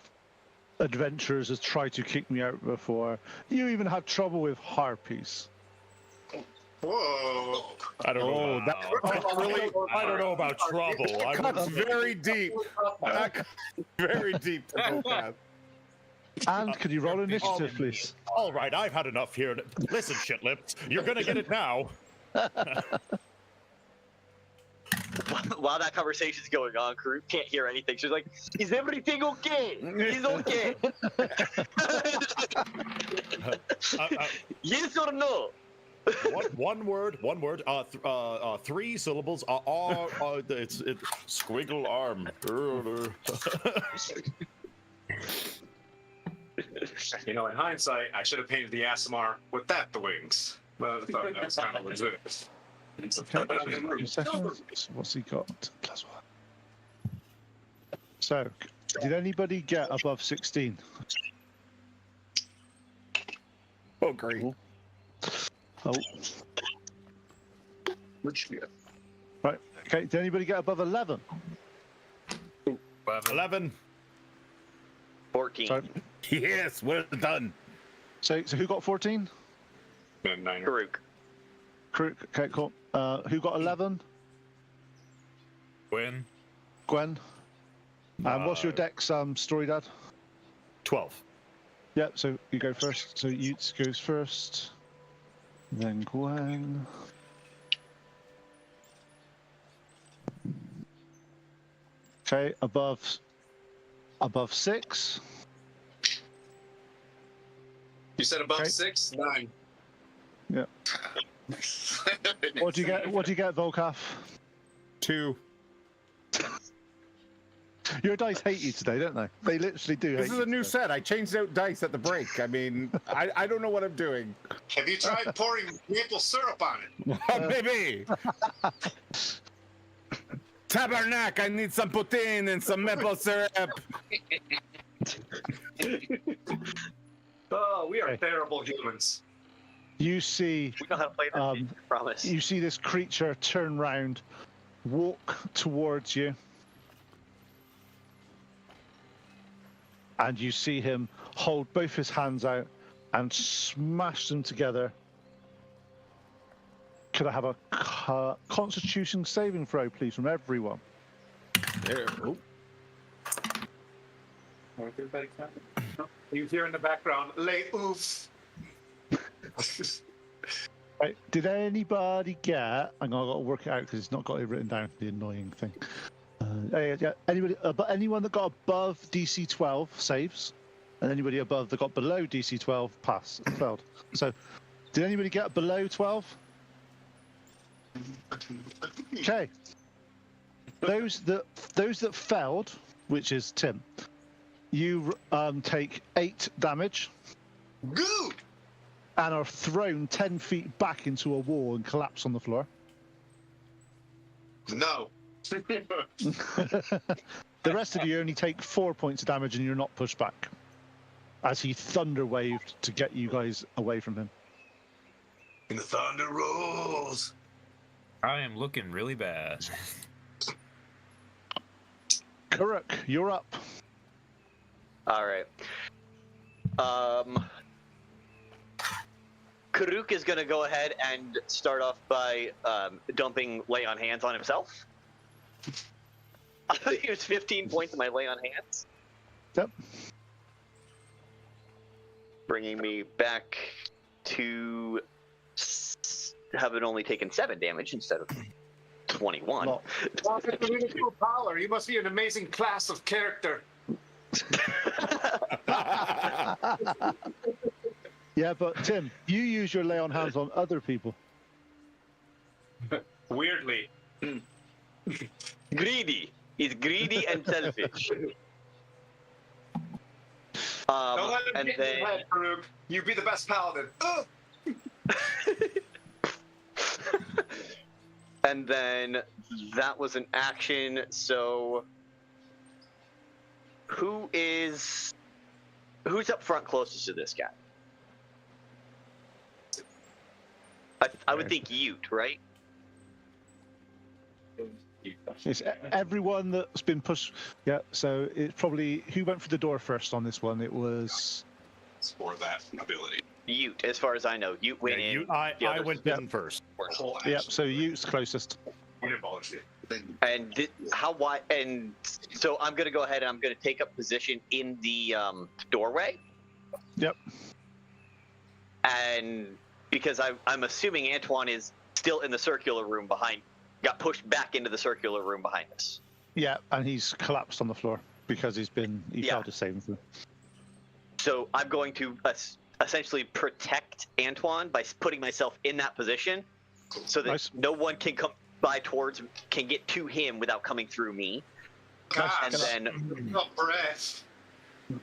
adventurers have tried to kick me out before. You even had trouble with harpies. Whoa. I don't know. I don't know about trouble. That's very deep. That cuts very deep. To go past. And could you roll initiative, please? All right, I've had enough here. Listen, shit-lips, you're gonna get it now. while that conversation's going on, Karuk can't hear anything. She's like, "Is everything okay? He's okay." Yes or no? One word. 3 syllables. It's squiggle arm. You know, in hindsight, I should have painted the ASMR with the wings. But I thought that was kind of legit. Okay, 2 seconds. What's he got? +1. So, did anybody get above 16? Oh, great. Oh, Which yeah. right. Okay, did anybody get above 11? 11. 14. Sorry. Yes, well done. So who got 14? And 9. Karuk. Okay, cool. Who got 11? Gwen. Gwen. And what's your dex, story, Dad? 12. Yeah, so you go first. So Utes goes first. Then Gwen. Okay, above 6. You said above Okay. 6? 9. Yeah. What do you get? What do you get, Volkov? 2. Your dice hate you today, don't they? They literally do. This hate is you a new today. set. I changed out dice at the break. I mean, I don't know what I'm doing. Have you tried pouring maple syrup on it? Maybe. Tabernacle, I need some poutine and some maple syrup. Oh, we are Okay. terrible humans. You see, We know how to play this. I promise. you see this creature turn round, walk towards you, and you see him hold both his hands out and smash them together. Could I have a Constitution saving throw, please, from everyone? There. Oh. You hear in the background, lay oof. Right. Did anybody get? I've got to work it out because it's not got it written down. The annoying thing. Yeah. Anybody? Anyone that got above DC 12 saves, and anybody above that got below DC 12 failed. So, did anybody get below 12? Okay. Those that failed, which is Tim, you take 8 damage Good. and are thrown 10 feet back into a wall and collapse on the floor. No. The rest of you only take 4 points of damage and you're not pushed back as he thunder waved to get you guys away from him. And the thunder rolls. I am looking really bad. Kuruk, you're up. All right. Karuk is going to go ahead and start off by dumping lay on hands on himself. I use 15 points of my lay on hands. Yep. Bringing me back to having only taken 7 damage instead of 21. Well, Power. You must be an amazing class of character. yeah, but Tim, you use your lay on hands on other people. Weirdly. Greedy. He's greedy and selfish. Don't let him and get then, in your head, Karuk. You be the best paladin. and then that was an action. So who's up front closest to this guy? I would think Ute, right? It's everyone that's been pushed. Yeah, so it's probably who went for the door first on this one. It was For that ability. Ute, as far as I know. Ute went in. I the other went step in first. Whole yeah. action. So Ute's closest. And how wide? And so I'm gonna go ahead and I'm gonna take up position in the doorway. Yep. And because I'm assuming Antoine is still in the circular room behind, got pushed back into the circular room behind us. Yeah, and he's collapsed on the floor because he Yeah. failed his saving throw. So I'm going to essentially protect Antoine by putting myself in that position, so that Nice. no one can come can get to him without coming through me. Gosh. And then breath.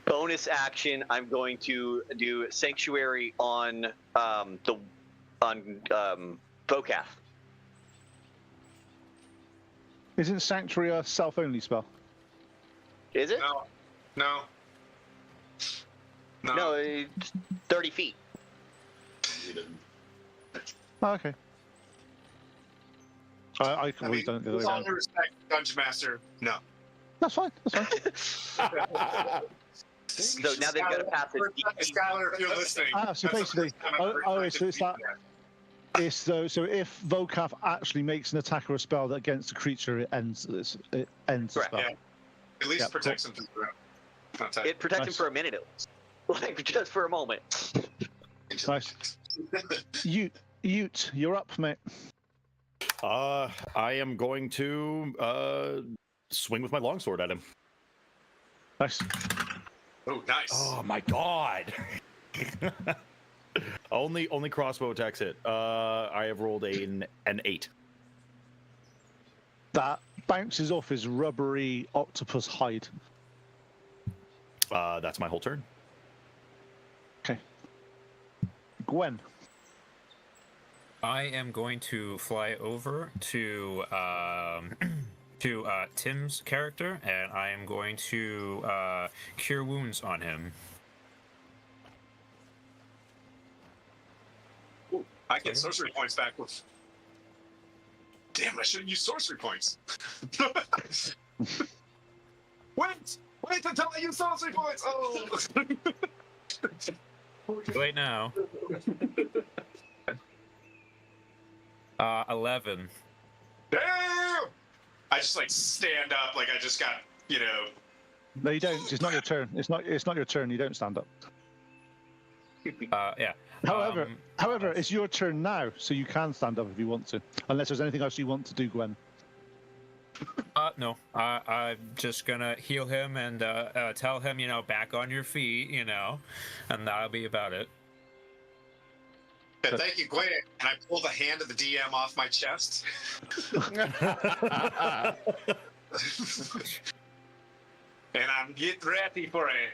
bonus action, I'm going to do Sanctuary on Vocaf. Isn't Sanctuary a self-only spell? Is it? No. No, it's 30 feet. Oh, okay. I can always done it the other With way all around. due respect, Dungeon Master, no. That's fine. That's fine. So now they've got to pass a Skylar, if you're listening. So basically, so it's that. It's so if Volkaf actually makes an attack or a spell that against the creature, it ends the Correct, spell. Yeah. At least Yeah, protects him from the round. It protects him Nice. for a minute, at least. Like just for a moment. Nice. Ute, you're up, mate. I am going to swing with my longsword at him. Nice. Oh, nice. Oh my god. only crossbow attacks hit. I have rolled an 8. That bounces off his rubbery octopus hide. That's my whole turn. Okay. Gwen. I am going to fly over to Tim's character, and I am going to cure wounds on him. Ooh, I get sorcery points back with. Damn, I should have used sorcery points. Wait until I use sorcery points. Oh. Wait now. 11. Damn! I just like stand up, like I just got, No, you don't. It's not your turn. It's not your turn. You don't stand up. Yeah. However, it's your turn now, so you can stand up if you want to. Unless there's anything else you want to do, Gwen. No. I'm just gonna heal him and tell him, back on your feet, and that'll be about it. Yeah, thank you, Gwen. And I pull the hand of the DM off my chest. And I'm getting ready for it.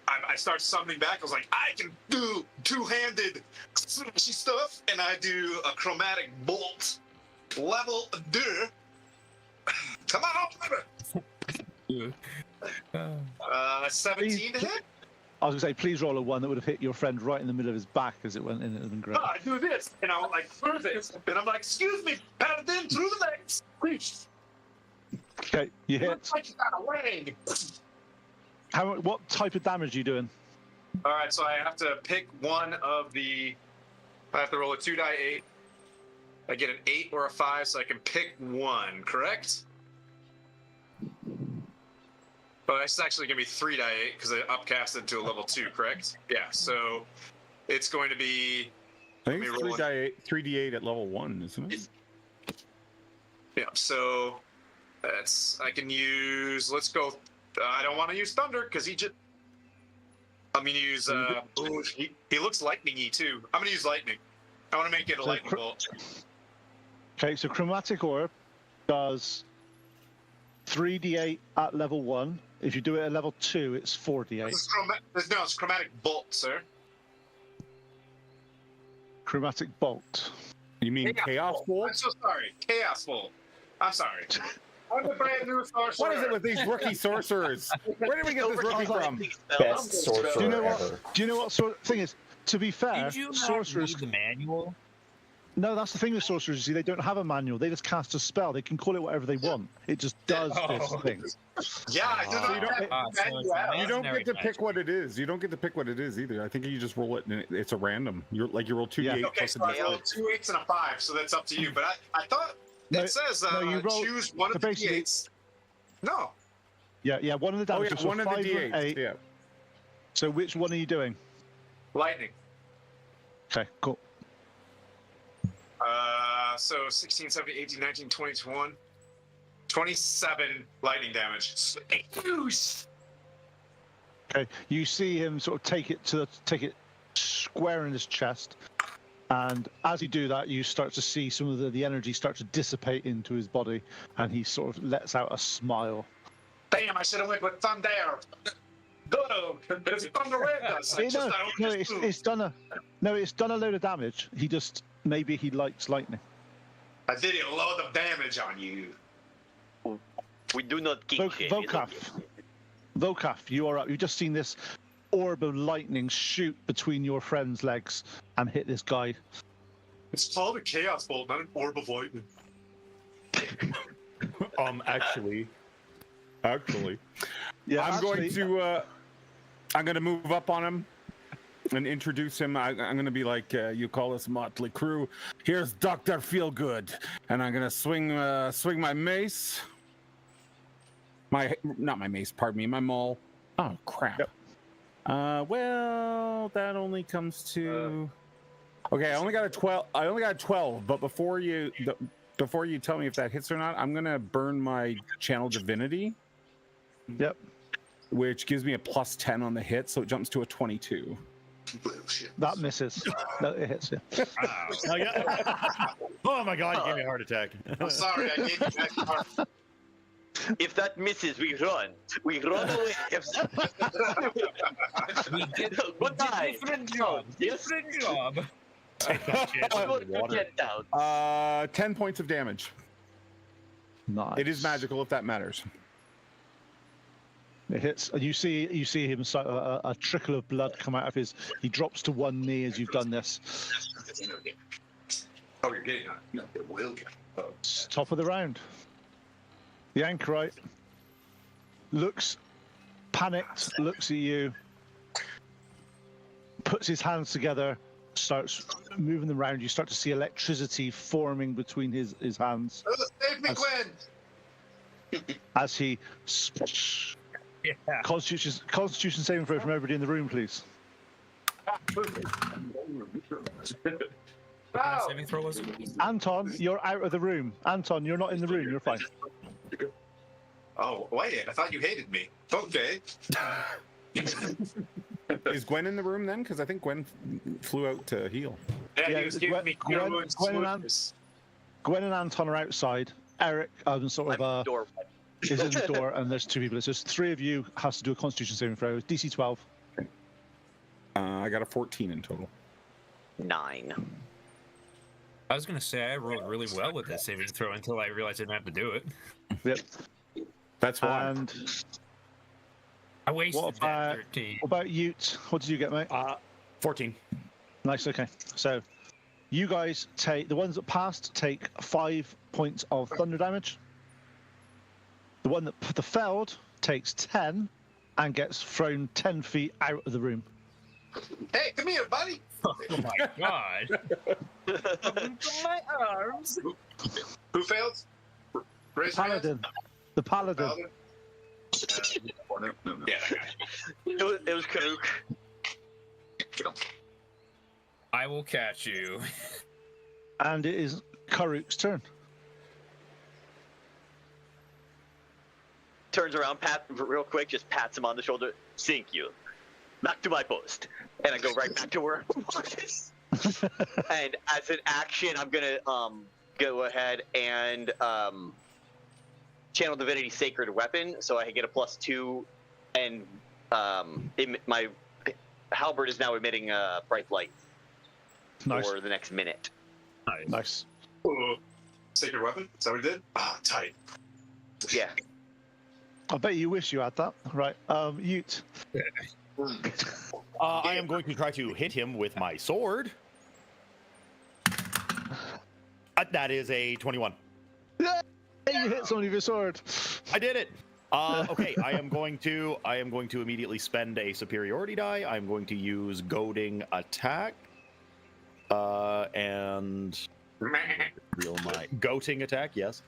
I start summoning back. I was like, I can do two-handed smashy stuff, and I do a chromatic bolt. Level 2. Come on, up, 17 to hit. I was going to say, please roll a 1 that would have hit your friend right in the middle of his back as it went in. It would have been great. I do this, and I'm like, through this, and I'm like, excuse me, Paladin, through the legs. Please. Okay, you hit. Looks like you got a wang. What type of damage are you doing? All right, so I have to pick one of the. I have to roll a 2d8. I get an 8 or a 5, so I can pick one. Correct? But it's actually going to be 3d8 because I upcasted to a level 2. Correct? Yeah. So it's going to be. I think it's 3d8 at level 1, isn't it? Yeah. So that's I can use. Let's go. I don't want to use thunder because he just. I'm gonna use. He looks lightning-y too. I'm gonna use lightning. I want to make it a lightning bolt. Okay, so chromatic orb does 3d8 at level 1. If you do it at level 2, it's 4d8. It's chromatic bolt, sir. Chromatic bolt. You mean Chaos Bolt? I'm so sorry. Chaos bolt. I'm sorry. I'm a brand new sorcerer. What is it with these rookie sorcerers? Where did we get this rookie from? Best sorcerer Do you know ever. what? Do you know what sort of thing is? To be fair, Did you not sorcerers. read the manual? No, that's the thing with sorcerers. You see, they don't have a manual. They just cast a spell. They can call it whatever they want. It just does this thing. Yeah, I do So not you don't- have so it's manual. You don't get to Legendary pick what it is. You don't get to pick what it is either. I think you just roll it, and it's a random. You roll 2d8 Yeah. Okay, plus so I rolled 2 8s and a 5, so that's up to you. But I thought No, it says no, you roll- choose one so of the basically- d8s. No. Yeah, one of the Oh damages. yeah, one of the 5 and d8s. 8. Yeah. So which one are you doing? Lightning. Okay, cool. So 16, 17, 18, 19, 20, 21. 27 lightning damage. Okay, you see him sort of take it square in his chest, and as you do that, you start to see some of the energy start to dissipate into his body, and he sort of lets out a smile. Damn, I should have went with thunder. Good. It's thunder red does. It's done a load of damage. Maybe he likes lightning. I did a load of damage on you. We do not kick shit. Vokaf, you are up. You've just seen this orb of lightning shoot between your friend's legs and hit this guy. It's called a chaos bolt, not an orb of lightning. Actually, Yeah, I'm going to move up on him and introduce him. I'm going to be like, you call us Motley Crew. Here's Dr. Feelgood, and I'm going to swing my mace. Not my mace, pardon me, my maul. Oh crap. Yep. Well, that only comes to. Okay, I only got a 12. But before you, Before you tell me if that hits or not, I'm gonna burn my channel divinity. Yep. Which gives me a +10 on the hit, so it jumps to a 22. That misses. No, it hits you. Oh, yeah. Oh my god, you gave me a heart attack. I'm sorry, I gave you that card. If that misses, we run. We run away. We get Goodbye. different job. Yes. Different job. Good to get down. 10 points of damage. Nice. It is magical if that matters. It hits, and you see him a trickle of blood come out of his. He drops to one knee as you've done this. Oh, you're getting on. No, it will get. Oh. It's top of the round. The anchorite looks panicked, looks at you, puts his hands together, starts moving them around. You start to see electricity forming between his hands Oh, save me, Gwen! as he. Yeah. Constitution saving throw from everybody in the room, please. Oh. Saving throw was. Anton, you're out of the room. Anton, you're not in the room. You're fine. Oh, wait, I thought you hated me. Okay. Is Gwen in the room then? Because I think Gwen flew out to heal. Yeah, Yeah, he was giving me Gwen and smoothness. Gwen and Anton are outside. Eric, sort of Door. is in the door, and there's two people. It's just three of you has to do a Constitution saving throw. DC 12. I got a 14 in total. 9. I was gonna say I rolled really well with that saving throw until I realized I didn't have to do it. Yep. That's why. And I wasted What that about- 13. what about Ute? What did you get, mate? 14. Nice. Okay. So you guys take the ones that passed take 5 points of thunder damage. The one that the failed takes 10 and gets thrown 10 feet out of the room. Hey, come here, buddy. Oh my god! Come into my arms. Who failed? Raise your hand. Paladin. The paladin. Paladin? Yeah, that guy. It was Karuk. I will catch you. And it is Karuk's turn. Turns around, real quick, just pats him on the shoulder. Thank you. Back to my post. And I go right back to where I was. And as an action, I'm gonna go ahead and channel Divinity Sacred Weapon, so I get a +2, and my halberd is now emitting bright light Nice. for the next minute. Nice. Sacred weapon? Is that what he did? Ah, tight. Yeah. I bet you wish you had that. Right. Ute. I am going to try to hit him with my sword. That is a 21. Yeah, you hit somebody with your sword. I did it. Okay, I am going to immediately spend a superiority die. I'm going to use goading attack. And real my goating attack, yes.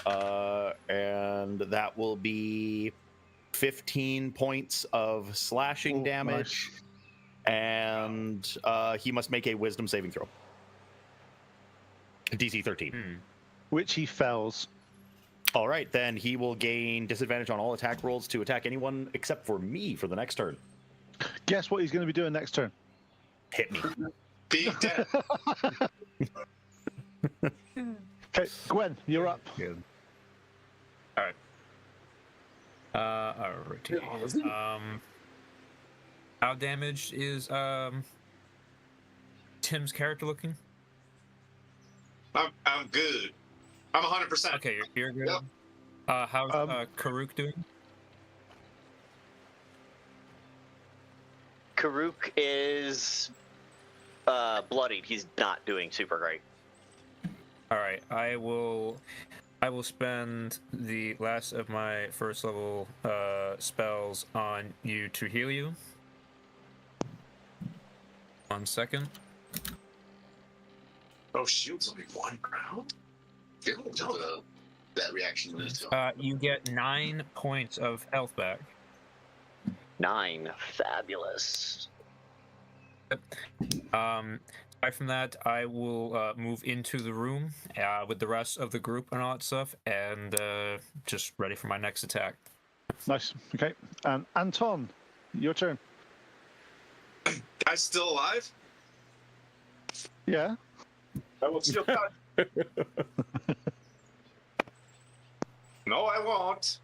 And that will be 15 points of slashing damage. Nice. And he must make a wisdom saving throw. DC 13. Which he fells. All right, then he will gain disadvantage on all attack rolls to attack anyone except for me for the next turn. Guess what he's going to be doing next turn? Hit me. Being dead. Okay, Gwen, you're up. Alrighty. How damaged is Tim's character looking? I'm good. I'm 100%. Okay, you're good. Yep. How's Karuk doing? Karuk is bloodied. He's not doing super great. All right, I will spend the last of my first level spells on you to heal you. 1 second. Oh, shield's only 1 round? That reaction is You get 9 points of health back. 9. Fabulous. Aside from that, I will move into the room with the rest of the group and all that stuff, and just ready for my next attack. Nice. Okay. And Anton, your turn. Guys still alive? Yeah. I will still cut. No, I won't.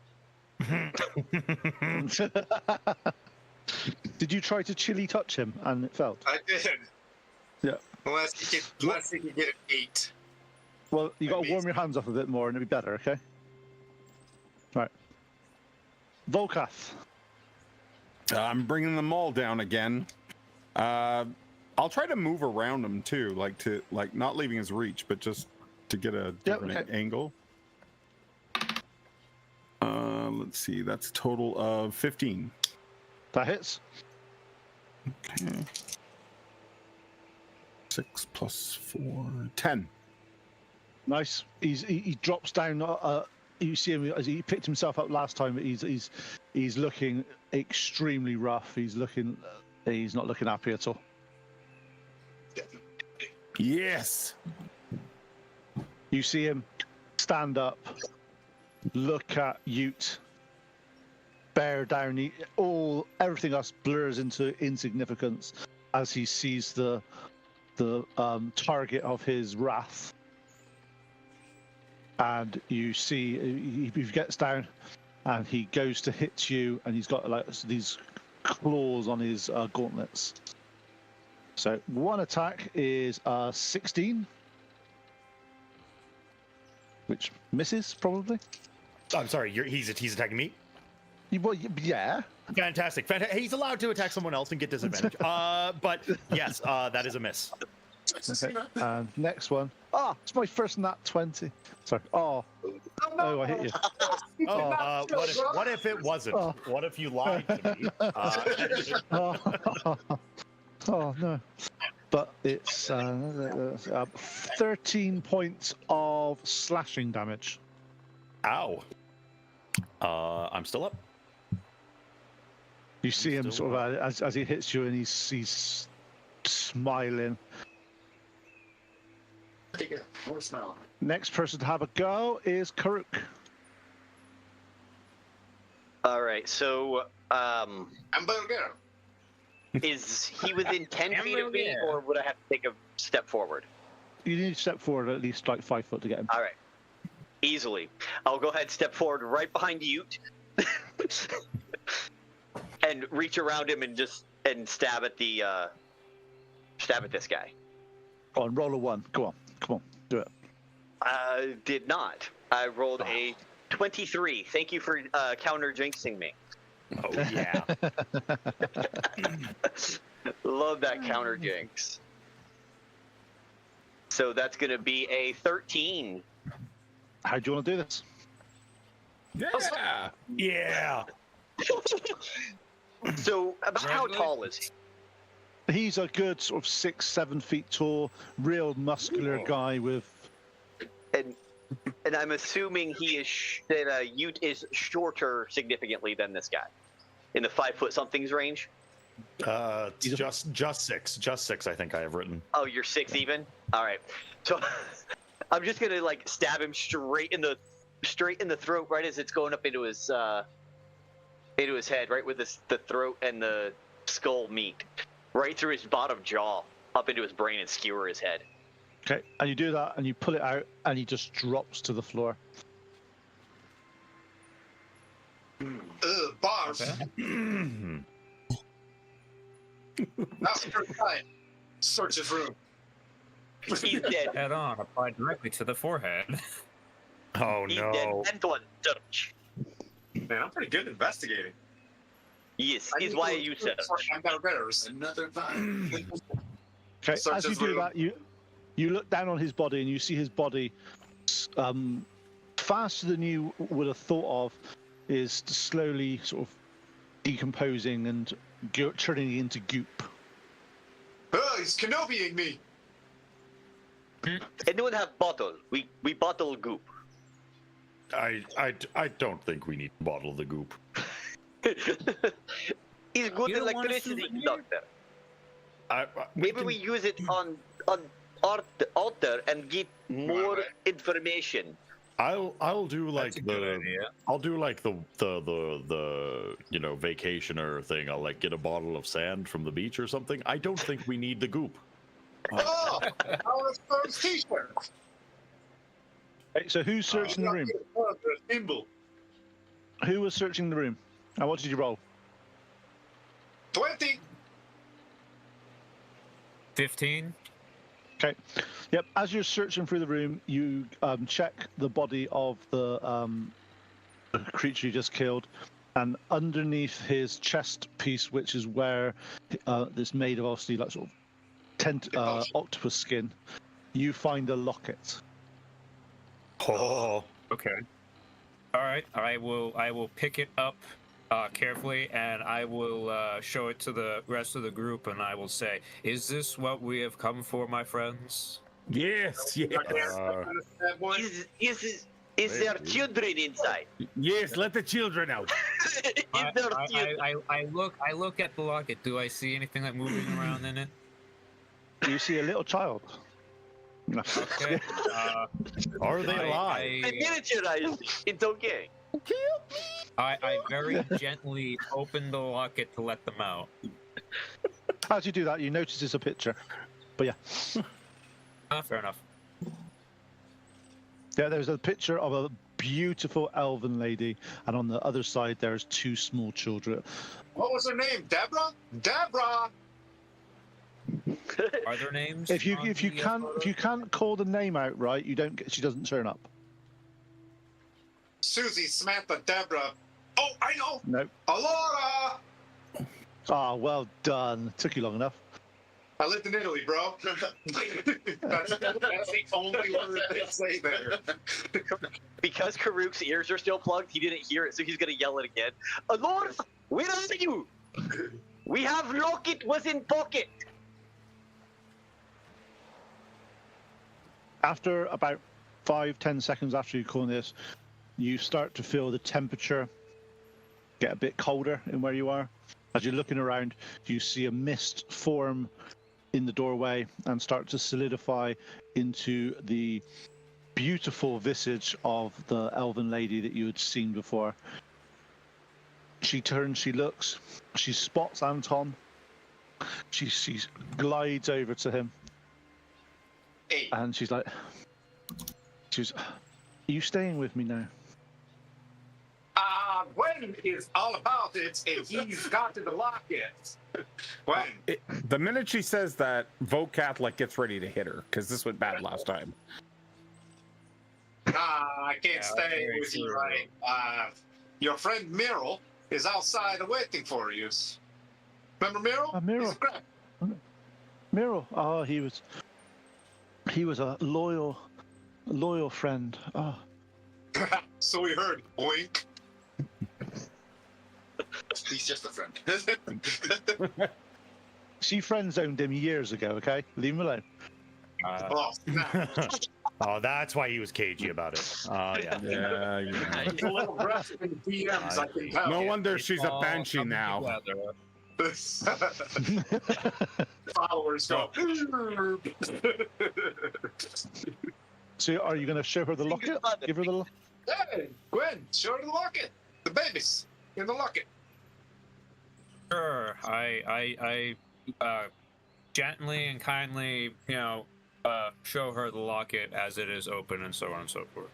Did you try to chili touch him and it failed? I did. Yeah. Unless he can get an 8. Well, you got to warm your hands up a bit more and it'll be better, okay? Right. Volkath. I'm bringing them all down again. I'll try to move around him too, like not leaving his reach, but just to get a different angle. Let's see, that's a total of 15. That hits. Okay. 6 plus 4, 10. Nice. He drops down. You see him as he picked himself up last time. He's looking extremely rough. He's not looking happy at all. Yes. You see him stand up, look at Ute, bear down. Everything else blurs into insignificance as he sees the target of his wrath. And you see he gets down and he goes to hit you, and he's got like these claws on his gauntlets. So one attack is 16, which misses probably. I'm sorry, he's attacking me? Well, yeah. Fantastic. He's allowed to attack someone else and get disadvantage. But yes, that is a miss. Okay. And next one. It's my first nat 20. Sorry. Oh, I hit you. What if it wasn't? What if you lied to me? Oh no. But it's 13 points of slashing damage. Ow. I'm still up. You see him sort of as he hits you, and he's smiling. More smile. Next person to have a go is Karuk. All right, so Hamburger. is he within 10 feet of me, or would I have to take a step forward? You need to step forward at least like 5 foot to get him. All right, easily. I'll go ahead and step forward right behind Ute and reach around him and stab at this guy. Go on, roll a 1. Come on, do it. I did not. I rolled a 23. Thank you for counter jinxing me. Oh yeah. Love that counter jinx. So that's going to be a 13. How do you want to do this? Yeah. Yeah. So about how tall is he? He's a good sort of 6-7 feet tall, real muscular guy with. And I'm assuming that Ute is shorter significantly than this guy, in the 5 foot something's range. Just six. I think I have written. Oh, you're 6 even. All right. So I'm just gonna like stab him straight in the throat, right as it's going up into his head, right where the throat and the skull meet, right through his bottom jaw, up into his brain and skewer his head. Okay, and you do that, and you pull it out, and he just drops to the floor. Bars. That's pretty tight. Search his room. He's dead. Head on, applied directly to the forehead. Oh He's dead. no. And one search. Man, I'm pretty good at investigating. Yes, is why you said it. Another vibe. Okay, Search as you his do room. that, you look down on his body, and you see his body faster than you would have thought of, is slowly sort of decomposing and turning into goop. Oh, he's Kenobiing me. Anyone have bottle? We bottle goop. I don't think we need to bottle the goop. He's good You don't want a electricity souvenir? conductor. Maybe we use it on altar and get more information. I'll do like That's a good idea. I'll do like the vacationer thing. I'll like get a bottle of sand from the beach or something. I don't think we need the goop. Oh, our first t-shirt. Hey, so who's searching the room? Symbol. Who was searching the room? And what did you roll? 20. 15. Okay. Yep. As you're searching through the room, you check the body of the creature you just killed, and underneath his chest piece, which is where it's made of obviously like sort of octopus skin, you find a locket. Oh, Okay. All right. I will pick it up carefully, and I will show it to the rest of the group, and I will say, "Is this what we have come for, my friends?" Yes, yes, That one. Is there children inside? yes. Let the children out. Is there children? I look at the locket. Do I see anything like moving around in it? You see a little child. No. Okay. are they alive? I miniaturized. It's okay. I very gently open the locket to let them out. As you do that, you notice it's a picture. But yeah. Fair enough. Yeah, there's a picture of a beautiful elven lady, and on the other side there's two small children. What was her name? Deborah? Deborah! Are there names? If you on if you the, can't photo? if you can't call the name out right, you don't get, she doesn't turn up. Susie, Samantha, Deborah. Oh, I know! Nope. Alora! Ah, well done. Took you long enough. I lived in Italy, bro. that's the only word they say there. Because Karuk's ears are still plugged, he didn't hear it, so he's gonna yell it again. Lord, where are you? We have locket was in pocket. After about 5-10 seconds after you call this, you start to feel the temperature get a bit colder in where you are. As you're looking around, you see a mist form in the doorway and start to solidify into the beautiful visage of the elven lady that you had seen before. She turns, she looks, she spots Anton. She glides over to him. Hey, And she's like, are you staying with me now? Gwen is all about it, and he's got to the locket. Gwen. The minute she says that, Vote Catholic gets ready to hit her because this went bad last time. I can't stay very with you, true. right? Your friend Miro is outside waiting for you. Remember Miro? Miro. He's a crap. Miro. Oh, he was a loyal friend. Oh. So we heard. Oink. He's just a friend. She friend zoned him years ago, okay? Leave him alone. Oh, snap. Oh, that's why he was cagey about it. Oh, yeah. Yeah. He's a little aggressive in the DMs, I can tell. No wonder It's she's a all banshee coming now. together. Followers go. So are you going to show her the locket? Give her the locket? Hey, Gwen, show her the locket. The babies in the locket. Sure. I gently and kindly, show her the locket as it is open and so on and so forth.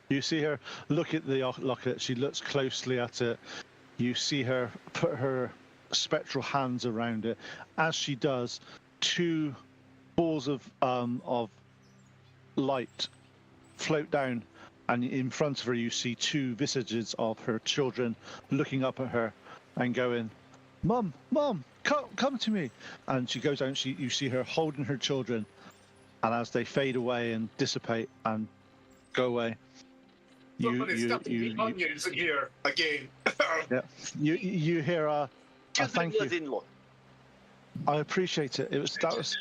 You see her look at the locket. She looks closely at it. You see her put her spectral hands around it. As she does, two balls of light float down, and in front of her you see two visages of her children looking up at her and going, "Mum, Mum, come to me!" And she goes down. You see her holding her children, and as they fade away and dissipate and go away, Somebody's stuffing the onions in here again. you hear a thank you. Was in law. I appreciate it. That was.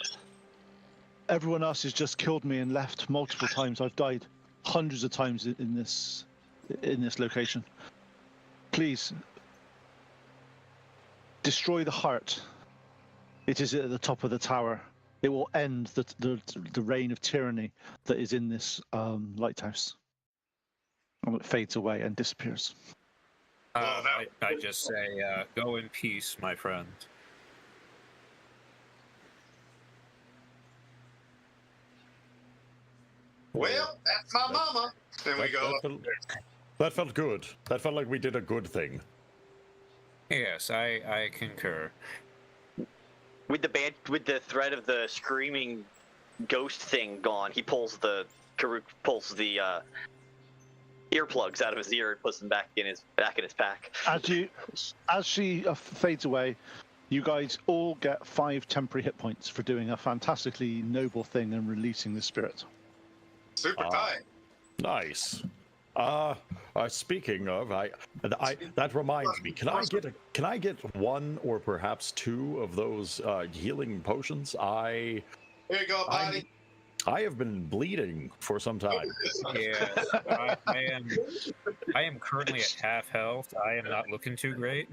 Everyone else has just killed me and left multiple times. I've died hundreds of times in this location. Please destroy the heart. It is at the top of the tower. It will end the reign of tyranny that is in this lighthouse. And it fades away and disappears. I just say, go in peace, my friend. Well, that's my mama. There we go. That felt good. That felt like we did a good thing. Yes, I concur. With the threat of the screaming ghost thing gone, he pulls the earplugs out of his ear and puts them back in his pack. As she fades away, you guys all get 5 temporary hit points for doing a fantastically noble thing and releasing the spirit. Super tight. Nice. Speaking of, that reminds me. Can I get 1 or perhaps 2 of those healing potions? Here you go, buddy. I have been bleeding for some time. Yeah, I am currently at half health. I am not looking too great.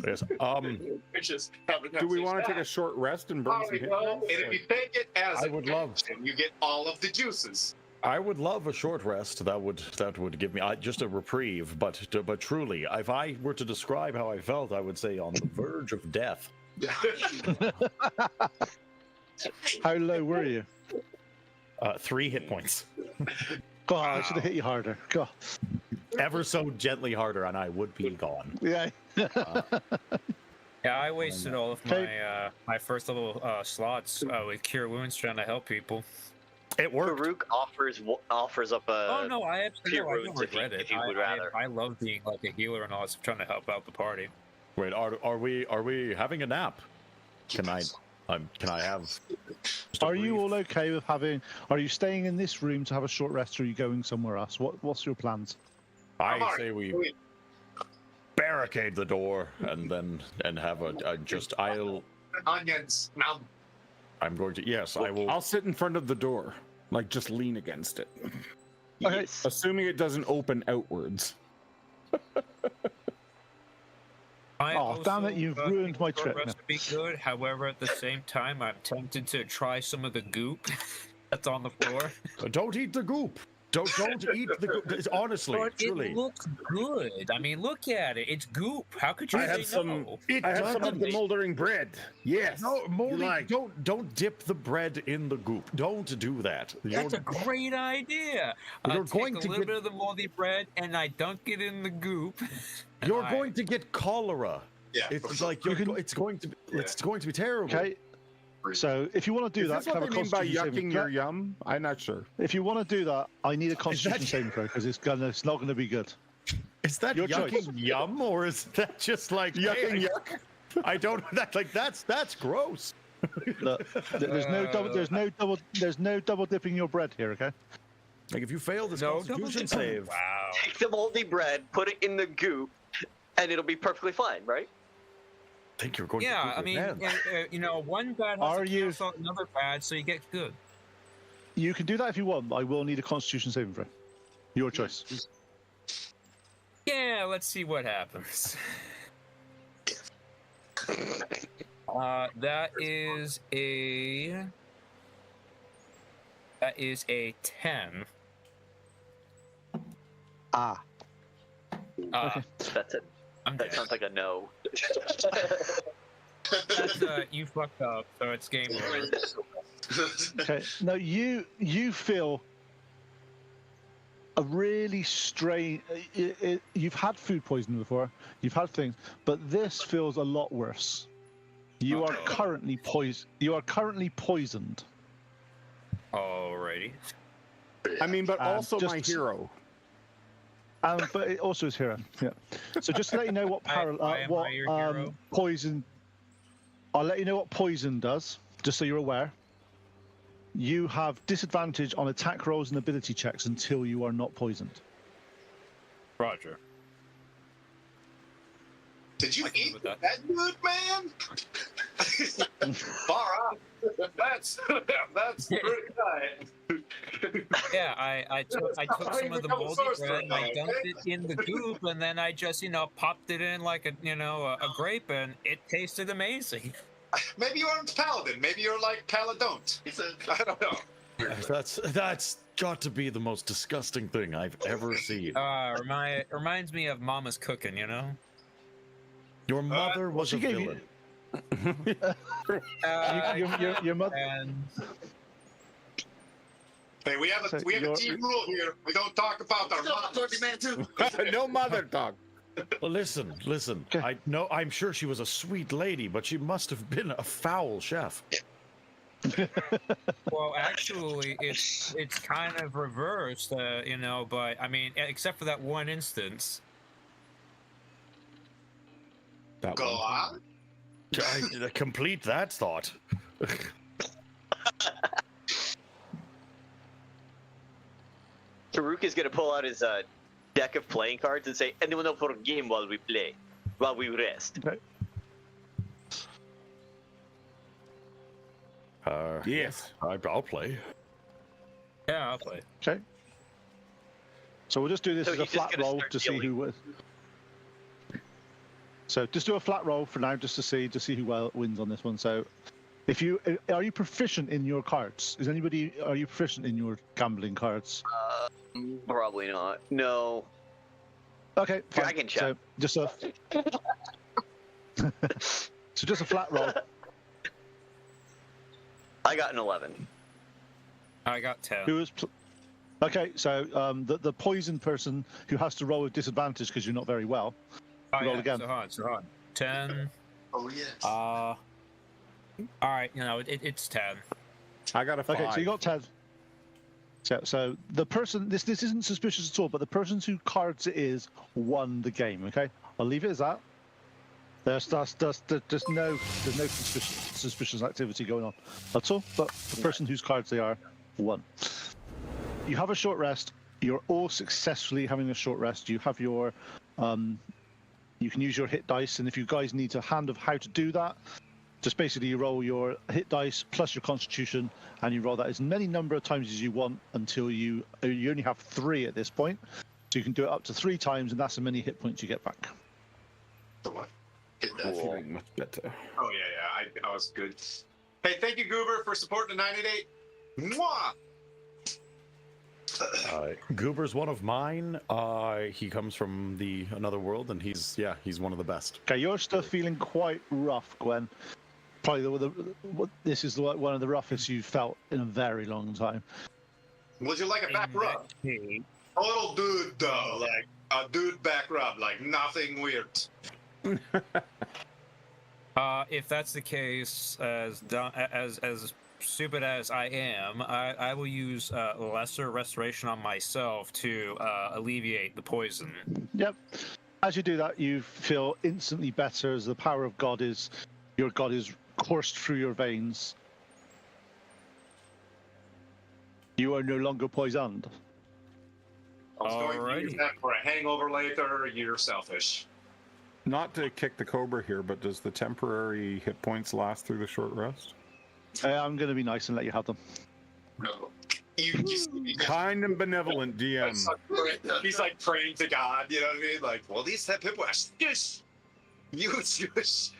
Yes. Do we want to take a short rest and burn some hit points? And if you take it as I would love. you get all of the juices. I would love a short rest. That would give me just a reprieve. But truly, if I were to describe how I felt, I would say on the verge of death. How low were you? 3 hit points. God, I should have hit you harder. God. Ever so gently harder, and I would be gone. Yeah. Yeah, I wasted all of my my first level slots with Cure Wounds trying to help people. It worked. Farouk offers up a. Oh no, I Cure don't Wounds regret it. if you would rather. I love being like a healer and all, trying to help out the party. Wait, are we having a nap? Can I have? just a Are you brief- all okay with having? Are you staying in this room to have a short rest, or are you going somewhere else? What's your plans? I say we barricade the door and have I'll. Onions. Now, I'm going to. Yes, I will. I'll sit in front of the door, like just lean against it, Okay. Yes. assuming it doesn't open outwards. Oh, damn it, you've ruined my trip Rest now. to be good. However, at the same time, I'm tempted to try some of the goop that's on the floor. Don't eat the goop. Don't eat the goop. Honestly, But truly. it looks good. I mean, look at it. It's goop. How could you I say have some. no? It I have some of doesn't- the moldering bread. Yes. No, moldy. You like- Don't dip the bread in the goop. Don't do that. That's a great idea. You're Take going a to little get- bit of the moldy bread and I dunk it in the goop. You're going to get cholera. yeah. It's like it's going to be terrible. Okay. So if you want to do Is that, this what can I have they a mean by constitution saving yucking throw? your yum? I'm not sure. If you want to do that, I need a constitution that- saving throw because it's not gonna be good. Is that Your yucking choice. yum or is that just like Yucking hey, yuck. I don't. That's gross. Look, there's no double dipping your bread here. Okay. Like if you fail this No, constitution save, Wow. Take the moldy bread, put it in the goop, and it'll be perfectly fine, right? I think you're going to. Yeah, poop I mean, your pants. one bad Are has to you- cancel out another bad, so you get good. You can do that if you want. But I will need a constitution saving throw. Your choice. Yeah, let's see what happens. That is a 10. Ah. Okay. That's it. I'm That dead. sounds like a no. That's, you fucked up, so it's game over. Okay. No, you feel a really strange. You've had food poisoning before. You've had things, but this feels a lot worse. You are currently poisoned. Alrighty. I mean, but also just- my hero. But it also is hero. Yeah. So just to let you know what I am your hero. poison. I'll let you know what poison does, just so you're aware. You have disadvantage on attack rolls and ability checks until you are not poisoned. Roger. Did you I can live eat with that that. good, man? Far out. That's pretty tight. Yeah, I took some of the moldy bread and I dumped it in the goop, and then I just popped it in like a grape, and it tasted amazing. Maybe you aren't paladin. Maybe you're like paladont. I don't know. That's got to be the most disgusting thing I've ever seen. Reminds me of Mama's cooking, you know? Your mother was she a gave you- villain. Your mother. And Hey, we have a team rule here. We don't talk about our mothers. No mother talk. Well, listen. Okay. I know. I'm sure she was a sweet lady, but she must have been a foul chef. well, actually, it's kind of reversed, you know. But I mean, except for that one instance. That Go one. on. Complete that thought. Taruk is gonna pull out his deck of playing cards and say, "Anyone know for a game while we play, while we rest?" Yes. I'll play. Yeah, I'll play. Okay. So we'll just do this So as a he's just flat gonna roll start to see dealing. who wins. So just do a flat roll for now, just to see who wins on this one. So, are you proficient in your cards? Are you proficient in your gambling cards? Probably not. No. Okay, fine. Dragon check. So just a flat roll. I got an 11. I got 10. Who is? Okay, so the poison person who has to roll with disadvantage because you're not very well. Roll again. So hard. 10. Oh yes. All right, you know, it's 10. I got a 5. Okay, so you got 10. So the person, this isn't suspicious at all, but the person whose cards it is won the game. Okay, I'll leave it as that. There's no suspicious activity going on at all. But the person whose cards they are won. You have a short rest. You're all successfully having a short rest. You have your, you can use your hit dice, and if you guys need a hand of how to do that, just basically you roll your hit dice plus your constitution, and you roll that as many number of times as you want until you only have 3 at this point. So you can do it up to 3 times, and that's how many hit points you get back. The what? Hit that. Feeling much better. Oh yeah. I was good. Hey, thank you, Goober, for supporting the 988. Mwah! Goober's one of mine. He comes from another world, and he's one of the best. Okay, you're still feeling quite rough, Gwen. Probably this is one of the roughest you've felt in a very long time. Would you like a back rub? A little dude, though, like a dude back rub, like nothing weird. If that's the case, as stupid as I am, I will use lesser restoration on myself to alleviate the poison. Yep. As you do that, you feel instantly better as the power of your God is coursed through your veins. You are no longer poisoned. I was going to use Alrighty. that for a hangover later. You're selfish. Not to kick the cobra here, but does the temporary hit points last through the short rest? I'm going to be nice and let you have them. No. You Kind and benevolent DM. He's like praying to God, you know what I mean? Like, well, these have people. Shush! You shush!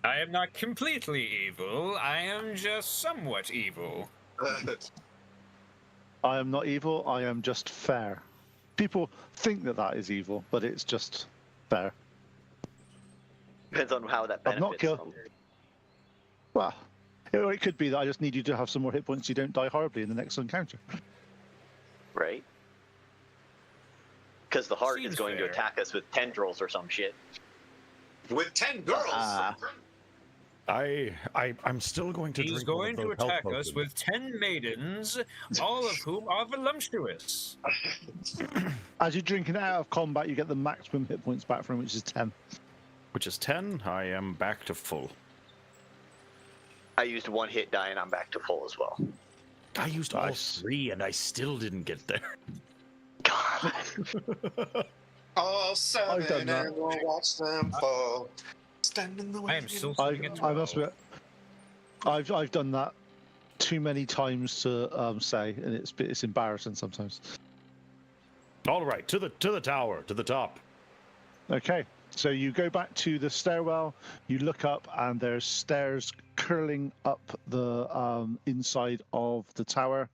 I am not completely evil. I am just somewhat evil. I am not evil. I am just fair. People think that is evil, but it's just fair. Depends on how that I've not benefits killed- them. Well, it could be that I just need you to have some more hit points so you don't die horribly in the next encounter. Right? Because the heart is Seems going to fair. attack us with tendrils or some shit. With 10 girls. I'm still going to He's drink one going of to those health attack us potions. with 10 maidens, all of whom are voluptuous. As you're drinking it out of combat, you get the maximum hit points back from, which is 10. Which is 10. I am back to full. I used 1 hit die and I'm back to full as well. I used all Nice. 3, and I still didn't get there. God. All I've 7 done that. and we'll watch them fall. Stand in the way. I am still I sitting at must 12. admit, I've done that too many times to say, and it's embarrassing sometimes. All right, to the tower, to the top. Okay, So you go back to the stairwell, you look up, and there's stairs curling up the inside of the tower.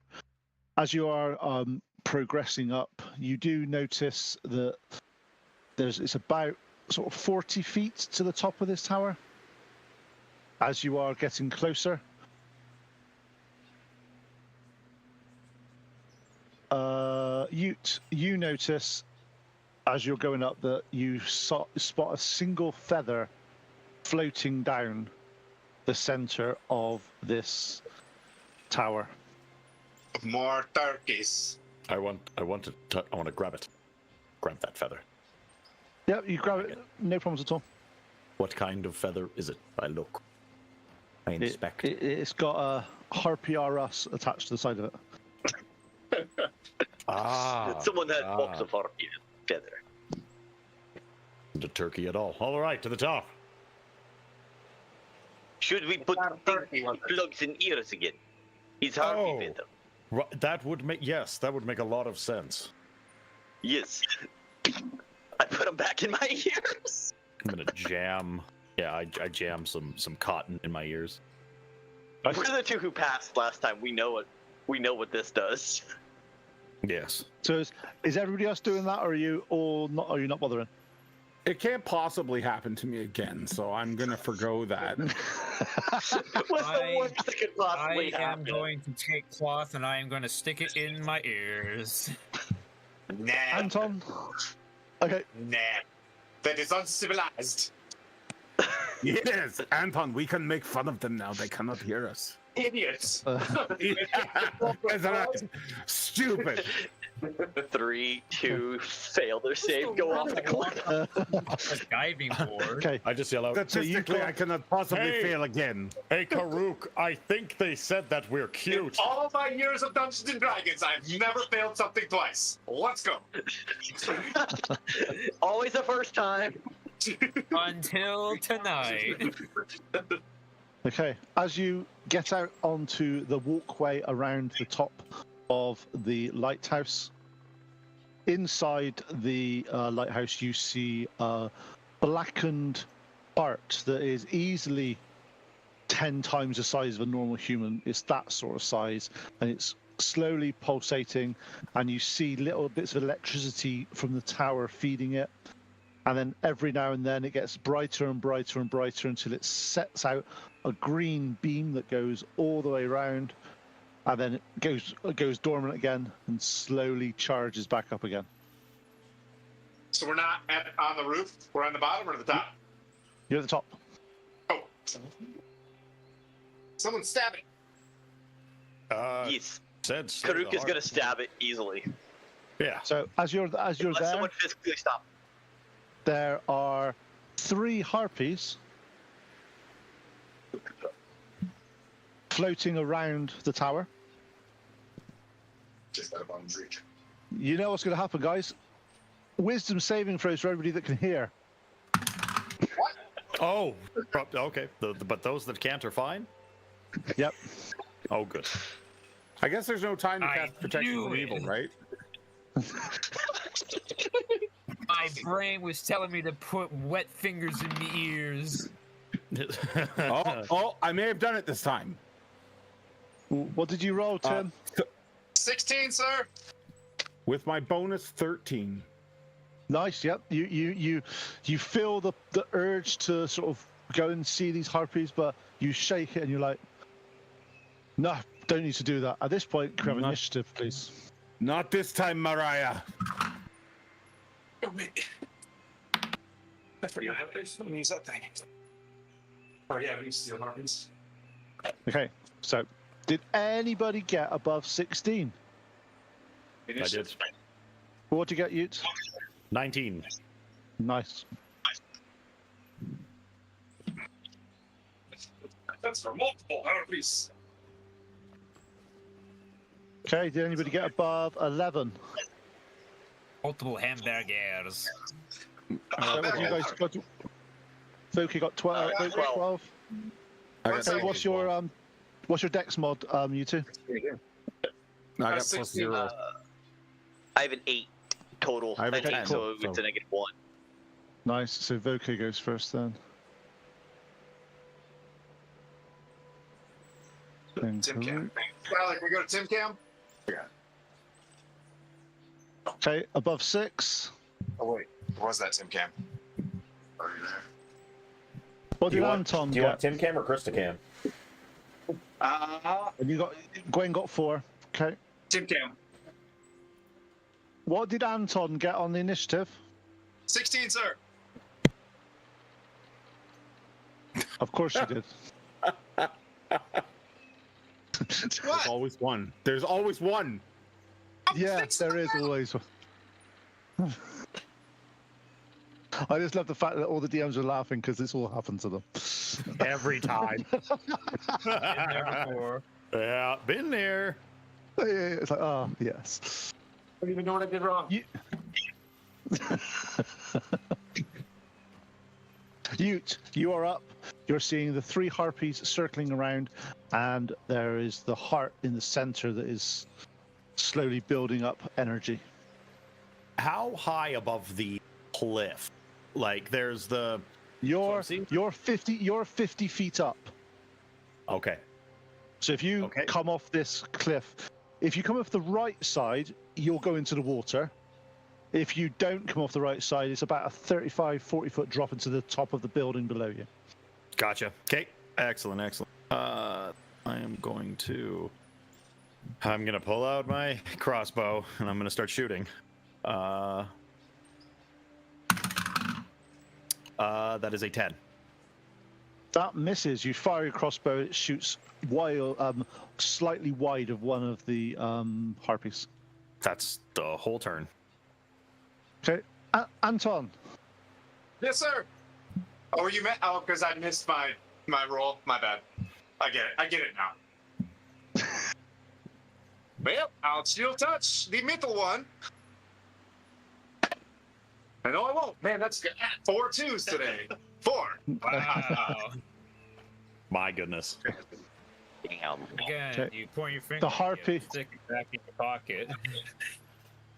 As you are progressing up, you do notice that it's about sort of 40 feet to the top of this tower. As you are getting closer, you notice as you're going up that you spot a single feather floating down the center of this tower. More turkeys. I want to grab it. Grab that feather. Yep, you grab it. No problems at all. What kind of feather is it? I look. I inspect. It's got a Harpy R Us attached to the side of it. Someone had box of harpy feather. The turkey at all. All right, to the top. Should we put plugs in ears again? He's harpy feather. That would make a lot of sense. Yes. I put them back in my ears. I'm gonna jam. Yeah, I jam some cotton in my ears. We're the two who passed last time. We know what this does. Yes. So is everybody else doing that, or are you all not? Are you not bothering? It can't possibly happen to me again, so I'm gonna forgo that. What's the worst that could possibly I am happen? going to take cloth and I am going to stick it in my ears. Nah. Anton. Okay. Nah. That is uncivilized. Yes, Anton, we can make fun of them now. They cannot hear us. Idiots. That's right. Stupid. 3, 2, fail their save, go off the cliff. A diving board. Okay. I just yell out. Statistically, I cannot possibly fail again. Hey, Karuk, I think they said that we're In cute. all my years of Dungeons and Dragons, I've never failed something twice. Let's go. Always the first time. Until tonight. Okay. As you get out onto the walkway around the top of the lighthouse, inside the lighthouse, you see a blackened art that is easily 10 times the size of a normal human. It's that sort of size, and it's slowly pulsating, and you see little bits of electricity from the tower feeding it. And then every now and then it gets brighter and brighter and brighter until it sets out a green beam that goes all the way around, and then it goes dormant again and slowly charges back up again. So we're not on the roof. We're on the bottom or the top? You're at the top. Oh. Someone stab it. Yes. Said Karuk is gonna stab it easily. Yeah. So as you're Unless there, someone physically stop. there are 3 harpies floating around the tower. Just out of arm's reach. You know what's going to happen, guys. Wisdom saving throws for everybody that can hear. Oh, okay. But those that can't are fine? Yep. Oh, good. I guess there's no time to I cast protection knew from it. evil, right? My brain was telling me to put wet fingers in my ears. Oh, I may have done it this time. What did you roll, Tim? 16, sir. With my bonus 13. Nice. Yep. You feel the urge to sort of go and see these harpies, but you shake it and you're like, no, don't need to do that. At this point, can we have initiative, please? Not this time, Mariah. Oh, wait. I forgot. Let me use that thing. Oh, yeah, we steal harpies. Okay. So, did anybody get above 16? I did. What did you get, Ute? 19. Nice. That's for multiple harpies. Okay. Did anybody get above 11? Multiple hamburgers. What did you guys got? Foki got 12. 12. I got Hey, what's your dex mod, you two? I got plus 16, 0. I have an 8 total. I have a 10, so it's so- a -1. Nice. So Voke goes first then. Then Tim Karuk. Cam. Skylar, can we go to Tim Cam? Okay, above 6. Oh wait, what was that Tim Cam? Are you there? What Do you did want Anton do you want get? Tim Cam or Krista Cam? And you got Gwen got 4. Okay. Tim Cam. What did Anton get on the initiative? 16, sir. Of course you did. There's What? always one. There's always one. Yeah, there is always one. I just love the fact that all the DMs are laughing because this all happened to them. Every time. Been there before. Yeah, been there. Yeah, it's like, oh, yes. I don't even know what I did wrong. Ute, you are up. You're seeing the 3 harpies circling around, and there is the heart in the center that is slowly building up energy. How high above the cliff? Like, there's the. You're So I'm seeing- 50 feet up. Okay. So if you Okay. come off this cliff, if you come off the right side, you'll go into the water. If you don't come off the right side, it's about a 35, 40-foot drop into the top of the building below you. Gotcha. Okay. Excellent. Excellent. I'm going to pull out my crossbow and I'm gonna start shooting. That is a 10. That misses. You fire your crossbow, it shoots slightly wide of one of the harpies. That's the whole turn. Okay. Anton. Yes, sir. Oh, you meant? Oh, because I missed my roll. My bad. I get it now. Well, I'll still touch the middle one. I know I won't. Man, that's good. 4 2s today. 4. Wow. My goodness. Damn. Again, Okay. you point your finger. The harpy- You stick it back in your pocket.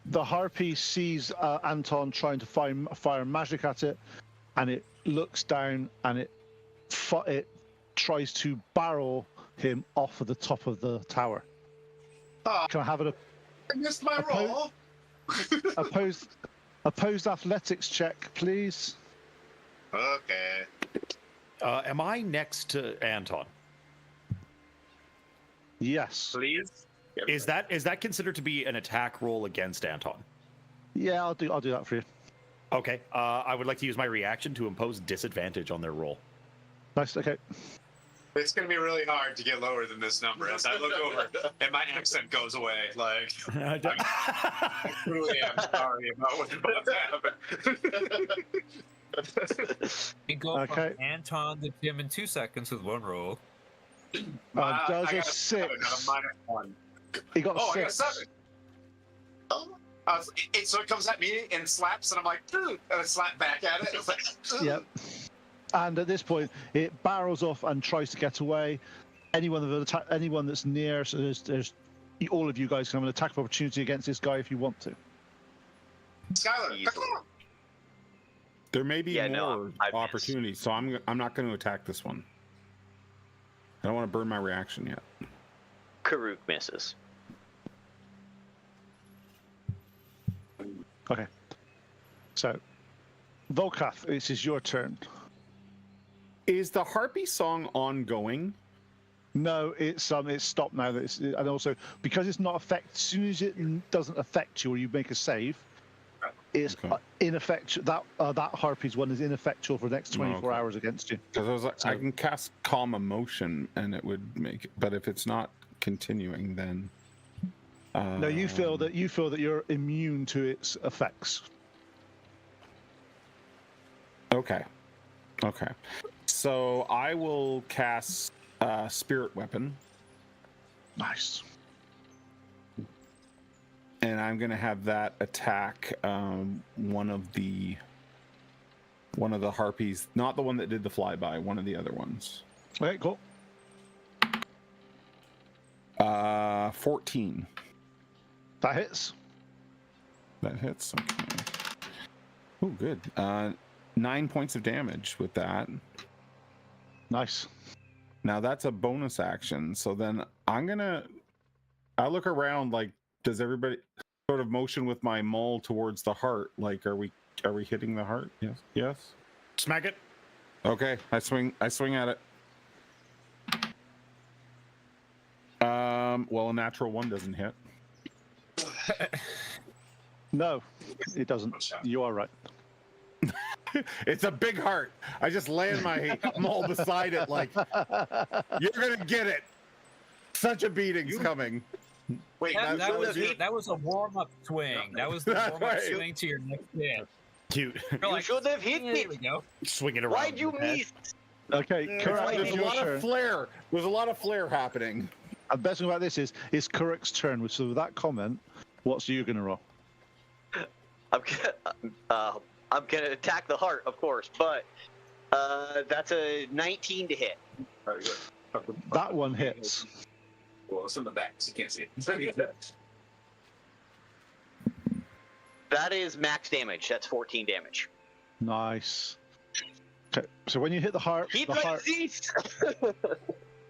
The harpy sees Anton trying to fire magic at it, and it looks down and it tries to barrel him off of the top of the tower. Oh, Can I have an I missed my Oppo- roll. opposed athletics check, please? Okay. Am I next to Anton? Yes. Please. Is that considered to be an attack roll against Anton? Yeah, I'll do that for you. Okay. I would like to use my reaction to impose disadvantage on their roll. Nice. Okay. It's going to be really hard to get lower than this number as I look over and my accent goes away. Like, I truly am sorry about what's about to happen. You go Okay. from Anton to Tim in 2 seconds with one roll. Does I a got a 6. 7, not a -1. He got a Oh, 6. I got a 7. So it comes at me and slaps, and I'm like, "Dude," and I slap back at it. It's like, "Ugh." Yep. And at this point, it barrels off and tries to get away. Anyone that's near, so there's all of you guys can have an attack of opportunity against this guy if you want to. Skylar, Easily. come on. There may be Yeah, no, more I missed. opportunities, so I'm not going to attack this one. I don't want to burn my reaction yet. Karuk misses. Okay. So, Volkath, this is your turn. Is the harpy song ongoing? No, it's stopped now. And also because it's not affect. As soon as it doesn't affect you or you make a save, it's Okay. ineffectual. That harpy's one is ineffectual for the next 24 Okay. hours against you. Because I was like, I can cast calm emotion and it would make it, but if it's not continuing, then No, you feel that you're immune to its effects. Okay. So I will cast Spirit Weapon, Nice. and I'm gonna have that attack one of the harpies, not the one that did the flyby, one of the other ones. Okay, cool. 14. That hits. That hits. Okay. Oh, good. 9 points of damage with that. Nice. Now that's a bonus action. So then I look around, like, does everybody sort of motion with my maul towards the heart? Like, are we hitting the heart? Yes. Yes. Smack it. Okay, I swing at it. Well, a natural 1 doesn't hit. No, it doesn't. You are right. It's a big heart. I just land my maul beside it, like, you're gonna get it. Such a beating's coming. Wait, That was a warm-up swing. That was the warm-up right. swing to your next hit. Cute. You're You should have hit There me. we go. Swing it around. Why'd you with the head. miss? Okay, Kuruk, There's it's a your lot turn. of flare. There's a lot of flare happening. The best thing about this is it's Kuruk's turn. So with that comment, what's you going to roll? I'm gonna attack the heart, of course, but that's a 19 to hit. That one hits. Well, it's in the back, so you can't see it. That is max damage. That's 14 damage. Nice. Okay, so when you hit the heart, Keep the like heart, these.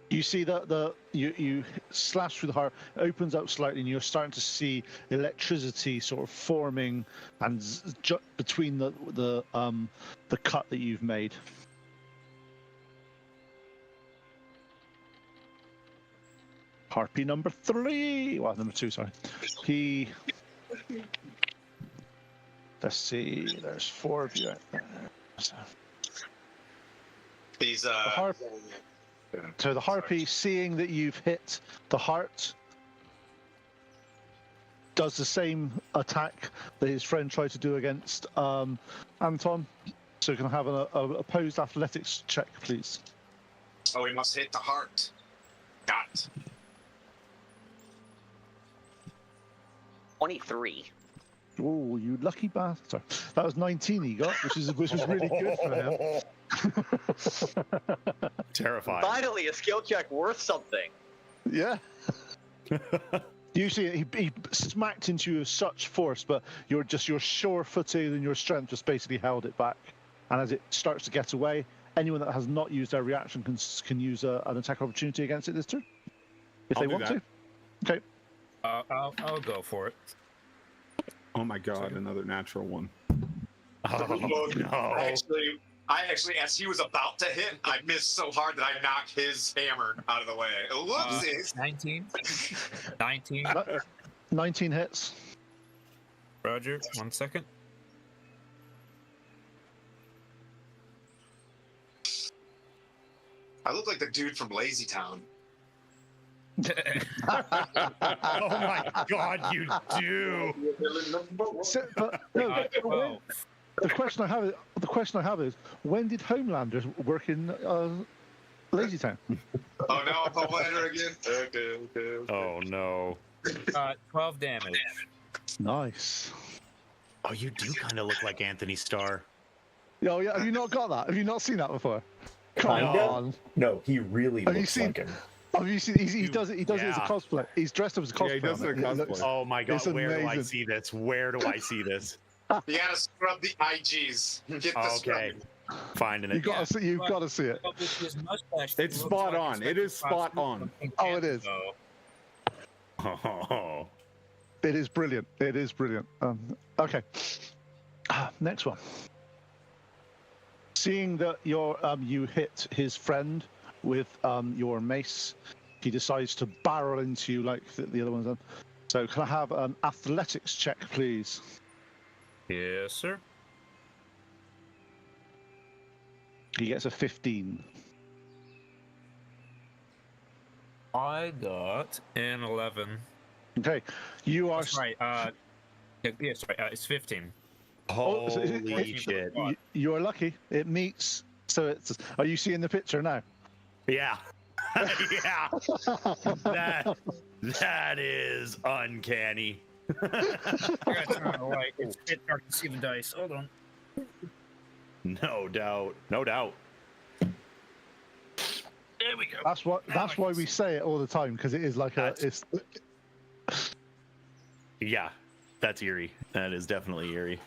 you see that you slash through the heart, it opens up slightly, and you're starting to see electricity sort of forming and between the cut that you've made. Harpy number 3. Well, number 2. Sorry. Let's see. There's 4 of you right there. These So the harpy, seeing that you've hit the heart, does the same attack that his friend tried to do against Anton. So can I have an opposed athletics check, please? Oh, we must hit the heart. Got it. 23. Oh, you lucky bastard! Sorry. That was 19 he got, which was really good for him. Terrifying. Finally, a skill check worth something. Yeah. You see, he smacked into you with such force, but your sure-footed and your strength just basically held it back. And as it starts to get away, anyone that has not used their reaction can use an attack opportunity against it this turn, if they want to. Okay. I'll go for it. Oh my god, another natural 1. Oh, no. Actually, as he was about to hit, I missed so hard that I knocked his hammer out of the way. Whoopsies. 19. 19. 19 hits. Roger. 1 second. I look like the dude from Lazy Town. Oh my god, you do. But no, 12. the question I have is, when did Homelander work in Lazy Town? Oh, now I'm Homelander again? Okay. Oh no. 12 damage. Nice. Oh, you do kind of look like Anthony Starr. Oh yeah, have you not got that? Have you not seen that before? Come Kinda? on. No, he really Have you looks seen- like him. Have you seen? He does it. He does it as a Yeah. cosplay. He's dressed up as a cosplay. Yeah, he does it as a It looks- cosplay. Oh my god, It's where do I amazing. see this? Where do I see this? You gotta scrub the IGs. Get the Okay. scrubbing. Finding You it. got to see. You've got to see it. But with his mustache, It's he looks spot like on. he's It is spot on. Oh, it is. Oh. It is brilliant. It is brilliant. Okay. Next one. Seeing that you hit his friend with your mace, he decides to barrel into you like the other one's done. So can I have an athletics check, please? Yes, sir. He gets a 15. I got an 11. Okay. You are. That's right. Yes, right. It's 15. Oh, so Holy shit. You are lucky. It meets. So it's. Are you seeing the picture now? Yeah. Yeah. That is uncanny. I gotta turn on the light. It's a bit dark to see the dice. Hold on. No doubt. No doubt. There we go. That's why we say it all the time, because it is like it's. Yeah. That's eerie. That is definitely eerie.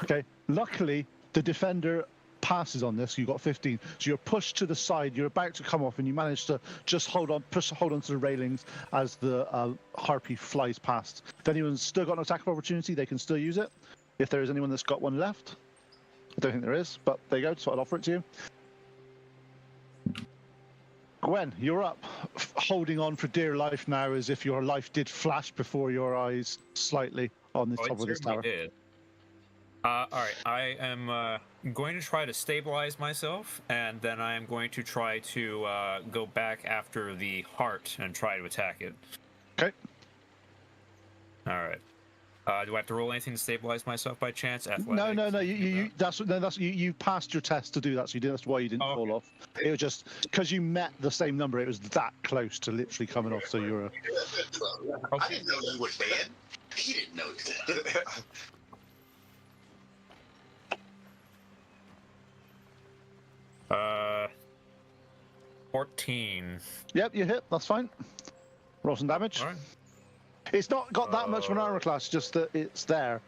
Okay. Luckily, the defender passes on this. You got 15, so you're pushed to the side. You're about to come off, and you manage to just hold on to the railings as the harpy flies past. If anyone's still got an attack of opportunity, they can still use it. If there is anyone that's got one left, I don't think there is, but there you go. So I'll offer it to you. Gwen, you're up, holding on for dear life now, as if your life did flash before your eyes slightly on the top of this tower. Did. All right, I am going to try to stabilize myself, and then I am going to try to go back after the heart and try to attack it. Okay. All right. Do I have to roll anything to stabilize myself by chance? Athletics? No. You passed your test to do that, so you did. That's why you didn't fall off. It was just because you met the same number. It was that close to literally coming off. So you're. I didn't know you were dead. He didn't know that. 14. Yep, you hit. That's fine. Roll some damage. All right. It's not got that much of an armor class, just that it's there.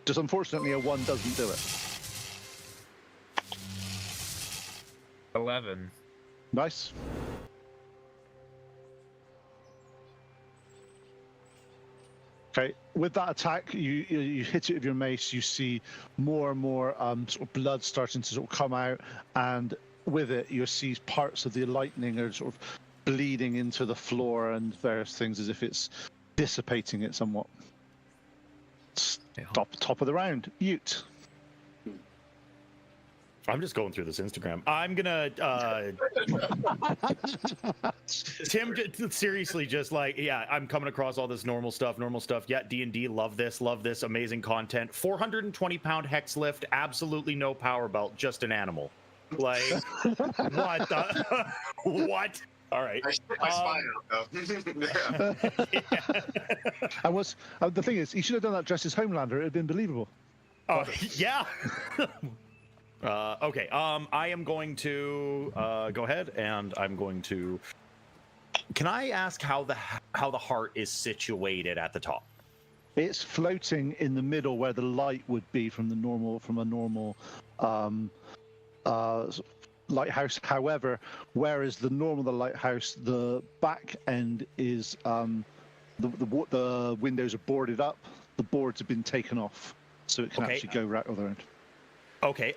Just unfortunately, a 1 doesn't do it. 11. Nice. Okay, with that attack, you hit it with your mace. You see more and more sort of blood starting to sort of come out, and with it, you see parts of the lightning are sort of bleeding into the floor and various things, as if it's dissipating it somewhat. Top of the round, Ute. I'm just going through this Instagram. I'm gonna Tim, seriously, just like, yeah, I'm coming across all this normal stuff. Yeah, D&D, love this, amazing content. 420-pound hex lift, absolutely no power belt, just an animal. Like, what the what? All right. I shit my spine out, though. And what's the thing is, he should have done that dressed as Homelander. It would have been believable. Oh, yeah. Okay. I am going to go ahead, and I'm going to. Can I ask how the heart is situated at the top? It's floating in the middle where the light would be from a normal lighthouse. However, whereas the lighthouse, the back end is the windows are boarded up. The boards have been taken off, so it can actually go right other end. Okay.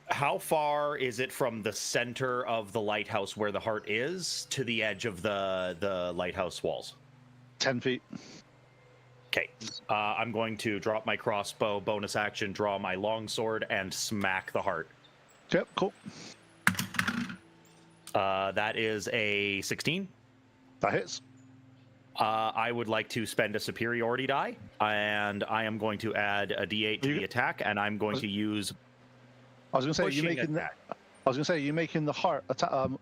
How far is it from the center of the lighthouse where the heart is to the edge of the lighthouse walls? 10 feet. Okay. I'm going to drop my crossbow, bonus action, draw my longsword, and smack the heart. Yep, cool. That is a 16. That hits. I would like to spend a superiority die, and I am going to add a d8 to the attack, and I'm going to use. I was going to say, you making the heart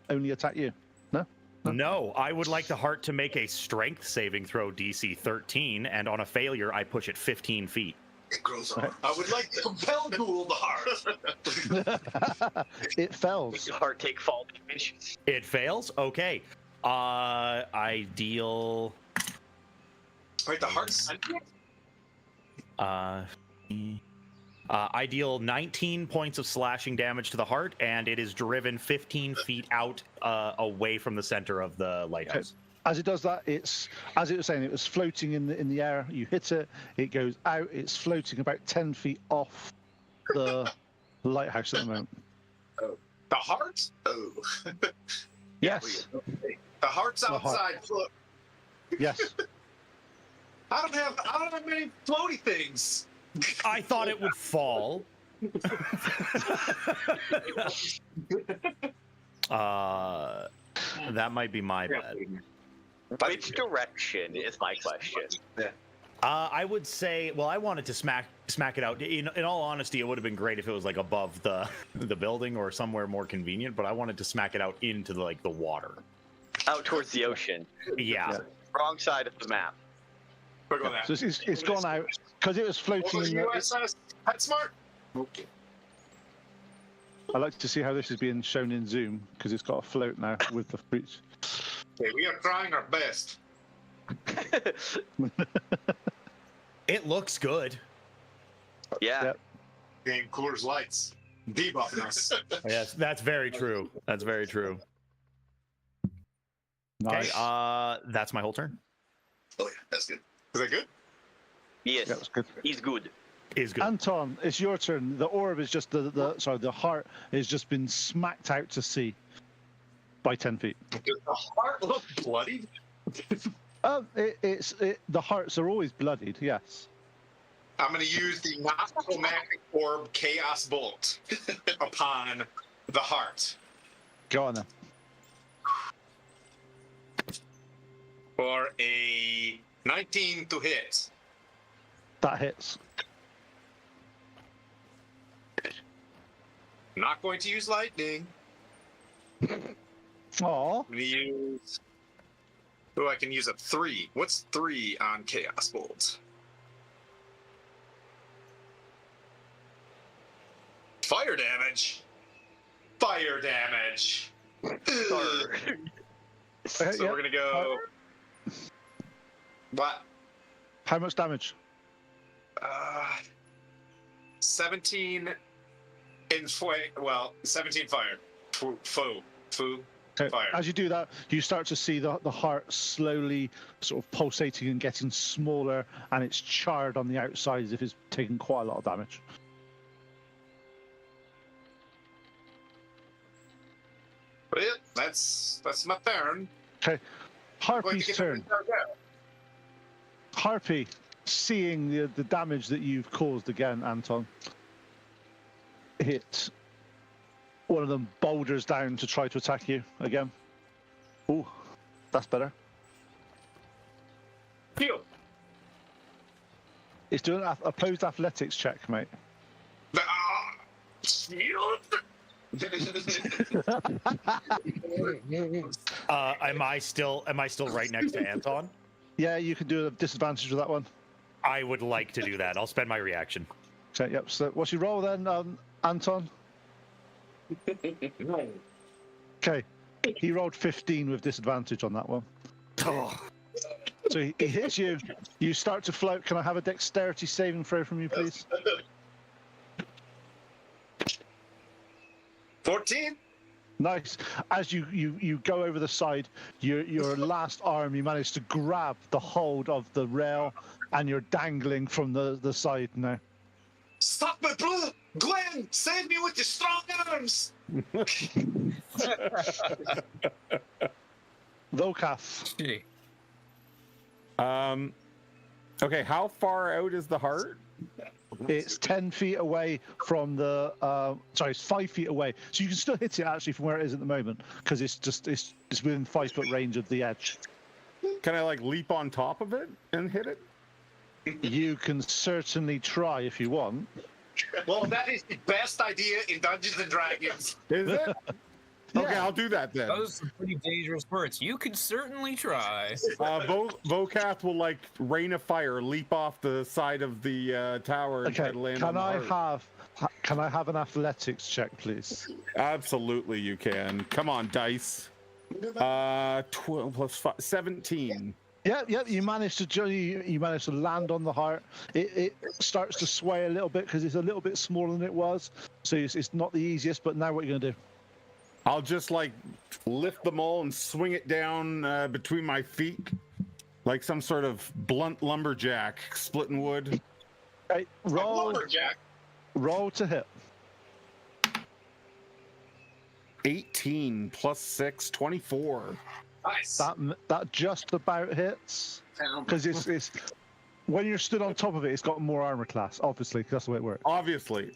only attack you? No? No, I would like the heart to make a strength saving throw DC 13, and on a failure, I push it 15 feet. It grows on. I would like to compel duel the heart. It fails. The heart take fall damage. It fails? Okay. I deal. Wait, the heart's. I deal 19 points of slashing damage to the heart, and it is driven 15 feet out away from the center of the lighthouse. As it does that, it's, as it was saying, it was floating in the air. You hit it, it goes out. It's floating about 10 feet off the lighthouse at the moment. Oh. The heart? Oh. Yes. The heart's outside. Look. Yes. I don't have many floaty things. I thought it would fall. That might be my bad. Which direction is my question? I would say, well, I wanted to smack it out. In all honesty, it would have been great if it was like above the building or somewhere more convenient. But I wanted to smack it out into the water, out towards the ocean. Yeah. Wrong side of the map. So it's gone out because it was floating in the USS PetSmart. Okay. I like to see how this is being shown in Zoom because it's got a float now with the fruits. Okay, we are trying our best. It looks good. Yeah. Yep. Game Coors Lights. Debuffing us. Yes, that's very true. That's very true. Okay, Nice. that's my whole turn. Oh, yeah, that's good. Is that good? Yes. That was good. He's good. Is good. Anton, it's your turn. The orb is just the heart has just been smacked out to sea by 10 feet. Does the heart look bloodied? The hearts are always bloodied. Yes. I'm going to use the non-chromatic orb Chaos Bolt upon the heart Go on then. for a 19 to hit. That hits. Not going to use lightning. Aw. I'm going to use... Oh, I can use a 3. What's 3 on Chaos Bolt? Fire damage. Fire damage. So Yeah. we're going to go... What? How much damage? 17 in well, 17 fire. Foo. Okay. Fire. As you do that, you start to see the heart slowly sort of pulsating and getting smaller, and it's charred on the outside as if it's taken quite a lot of damage. But yeah, that's my turn. Okay. Going to Harpy's get turn. Harpy, seeing the damage that you've caused again, Anton, hit one of them boulders down to try to attack you again. Ooh, that's better. Heal. It's doing an opposed athletics check, mate. Shield. Am I still right next to Anton? Yeah, you can do a disadvantage with that one. I would like to do that. I'll spend my reaction. Okay, yep. So what's your roll then, Anton? Okay, he rolled 15 with disadvantage on that one. Oh, So he hits you. You start to float. Can I have a dexterity saving throw from you, please? 14. Nice. As you go over the side, your last arm, you manage to grab the hold of the rail, and you're dangling from the side now. Stop my brother! Glenn, save me with your strong arms! Volkath. Gee. Okay, how far out is the heart? It's 10 feet away from the. Sorry, it's 5 feet away. So you can still hit it actually from where it is at the moment, because it's within 5 foot range of the edge. Can I like leap on top of it and hit it? You can certainly try if you want. Well, that is the best idea in Dungeons and Dragons. Is it? Okay, I'll do that then. Those are pretty dangerous words. You could certainly try. Vokath will like rain of fire, leap off the side of the tower and try Okay. to land on the heart. Can I have an athletics check, please? Absolutely, you can. Come on, dice. 12 plus 5, 17. Yep. You managed to land on the heart. It starts to sway a little bit because it's a little bit smaller than it was. So it's not the easiest. But now what are you gonna do? I'll just like lift them all and swing it down between my feet, like some sort of blunt lumberjack splitting wood. Okay, Lumberjack. roll to hit. 18 plus 6, 24. Nice. That just about hits because it's when you're stood on top of it, it's got more armor class. Obviously, 'cause that's the way it works. Obviously.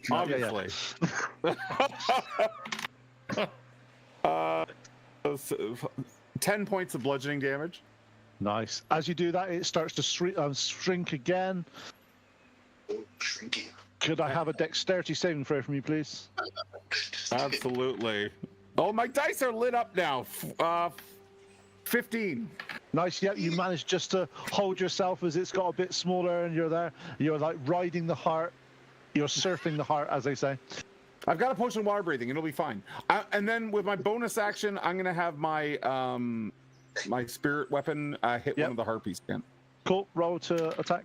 So 10 points of bludgeoning damage. Nice. As you do that, it starts to shrink again. Shrinking. Could I have a dexterity saving throw from you, please? Absolutely. Oh, my dice are lit up now. 15. Nice. Yep. You managed just to hold yourself as it's got a bit smaller, and you're there. You're like riding the heart. You're surfing the heart, as they say. I've got a potion of water breathing. It'll be fine. And then with my bonus action, I'm going to have my my spirit weapon hit one of the harpies again. Cool. Roll to attack.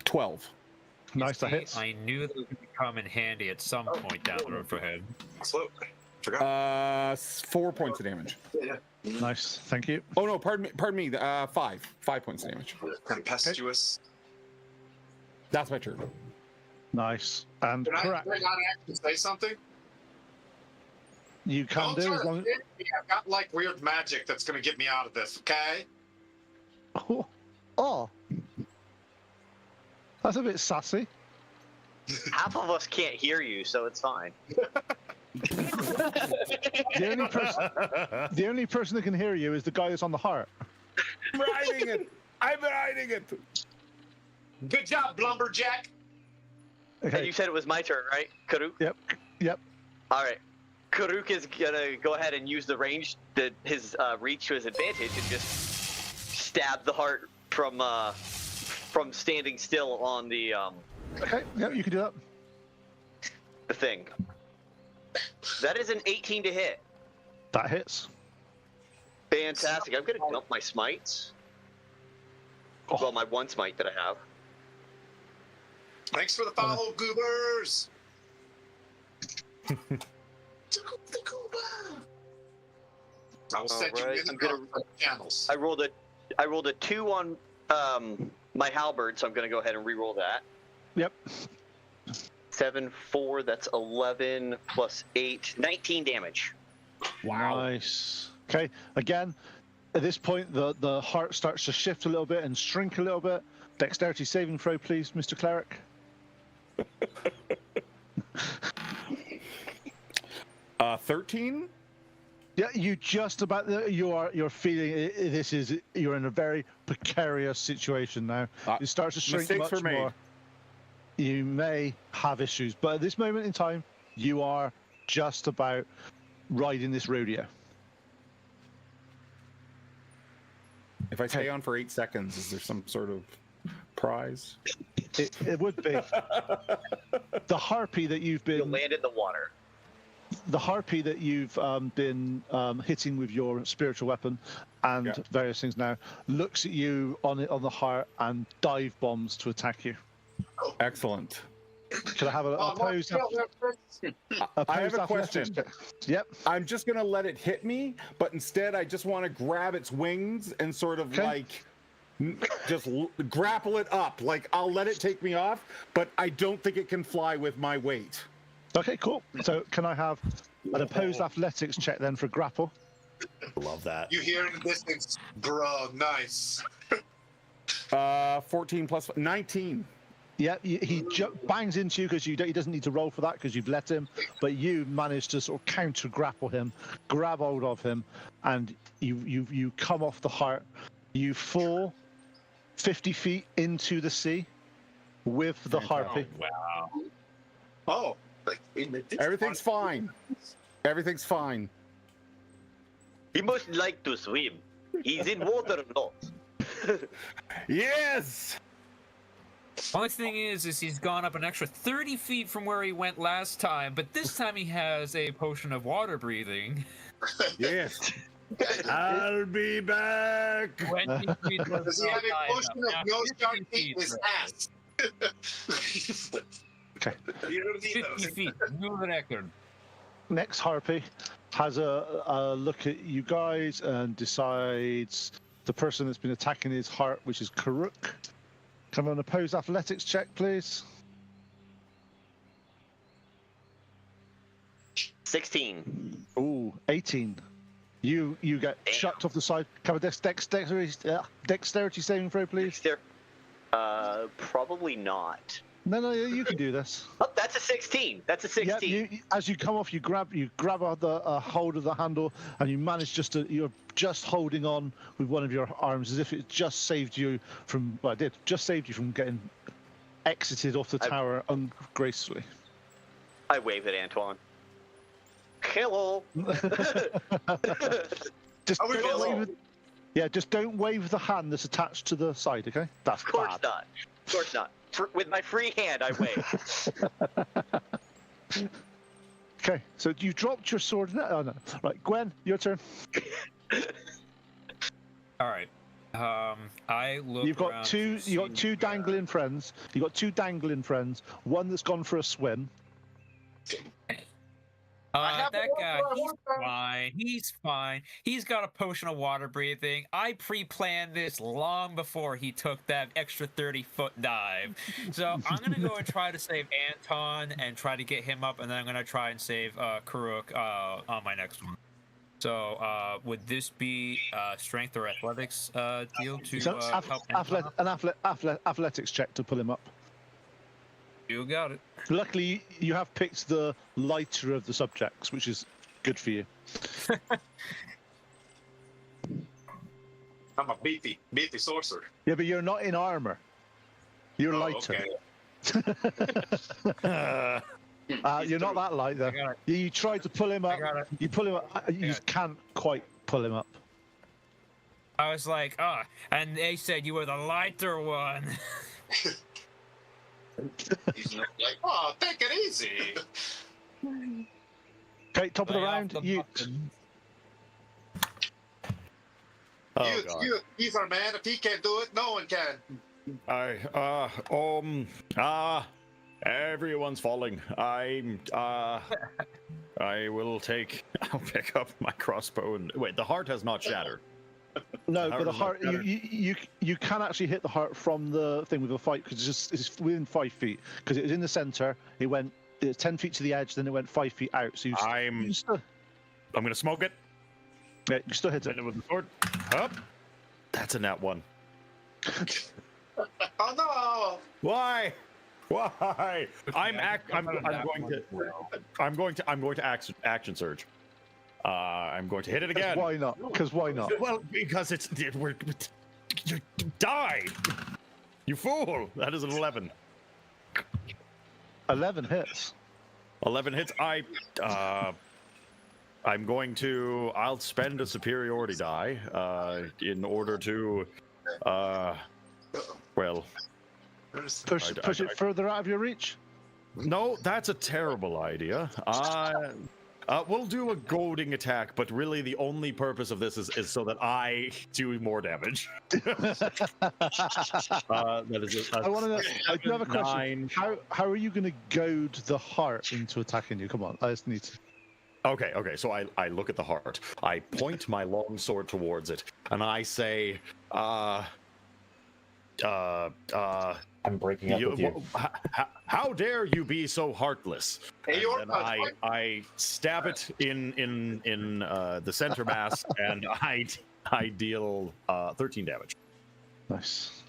12. Nice, that See, hits. I knew that would come in handy at some point down the road for him. Slow. Forgot. 4 points of damage. Nice, thank you. Oh no, pardon me. 5 points of damage. Tempestuous. That's my turn. Nice. And Can I correct. not actually say something? You can Don't do try as to long hit me. I've got like weird magic that's going to get me out of this, okay? Oh. That's a bit sassy. Half of us can't hear you, so it's fine. The only person that can hear you is the guy that's on the heart. I'm riding it. I'm riding it. Good job, Blumberjack. And Okay. you said it was my turn, right, Karuk? Yep. All right. Karuk is gonna go ahead and use the range, his reach to his advantage, and just stab the heart from standing still on the Okay. Yep, you can do that. the thing. That is an 18 to hit. That hits. Fantastic. I'm gonna dump my smites. Oh. Well, my one smite that I have. Thanks for the follow, goobers. I will send you Alright, in I'm the gonna- channels. I rolled a 2 on my halberd, so I'm gonna go ahead and re-roll that. Yep. 7, 4, that's 11 plus 8, 19 damage. Wow. Nice. Okay. Again, at this point, the heart starts to shift a little bit and shrink a little bit. Dexterity saving throw, please, Mr. Cleric. 13. Yeah, you just about you're feeling you're in a very precarious situation now. It starts to shrink mistakes much were made. more. You may have issues, but at this moment in time, you are just about riding this rodeo. If I stay on for 8 seconds, is there some sort of prize? It would be the harpy that you've You'll been land in the water. been hitting with your spiritual weapon and Yeah. various things now looks at you on the heart and dive bombs to attack you. Excellent. Can I have a Oh, opposed? I have a athletics question. check? Yep. I'm just gonna let it hit me, but instead I just want to grab its wings and sort of Okay. like just grapple it up. Like I'll let it take me off, but I don't think it can fly with my weight. Okay, cool. So can I have an opposed athletics check then for grapple? Love that. You hear in the distance, bro, nice. 14 plus 19. Yeah, he bangs into you because he doesn't need to roll for that because you've let him, but you manage to sort of counter grapple him, grab hold of him, and you come off the heart. You fall 50 feet into the sea with the harpy. Wow. Oh, like in the distance. Everything's fine. Everything's fine. He must like to swim. He's in water now. Yes. Only thing is he's gone up an extra 30 feet from where he went last time, but this time he has a potion of water breathing. Yes. I'll be back. 20 feet was Does he not have high a potion enough. of Now no 50 shark feet feet, in his bro. ass? Okay. You don't need 50 those. feet, new record. Next harpy has a look at you guys and decides the person that's been attacking his heart, which is Karuk. Come on, opposed athletics check, please. 16. Ooh, 18. You get Damn. chucked off the side. Cover dexterity saving throw, please. There. Probably not. No, you can do this. Oh, that's a 16. That's a 16. Yeah, as you come off, you grab a hold of the handle, and you manage you're just holding on with one of your arms as if it just saved you from. Well, it did just saved you from getting exited off the tower ungracefully. I wave at Antoine. Hello. Just Are we don't both- wave just don't wave the hand that's attached to the side, okay? That's Of course bad. not. Of course not. With my free hand, I wave. Okay, so you dropped your sword. Oh no! Right, Gwen, your turn. All right. I look. You've got around two. to You got see two where- dangling friends. You got two dangling friends. One that's gone for a swim. have That the guy, water, I he's want that. fine. He's fine. He's got a potion of water breathing. I pre-planned this long before he took that extra 30-foot dive. So I'm gonna go and try to save Anton and try to get him up, and then I'm gonna try and save Karuk on my next one. So would this be strength or athletics deal to So help Anton up? athletics check to pull him up. You got it. Luckily, you have picked the lighter of the subjects, which is good for you. I'm a beefy sorcerer. Yeah, but you're not in armor. You're Oh, lighter. okay. You're not that light though. I got it. You tried to pull him up. I got it. You pull him up. You just can't quite pull him up. I was like, and they said you were the lighter one. He's not like, oh, take it easy. Okay, top of the Lay off round. the You. button. Oh god. He's our man. If he can't do it, no one can. Everyone's falling. I will take. I'll pick up my crossbow and wait. The heart has not shattered. No, How but the does that heart. matter? You can actually hit the heart from the thing with a fight because it's within 5 feet because it was in the center. It was 10 feet to the edge, then it went 5 feet out. So I'm gonna smoke it. Yeah, you still hit Hit it. it with the sword. Up. That's a nat one. Oh no! Why? Why? I'm going to action surge. I'm going to hit it again. Why not? Because why not? Well, because you died. You fool! That is an 11. 11 hits. 11 hits. I'll spend a superiority die in order to Push it further out of your reach. no, that's a terrible idea. We'll do a goading attack, but really the only purpose of this is so that I do more damage. That is I want to know. I do have a question. 9. How are you going to goad the heart into attacking you? Come on, I just need to. Okay. So I look at the heart. I point my long sword towards it, and I say, I'm breaking up with you. How dare you be so heartless? Hey, And you're then I stab it in the center mass, and I deal 13 damage. Nice.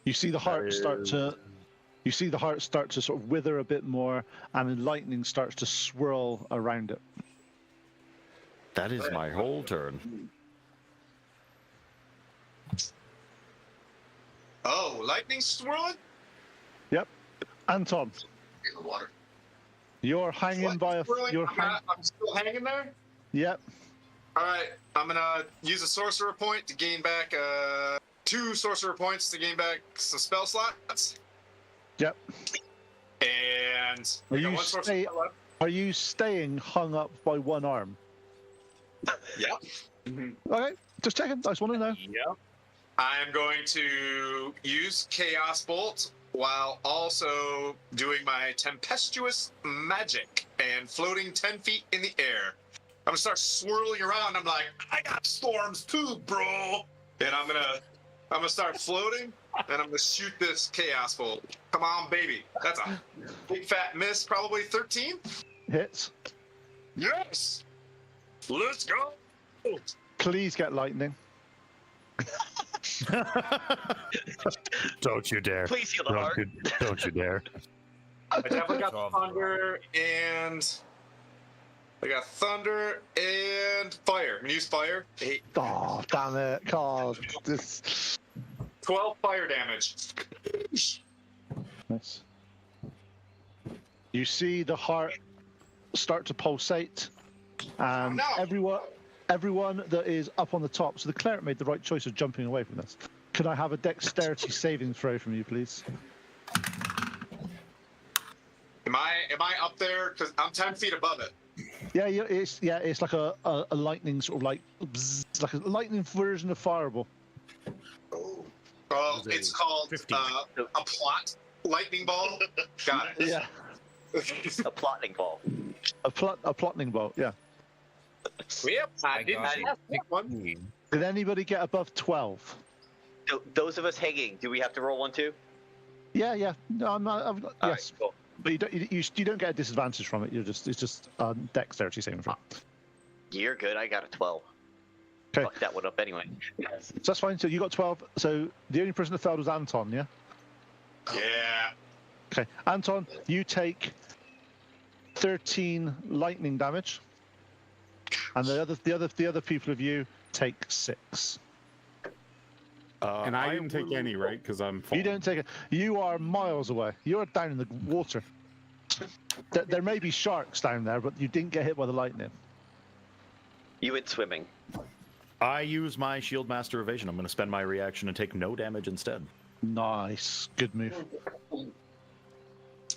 You see the heart start to. You see the heart start to sort of wither a bit more, and the lightning starts to swirl around it. That is my whole turn. Oh, lightning swirling? Yep. Anton, In the water. you're hanging by a. Swirling? You're I'm still hanging there? Yep. All right, I'm gonna use a sorcerer point to gain back 2 sorcerer points to gain back some spell slots, Yep. and Are I got you 1 sorcerer stay- point left. Are you staying hung up by one arm? Yeah. Okay, just checking. I just want to know. Yep. I'm going to use Chaos Bolt while also doing my tempestuous magic and floating 10 feet in the air. I'm gonna start swirling around. I'm like, I got storms too, bro. And I'm gonna start floating, and I'm gonna shoot this Chaos Bolt. Come on, baby. That's a big fat miss, probably 13. Hits. Yes. Let's go. Please get lightning. Don't you dare! Please heal the heart. Don't you dare! I definitely got Solve thunder and fire. I'm gonna use fire. 8, Oh, damn it. God. This. 12 fire damage. Nice. You see the heart start to pulsate, and No. everyone that is up on the top. So the cleric made the right choice of jumping away from this. Can I have a dexterity saving throw from you, please? Am I up there? Because I'm 10 feet above it. It's like a lightning sort of like bzz, like a lightning version of fireball. Well, it's called 50. a plot lightning ball. Got it. Yeah, A plotting ball. a plotting bolt. Yeah. Yep, I did got not pick one. Did anybody get above 12? So those of us hanging, do we have to roll one too? Yeah. No, I'm not. I've got, All yes, right, cool. but you don't get a disadvantage from it. It's just dexterity saving throw. You're good. I got a 12. Okay. Fuck that one up anyway. So that's fine. So you got 12. So the only person that failed was Anton. Yeah. Yeah. Okay, Anton, you take 13 lightning damage, and the other people of you take 6. And I didn't take any, right? Because I'm full. You don't take it. You are miles away. You are down in the water. There may be sharks down there, but you didn't get hit by the lightning. You went swimming. I use my Shield Master Evasion. I'm going to spend my reaction and take no damage instead. Nice, good move.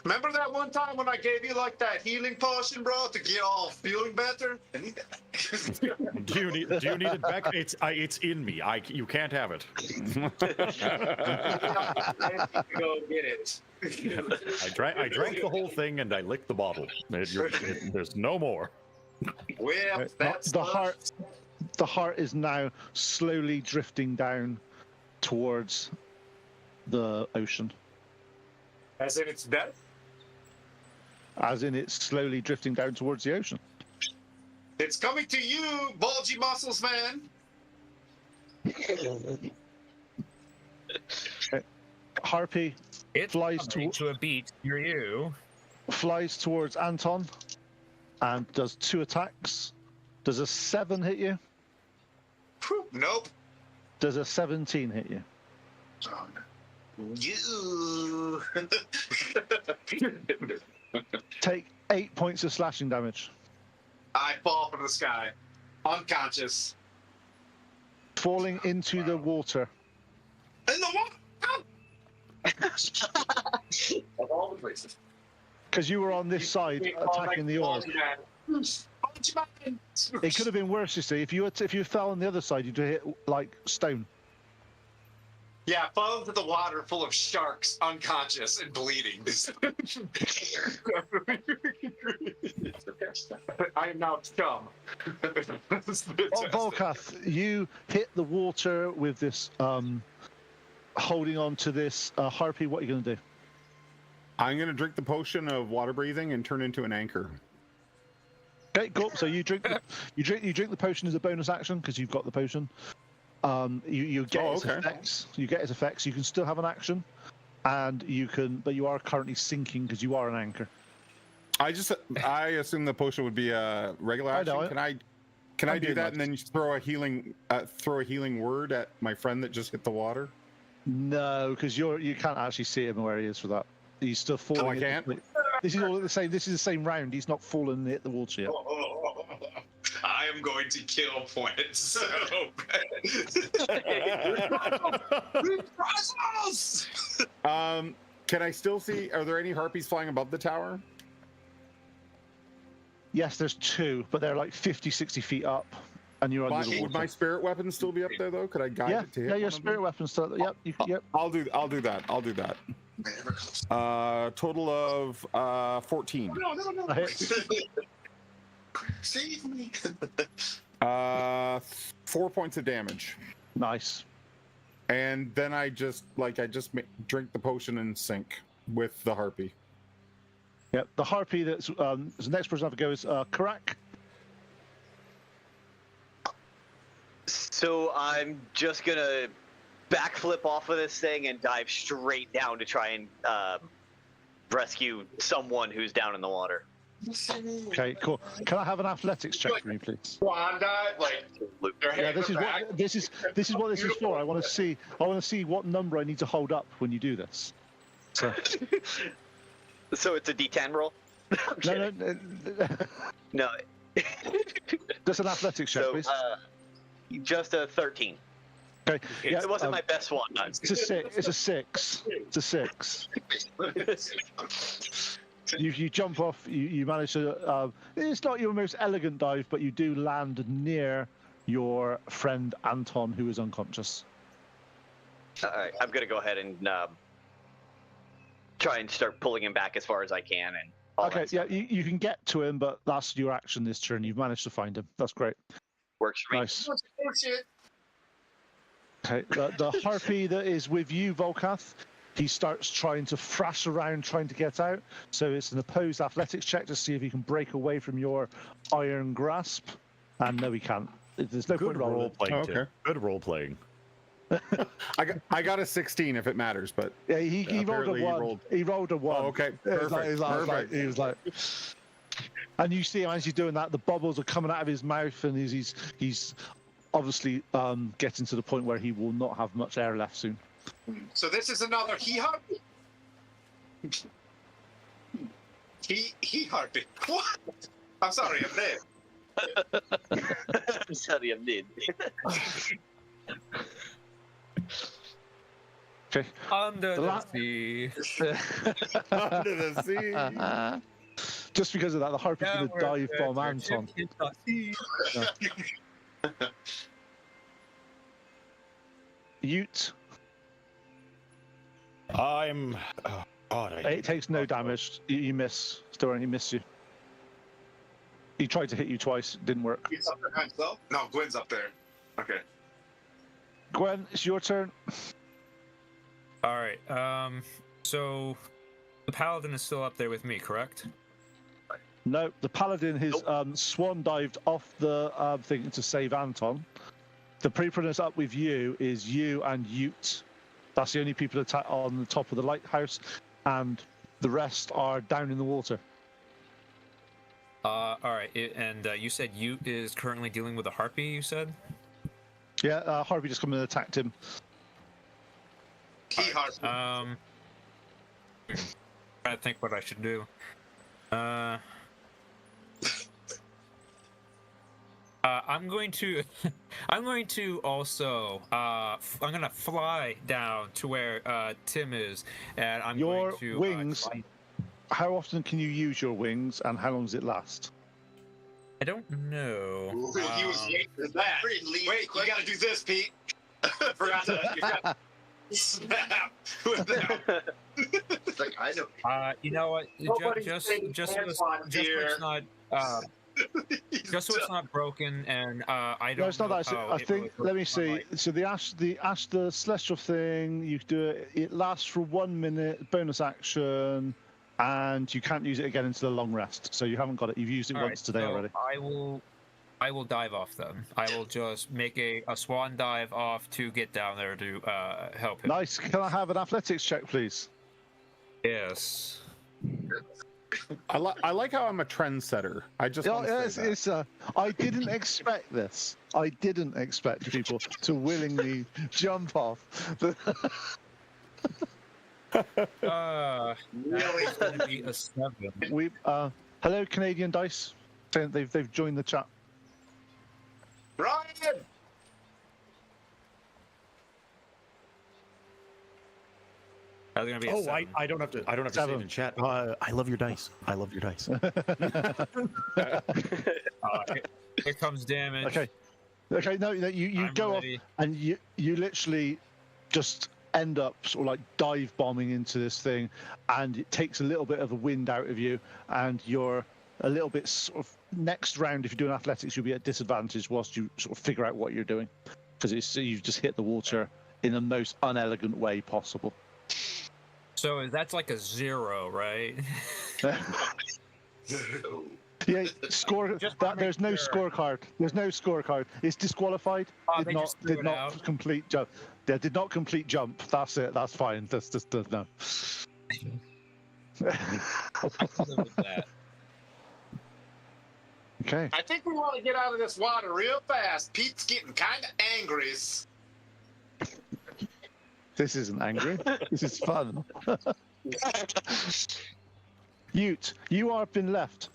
Remember that one time when I gave you like that healing potion, bro, to get all feeling better? Do you need it back? It's in me. You can't have it. Go get it. I drank the whole thing and I licked the bottle. There's no more. Well, that's The heart is now slowly drifting down towards the ocean. As in it's dead? As in, it's slowly drifting down towards the ocean. It's coming to you, bulgy muscles, man. Harpy It's Flies coming to a beat. You're you. flies towards Anton and does 2 attacks. Does a 7 hit you? Whew, nope. Does a 17 hit you? You. Take 8 points of slashing damage. I fall from the sky, unconscious. Falling into the water. In the water. Of all the places. Because you were on this side attacking the orb. It could have been worse, you see. If you fell on the other side, you'd hit like stone. Yeah, fell into the water full of sharks, unconscious and bleeding. I am now scum. Volkath, you hit the water with this, holding on to this harpy. What are you going to do? I'm going to drink the potion of water breathing and turn into an anchor. Okay, cool. So you drink the potion as a bonus action because you've got the potion. You get its effects. You get its effects. You can still have an action, and but you are currently sinking because you are an anchor. I assume the potion would be a regular action. Can I do that and then you throw a healing word at my friend that just hit the water? No, because you can't actually see him where he is for that. He's still falling. Oh, I can't. This is all the same. This is the same round. He's not fallen and hit the water yet. I am going to kill points. Can I still see? Are there any harpies flying above the tower? Yes, there's 2, but they're like 50, 60 feet up, and you're under the water. Would my spirit weapon still be up there though? Could I guide it to hit? Yeah, your spirit weapon's still. Yep, yep. I'll do that. Total of 14. No. That hits. Save me. 4 points of damage. Nice. And then I just drink the potion and sink with the harpy. Yep. The harpy that's the next person I have to go is Karak. So I'm just gonna backflip off of this thing and dive straight down to try and rescue someone who's down in the water. Okay, cool. Can I have an athletics check for me, please? Swan dive, like Yeah, this is what this is for. I want to see what number I need to hold up when you do this. So So it's a D10 roll? no. No. Just an athletics check, So please. just a 13. Okay. Yeah, It wasn't my best one. It's a 6. It's a 6. It's a 6. You jump off. You manage to. It's not your most elegant dive, but you do land near your friend Anton, who is unconscious. All right, I'm gonna go ahead and try and start pulling him back as far as I can. And all Okay, that yeah, stuff. you can get to him, but that's your action this turn. You've managed to find him. That's great. Works for me. Nice. Oh, shit. Okay, the harpy that is with you, Volkath, he starts trying to thrash around, trying to get out. So it's an opposed athletics check to see if he can break away from your iron grasp. And no, he can't. There's no Good point role rolling. playing. Oh, okay. Good role playing. I got a 16 if it matters, but Yeah, he rolled a apparently 1. He rolled a 1. Oh, okay. Perfect. He was like, and you see him as he's doing that. The bubbles are coming out of his mouth, and he's obviously getting to the point where he will not have much air left soon. So this is another he harpy. He harpy. What? I'm sorry, I'm dead. I'm sorry, I'm dead. Okay. Under The the la- sea. under the sea. Just because of that, the harpy's going to Downward, dive bomb your Anton. ship hit the sea. Ute, I'm. Oh, God, it takes no damage. You miss. Story, he missed you. He tried to hit you twice. Didn't work. He's up there by himself? No, Gwen's up there. Okay. Gwen, it's your turn. All right. So the paladin is still up there with me, correct? No, the paladin has swan dived off the thing to save Anton. The people that's up with you is you and Ute. That's the only people on the top of the lighthouse, and the rest are down in the water. All right. And you said Ute is currently dealing with a harpy. You said. Yeah, Harvey just come and attacked him. He harpy. Trying to think what I should do. I'm going to also I'm gonna fly down to where Tim is, and I'm Your going to wings. How often can you use your wings, and how long does it last? I don't know. He was waiting for that. Wait, you gotta do this, Pete. Forgot to. You got snap with that. Like, I know. You know what? Nobody's Just taking so hands on it's here. not just so it's not broken, and I don't. No, it's not know that. how I it think. will Let me work. see. So the celestial thing. You do it. It lasts for 1 minute. Bonus action, and you can't use it again until the long rest. So you haven't got it. You've used it All once right, today so already. I will dive off then. I will just make a swan dive off to get down there to help him. Nice. Can I have an athletics check, please? Yes. I like how I'm a trendsetter. I just want to say that. I didn't expect this. I didn't expect people to willingly jump off. Really? It's going to be a 7. Hello, Canadian Dice. They've joined the chat. Ryan! That's going to be a 7. I don't have to. I don't have to say it in chat. I love your dice. I love your dice. Here comes damage. Okay. No, you I'm go ready. off and you literally just end up sort of like dive bombing into this thing, and it takes a little bit of a wind out of you, and you're a little bit sort of next round. If you're doing athletics, you'll be at disadvantage whilst you sort of figure out what you're doing, because you've just hit the water in the most unelegant way possible. So that's like a 0, right? Yeah, score. Just That, there's no sure. scorecard. There's no scorecard. It's disqualified. They just threw it out. Complete jump. They did not complete jump. That's it. That's fine. That's just no. I can live with that. Okay. I think we want to get out of this water real fast. Pete's getting kind of angry. This isn't angry. This is fun. Ute, you are been left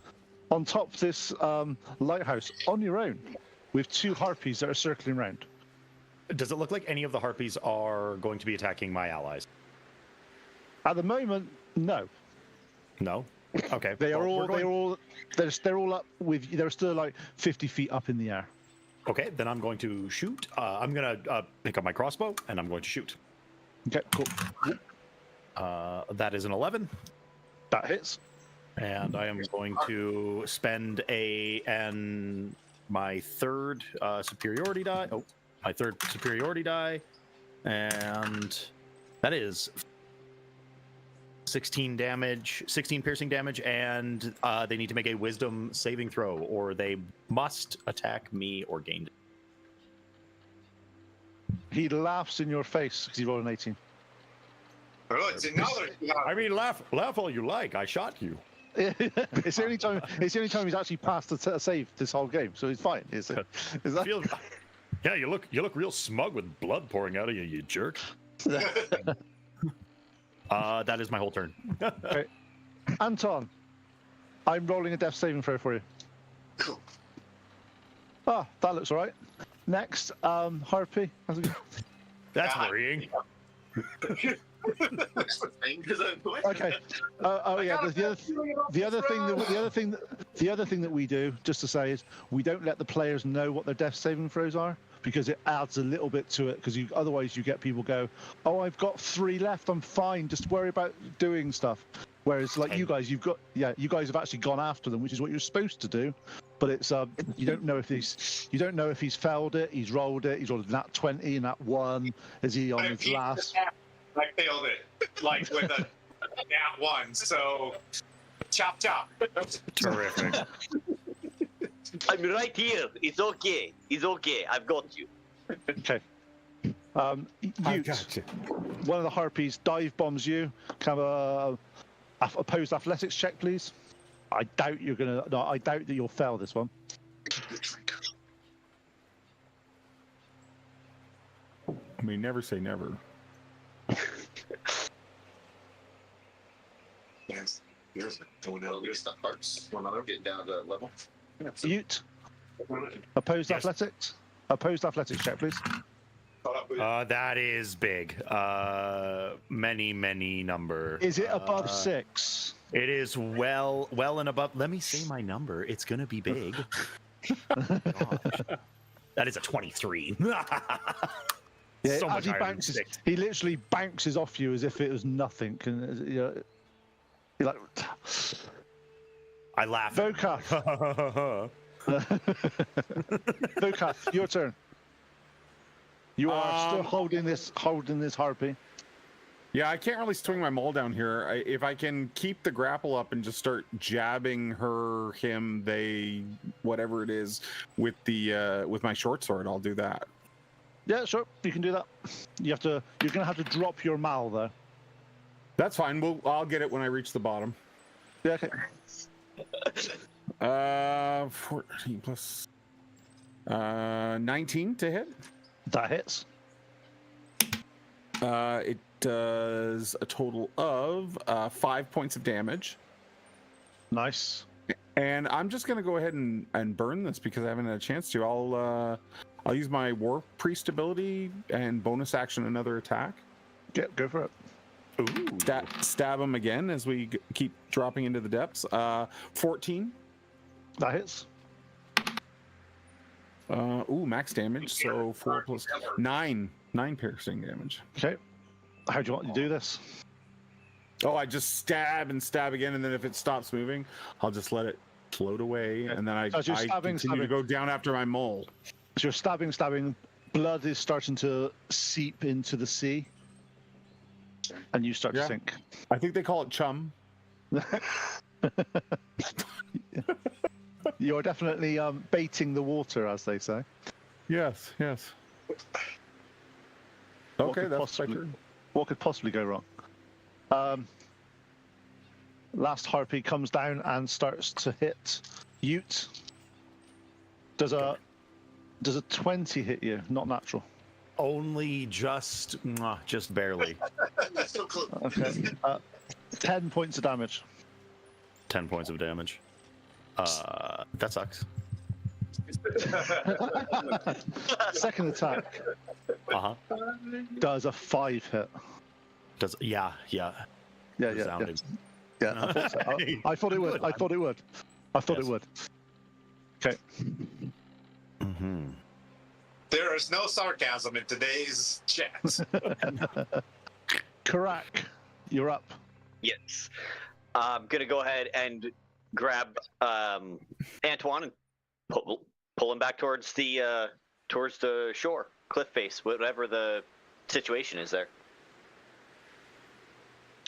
on top of this lighthouse on your own with 2 harpies that are circling around. Does it look like any of the harpies are going to be attacking my allies? At the moment, no. No. Okay. They are well, all. we're going- They're all up with. They're still like 50 feet up in the air. Okay, then I'm going to shoot. I'm gonna pick up my crossbow and I'm going to shoot. Okay, cool. That is an 11, That hits. and I am going to spend my third superiority die. Oh, my third superiority die, and that is 16 damage, 16 piercing damage, and they need to make a Wisdom saving throw, or they must attack me or gain. He laughs in your face because he rolled an 18. Oh, it's another. I mean, laugh all you like. I shot you. It's the only time. It's the only time he's actually passed a save this whole game, so he's fine. Is that? Yeah, you look real smug with blood pouring out of you, you jerk. That is my whole turn. Okay. Anton, I'm rolling a death saving throw for you. Cool. Ah, that looks all right. Next, Harpy. How's it going? That's worrying. Okay. Oh yeah. The other thing that we do, just to say, is we don't let the players know what their death saving throws are, because it adds a little bit to it. Because otherwise you get people go, "Oh, I've got 3 left. I'm fine. Just worry about doing stuff." Whereas, like you guys, you guys have actually gone after them, which is what you're supposed to do. But it's you don't know if he's failed it, he's rolled a nat 20 and nat 1. Is he on his last? I failed it, like with a nat 1. So, chop chop. Terrific. I'm right here. It's okay. It's okay. I've got you. Okay. I Ute, got you. one of the harpies dive bombs you. Can have a opposed athletics check, please. I doubt you're gonna. No, I doubt that you'll fail this one. I mean, never say never. Yes. Here's the parts. When I'm getting down to that level. Ute, opposed athletics. Opposed athletics check, please. That is big. Many number. Is it above 6? It is well and above. Let me say my number. It's gonna be big. Gosh. That is a 23. Yeah, So much as he higher than bounces, 6. he literally bounces off you as if it was nothing. And you're like, I laugh. Vokath. Vokath, your turn. You are still holding this harpy. Yeah, I can't really swing my maul down here. If I can keep the grapple up and just start jabbing her, him, they, whatever it is, with my short sword, I'll do that. Yeah, sure, you can do that. You're gonna have to drop your mal though. That's fine. I'll get it when I reach the bottom. Yeah, okay. 14 plus 19 to hit. That hits. It does a total of 5 points of damage. Nice. And I'm just gonna go ahead and burn this because I haven't had a chance to. I'll use my War Priest ability and bonus action another attack. Yeah, go for it. Ooh. Stab him again as we keep dropping into the depths. 14. That hits. Max damage. So 4 plus 9 piercing damage. Okay. How do you want to do this? Oh, I just stab and stab again, and then if it stops moving, I'll just let it float away, and then I continue to go down after my mole. So you're stabbing. Blood is starting to seep into the sea, and you start to sink. I think they call it chum. You're definitely baiting the water, as they say. Yes. Okay, that's my turn. What could possibly go wrong? Last harpy comes down and starts to hit Ute. Does a 20 hit you? Not natural. Only just barely. So close. Okay. 10 points of damage. 10 points of damage. That sucks. Second attack does a 5 hit. Yeah. Yeah. Resounding. Yeah, I thought so. I thought it would. I thought it would. I thought it would. Okay. Mm-hmm. There is no sarcasm in today's chat. Karak, you're up. Yes. I'm gonna go ahead and grab Antoine and pull him back towards the shore, cliff face, whatever the situation is there.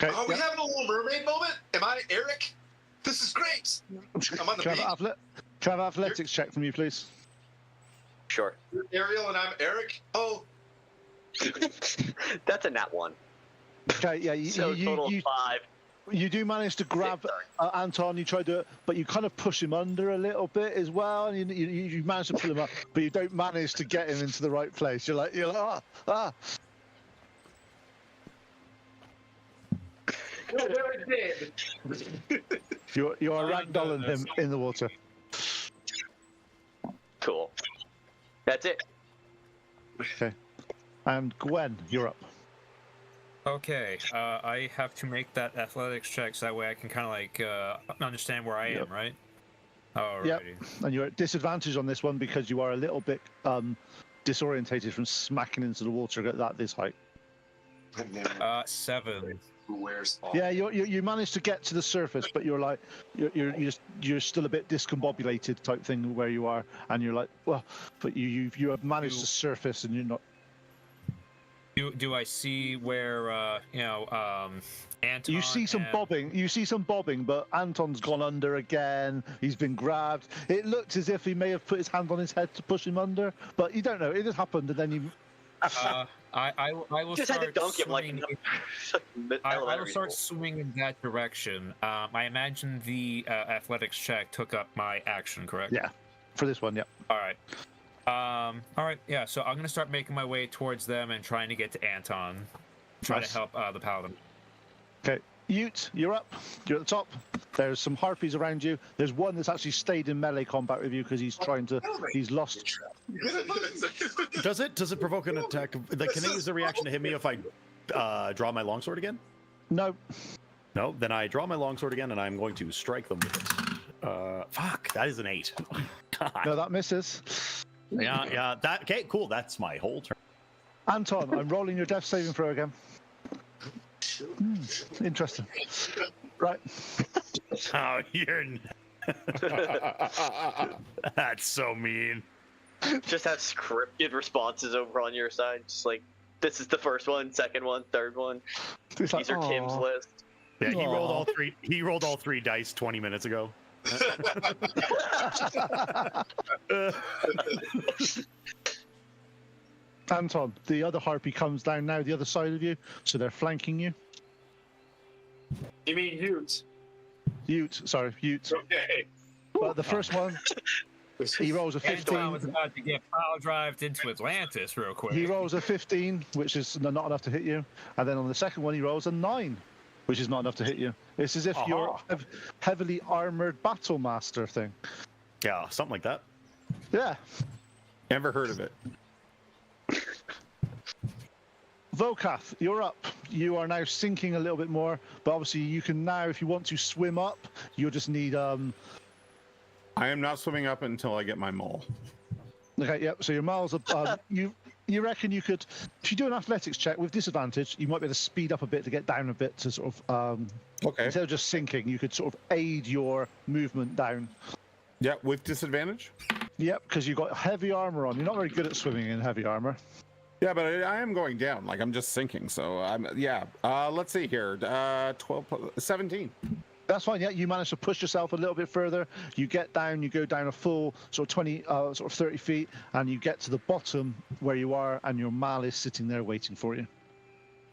Okay. Are we having a Little Mermaid moment? Am I Eric? This is great. I'm on the Can beach. I have an athletics check from you, please? Sure. You're Ariel and I'm Eric. Oh, That's a nat 1. Okay, yeah, So total 5. you do manage to grab Anton. You try to, but you kind of push him under a little bit as well, and you manage to pull him up, but you don't manage to get him into the right place. You're like ah. You're ragdolling him in the water. Cool. That's it. Okay. And Gwen, you're up. Okay, I have to make that athletics check so that way I can kind of like understand where I am, right? Alrighty. Yep. And you're at disadvantage on this one because you are a little bit disorientated from smacking into the water at this height. 7. Who wears all? Yeah, you managed to get to the surface, but you're like you're still a bit discombobulated type thing where you are, and you're like, well, but you have managed to surface, and you're not. Do I see where Anton? You see some bobbing. You see some bobbing, but Anton's gone under again. He's been grabbed. It looked as if he may have put his hand on his head to push him under, but you don't know. It just happened, and then you. I will Just had to start dunk him like swimming. I will elementary start school. swimming in that direction. I imagine the athletics check took up my action, correct? Yeah, for this one, yeah. All right. All right. Yeah. So I'm gonna start making my way towards them and trying to get to Anton, trying Nice. to help the paladin. Okay, Ute, you're up. You're at the top. There's some harpies around you. There's one that's actually stayed in melee combat with you because he's lost. Does it provoke an attack? Like, can I use the reaction to hit me if I draw my longsword again? No, No, then I draw my longsword again, and I'm going to strike them with it. Fuck, that is an 8. God. no, that misses. Yeah. That okay? Cool. That's my whole turn. Anton, I'm rolling your death saving throw again. Interesting. Right. Oh, you're. That's so mean. Just have scripted responses over on your side. Just like, this is the first one, second one, third one. It's like, These are Tim's "Aw." list. Yeah, he rolled Aw. all 3. He rolled all 3 dice 20 minutes ago. Anton, the other harpy comes down now the other side of you, so they're flanking you. you mean Ute? Ute. Okay. But the first one, he rolls a Anton was 15. about to get power drived into Atlantis real quick. He rolls a 15, which is not enough to hit you. And then on the second one, he rolls a 9, which is not enough to hit you. It's as if you're a heavily armored battle master thing. Yeah, something like that. Yeah. Never heard of it. Volkath, you're up. You are now sinking a little bit more, but obviously you can now, if you want to swim up, you'll just need I am not swimming up until I get my maul. Okay, yep. So your miles are. You reckon you could, if you do an athletics check with disadvantage, you might be able to speed up a bit to get down a bit to sort of. Okay. Instead of just sinking, you could sort of aid your movement down. Yeah, with disadvantage? Yep, because you've got heavy armor on. You're not very good at swimming in heavy armor. Yeah, but I am going down. Like, I'm just sinking. So, let's see here. 17. That's fine. Yeah, you manage to push yourself a little bit further. You get down. You go down a full sort of 20, sort of 30 feet, and you get to the bottom where you are, and your mal is sitting there waiting for you.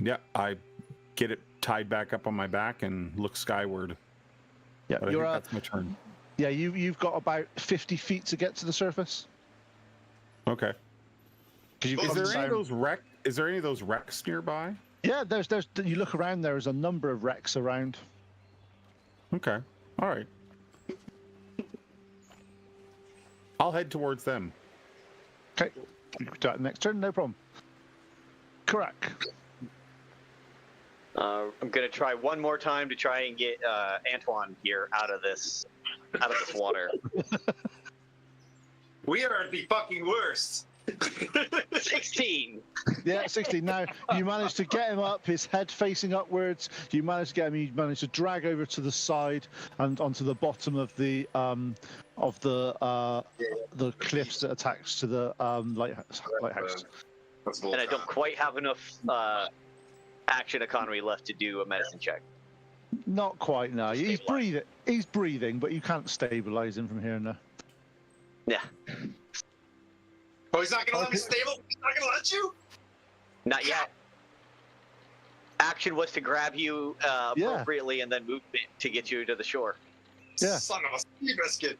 Yeah, I get it tied back up on my back and look skyward. Yeah, But I think that's my turn. Yeah, you've got about 50 feet to get to the surface. Okay. You've Is come there any down- of those Is there any of those wrecks nearby? Yeah, there's. You look around. There's a number of wrecks around. Okay. All right. I'll head towards them. Okay, you can do that next turn. No problem. Correct. I'm gonna try one more time to try and get Antoine here out of this water. We are the fucking worst. 16. Yeah, 16. Now you managed to get him up, his head facing upwards. You managed to get him. You managed to drag over to the side and onto the bottom of the cliffs that attach to the lighthouse. And I don't quite have enough action economy left to do a medicine check. Not quite. No, he's Stabilize. breathing. He's breathing, but you can't stabilize him from here and there. Yeah. Oh, he's not gonna let me stable? He's not gonna let you? Not yet. Action was to grab you appropriately and then move it to get you to the shore. Yeah. Son of a sea biscuit.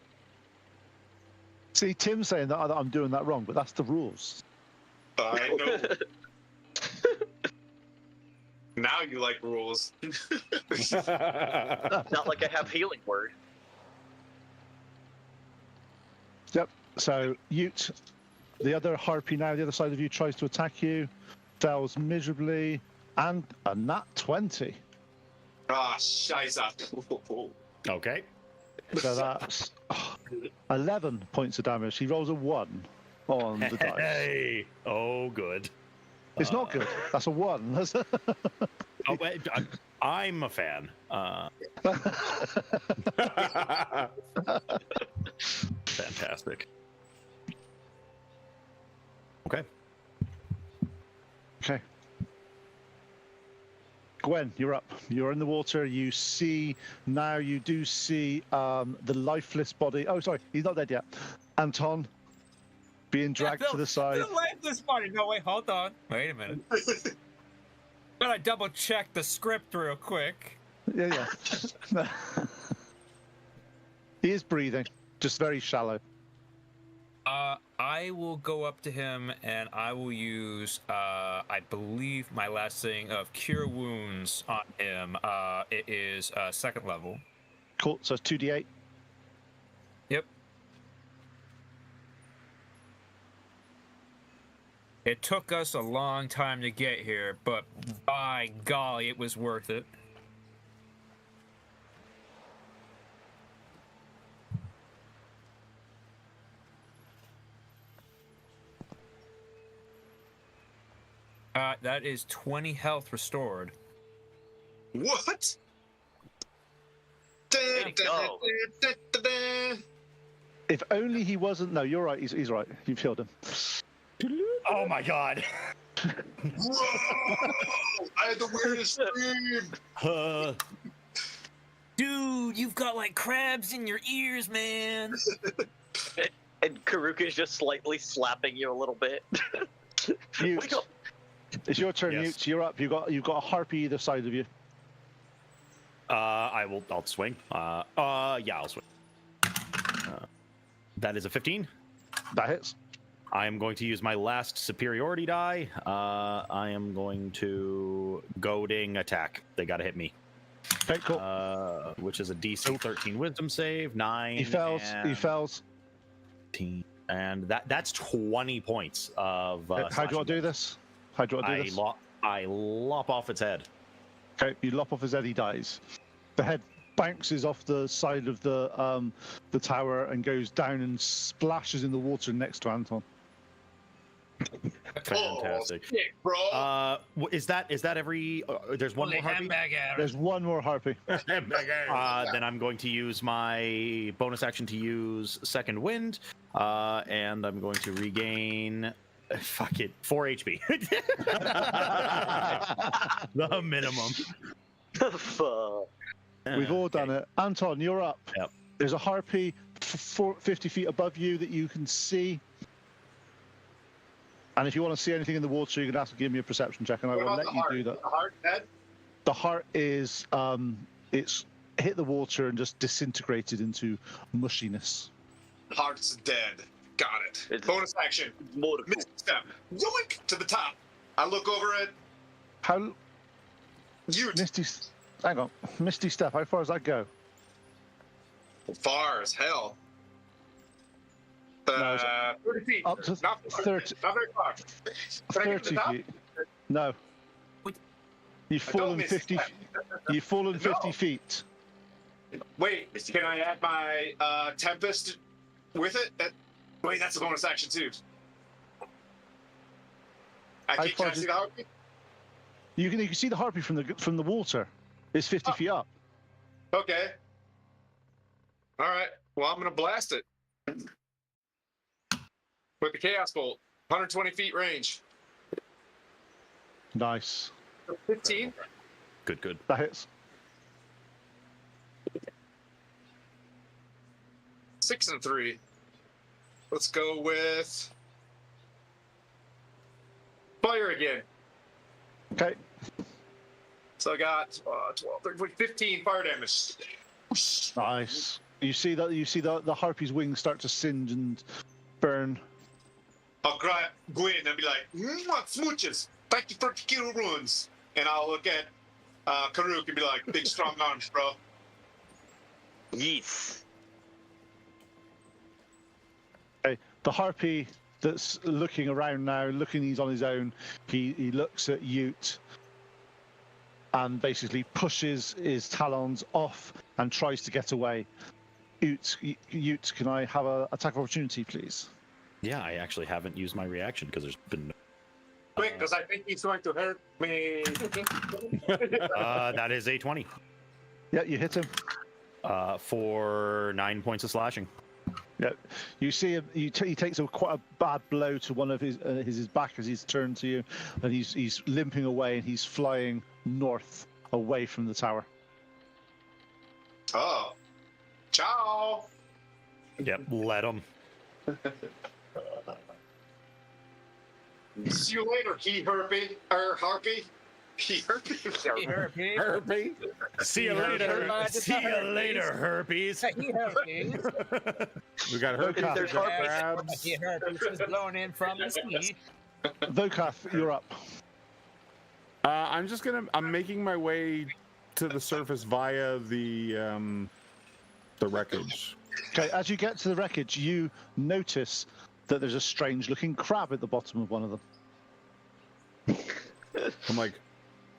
See, Tim's saying that I'm doing that wrong, but that's the rules. I know. Now you like rules. Not like I have healing word. Yep. So Ute, the other harpy now, the other side of you tries to attack you, fails miserably, and a nat 20. Ah, shiza. Okay. So that's 11 points of damage. He rolls a 1 on the dice. Hey. Oh, good. It's not good. That's a 1. Oh, wait, I'm a fan. Fantastic. Okay. Okay. Gwen, you're up. You're in the water. You see now. You do see the lifeless body. Oh, sorry, he's not dead yet. Anton being dragged to the side. The lifeless body. No, wait, hold on. Wait a minute. Gotta double check the script real quick. Yeah. He is breathing, just very shallow. I will go up to him and I will use, I believe, my last thing of Cure Wounds on him. It is second level. Cool. So it's 2d8. Yep. It took us a long time to get here, but by golly, it was worth it. That is 20 health restored. What? Way to go. If only he wasn't. No, you're right. He's right. You've healed him. Oh my god. Whoa! I had the weirdest dream. Dude, you've got like crabs in your ears, man. And Karuka's just slightly slapping you a little bit. Ute, Wake up. it's your turn. Yes. Ute, you're up. You've got a harpy either side of you. I'll swing. Yeah, I'll swing. That is a 15. That hits. I am going to use my last superiority die. I am going to goading attack. They gotta hit me. Okay, cool. Which is a DC 13 Wisdom save, 9. He fails. He fails. 15, and that's 20 points of. How do you want to do this? How do you want to do this? I lop off its head. Okay, you lop off his head. He dies. The head bounces off the side of the tower and goes down and splashes in the water next to Anton. Fantastic. Oh, sick, bro. Is that every? There's one more harpy. There's one more harpy. Then I'm going to use my bonus action to use Second Wind, and I'm going to regain. Fuck it, 4 HP. The minimum. Fuck. We've all done it. Anton, you're up. Yep. There's a harpy 50 feet above you that you can see. And if you want to see anything in the water, you can ask to give me a perception check, and I What will about let the you heart? do that. The heart dead? The heart is it's hit the water and just disintegrated into mushiness. Heart's dead. Got it. It's- Bonus action. Misty step. Yoink to the top. I look over at How you. hang on, Misty Step, how far does that go? Far as hell. No, it's 30 feet. up to Not far. 30 Not very far. Can I get to 30 the top? feet. No. What? You've fallen 50. You've fallen 50 feet. Wait, can I add my Tempest with it? Wait, that's a bonus action too. Can I see the harpy? You can see the harpy from the water. It's 50 feet up. Okay. All right. Well, I'm gonna blast it with the Chaos Bolt. 120 feet range. Nice. 15. Good. That hits. 6 and 3. Let's go with fire again. Okay. So I got 12, 13, 15 fire damage. Nice. You see the harpy's wings start to singe and burn. I'll grab Gwyn and be like, smooches. Thank you for the kill runes. And I'll look at Karuk and be like, big strong arms, bro. Yes. Okay. The harpy that's looking around now, he's on his own. He looks at Ute and basically pushes his talons off and tries to get away. Ute, can I have an attack of opportunity, please? Yeah, I actually haven't used my reaction because there's been. Quick, because I think he's going to hurt me. That is a 20. Yeah, you hit him. For 9 points of slashing. Yeah, you see him. He takes quite a bad blow to one of his back as he's turned to you, and he's limping away and he's flying north away from the tower. Oh, ciao. Yep, let him. See you later, harpy. Herpy. See you later. See you later, herpes. We got herpes. There's crabs. Herpes is blown in from the sea. Vokath, you're up. I'm making my way to the surface via the wreckage. Okay, as you get to the wreckage, you notice that there's a strange-looking crab at the bottom of one of them. I'm like,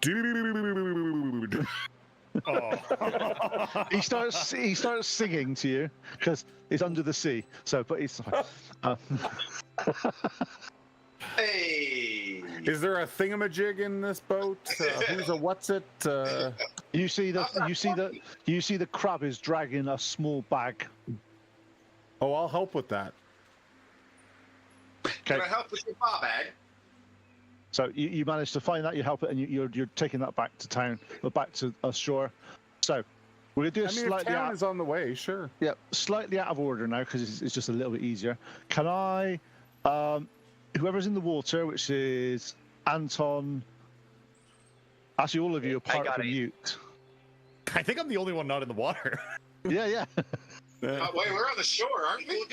dude. Oh. He starts singing to you because it's under the sea. But he's. Hey. Is there a thingamajig in this boat? Who's a what's it? You see the crab is dragging a small bag. Oh, I'll help with that. Can I help with your bar bag? So you manage to find that, you help it, and you're taking that back to town, or back to shore. So we're gonna do a If slightly town is on the way, sure. yeah, slightly out of order now because it's just a little bit easier. Can I, whoever's in the water, which is Anton, actually all of you apart from Ute. I think I'm the only one not in the water. Yeah. Wait, we're on the shore, aren't we?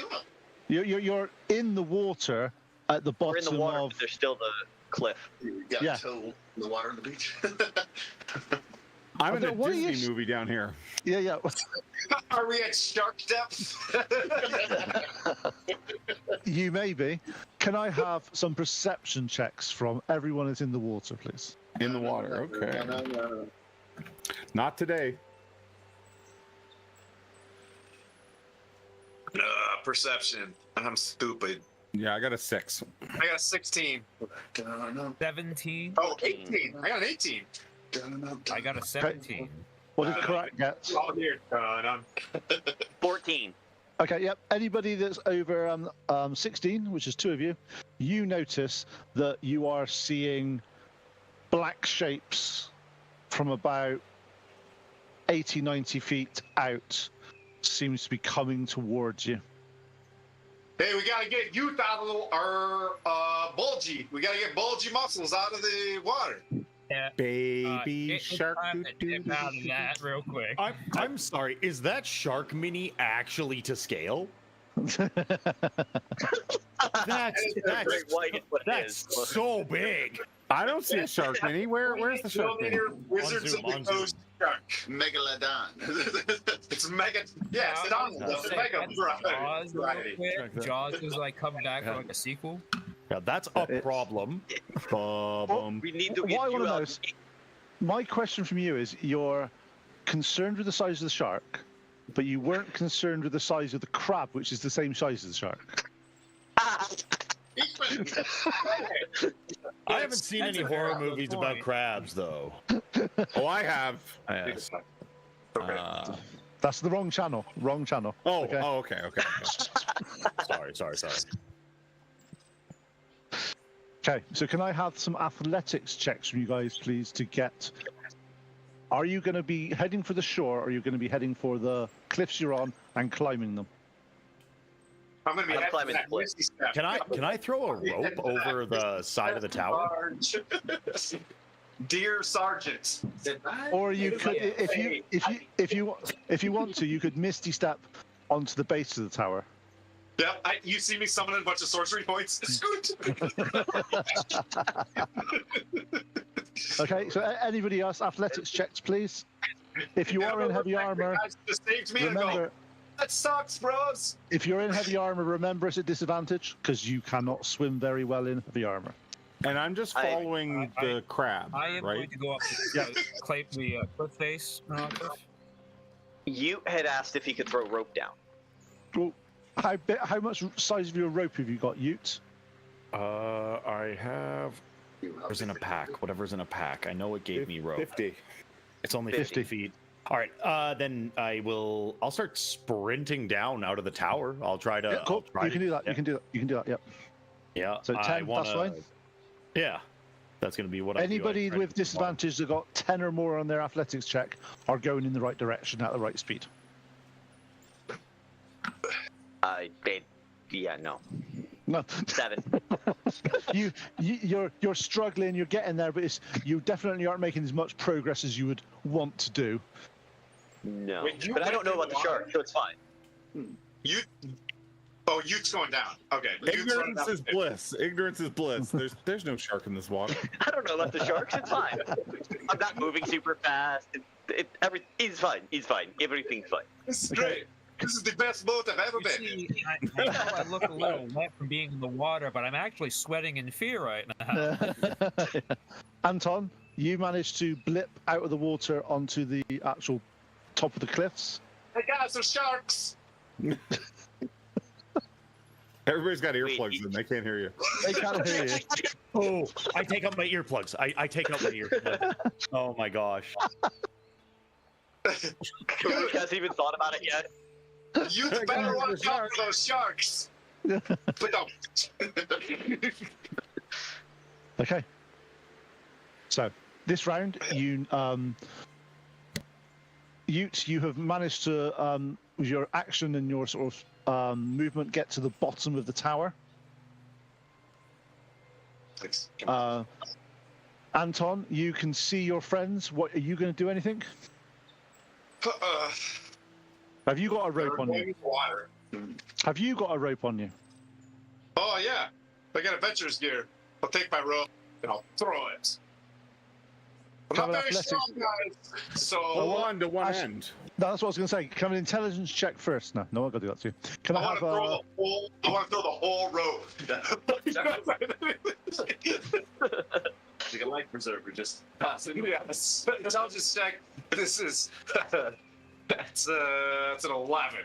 You're in the water at the bottom We're in the water, of. but there's still the cliff. You got Yeah. toe in the water on the beach. I'm in a What are you Disney movie down here. Yeah. Are we at shark depth? You may be. Can I have some perception checks from everyone that's in the water, please? In the water, okay. No. Not today. Perception. I'm stupid. Yeah, I got a 6. I got a 16. 17. Oh, 18. I got an 18. I got a 17. What did Karak get? Oh, dear. 14. Okay, yep. Anybody that's over 16, which is 2 of you, you notice that you are seeing black shapes from about 80, 90 feet out. Seems to be coming towards you. Hey, we gotta get youth out of our bulgy. We gotta get bulgy muscles out of the water. Yeah. Baby It's shark. time to dip out of that real quick. I'm sorry. Is that shark mini actually to scale? That's Great white is what it is. so big. I don't see a shark mini. Where's the shark mini? Wizards of the On Zoom. Coast shark. Megalodon. It's mega. Yes, it's on the mega Jaws, real variety. quick. Jaws is like coming back for like a sequel. Yeah, that's a problem. Problem. We need to What get I you want to know out. is, My question from you is: you're concerned with the size of the shark, but you weren't concerned with the size of the crab, which is the same size as the shark. I haven't seen any horror movies about crabs, though. Oh, I have. Yes. That's the wrong channel. Wrong channel. Oh, Okay. okay. Sorry. Okay, so can I have some athletics checks from you guys, please, to get... Are you going to be heading for the shore, or are you going to be heading for the cliffs you're on and climbing them? I'm going to be I'm climbing the cliff. Can I throw a rope over the side of the tower? Dear Sergeant. Or you could, if you want to, you could misty step onto the base of the tower. Yeah, you see me summoning a bunch of sorcery points. Scoot. Okay, so anybody else, athletics checks, please. If you are in heavy armor, remember, that sucks, bros. if you're in heavy armor, remember it's a disadvantage because you cannot swim very well in heavy armor. And I'm just following the crab, I am going right? to go up the cliff face. You had asked if he could throw rope down. Well, how much size of your rope have you got, Ute? I have. Whatever's in a pack. Whatever's in a pack. I know it gave me rope. 50. It's only 50 feet. All right. Then I'll start sprinting down out of the tower. I'll try to. Yeah, cool. I'll try You can do that. yeah. You can do that. You can do that. Yep. Yeah. So 10. That's fine. Yeah. That's going to be what Anybody I do. with disadvantage that got 10 or more on their athletics check are going in the right direction at the right speed. No. No. 7. You're struggling. You're getting there, but you definitely aren't making as much progress as you would want to do. No. Wait, But I don't know about the shark, so it's fine. Ute's going down. Okay. Ignorance is bliss. Ignorance is bliss. There's no shark in this water. I don't know about the sharks. It's fine. I'm not moving super fast. He's fine. He's fine. Everything's fine. This is great. This is the best boat I've ever been in. See, I know I look a little wet from being in the water, but I'm actually sweating in fear right now. Anton, you managed to blip out of the water onto the actual top of the cliffs. Hey guys, there's sharks. Everybody's got earplugs in. They can't hear you. They can't hear you. Oh, I take out my earplugs. I take out my earplugs. Oh my gosh. Who hasn't even thought about it yet? You better watch out for those sharks. But don't. Okay. So this round, you have managed to, with your action and your sort of movement, get to the bottom of the tower. Anton, you can see your friends. What are you going to do? Anything? Have you got a rope on you? Water. Have you got a rope on you? Oh yeah, I got adventurer's gear. I'll take my rope and I'll throw it. I'm Come not on, very athletics. strong, guys. So To one end. That's what I was going to say. Come an intelligence check first. No, I've got to do that too. Can I I want have to throw the whole rope. Like a life preserver, just Yes. Intelligence check. This is that's an 11.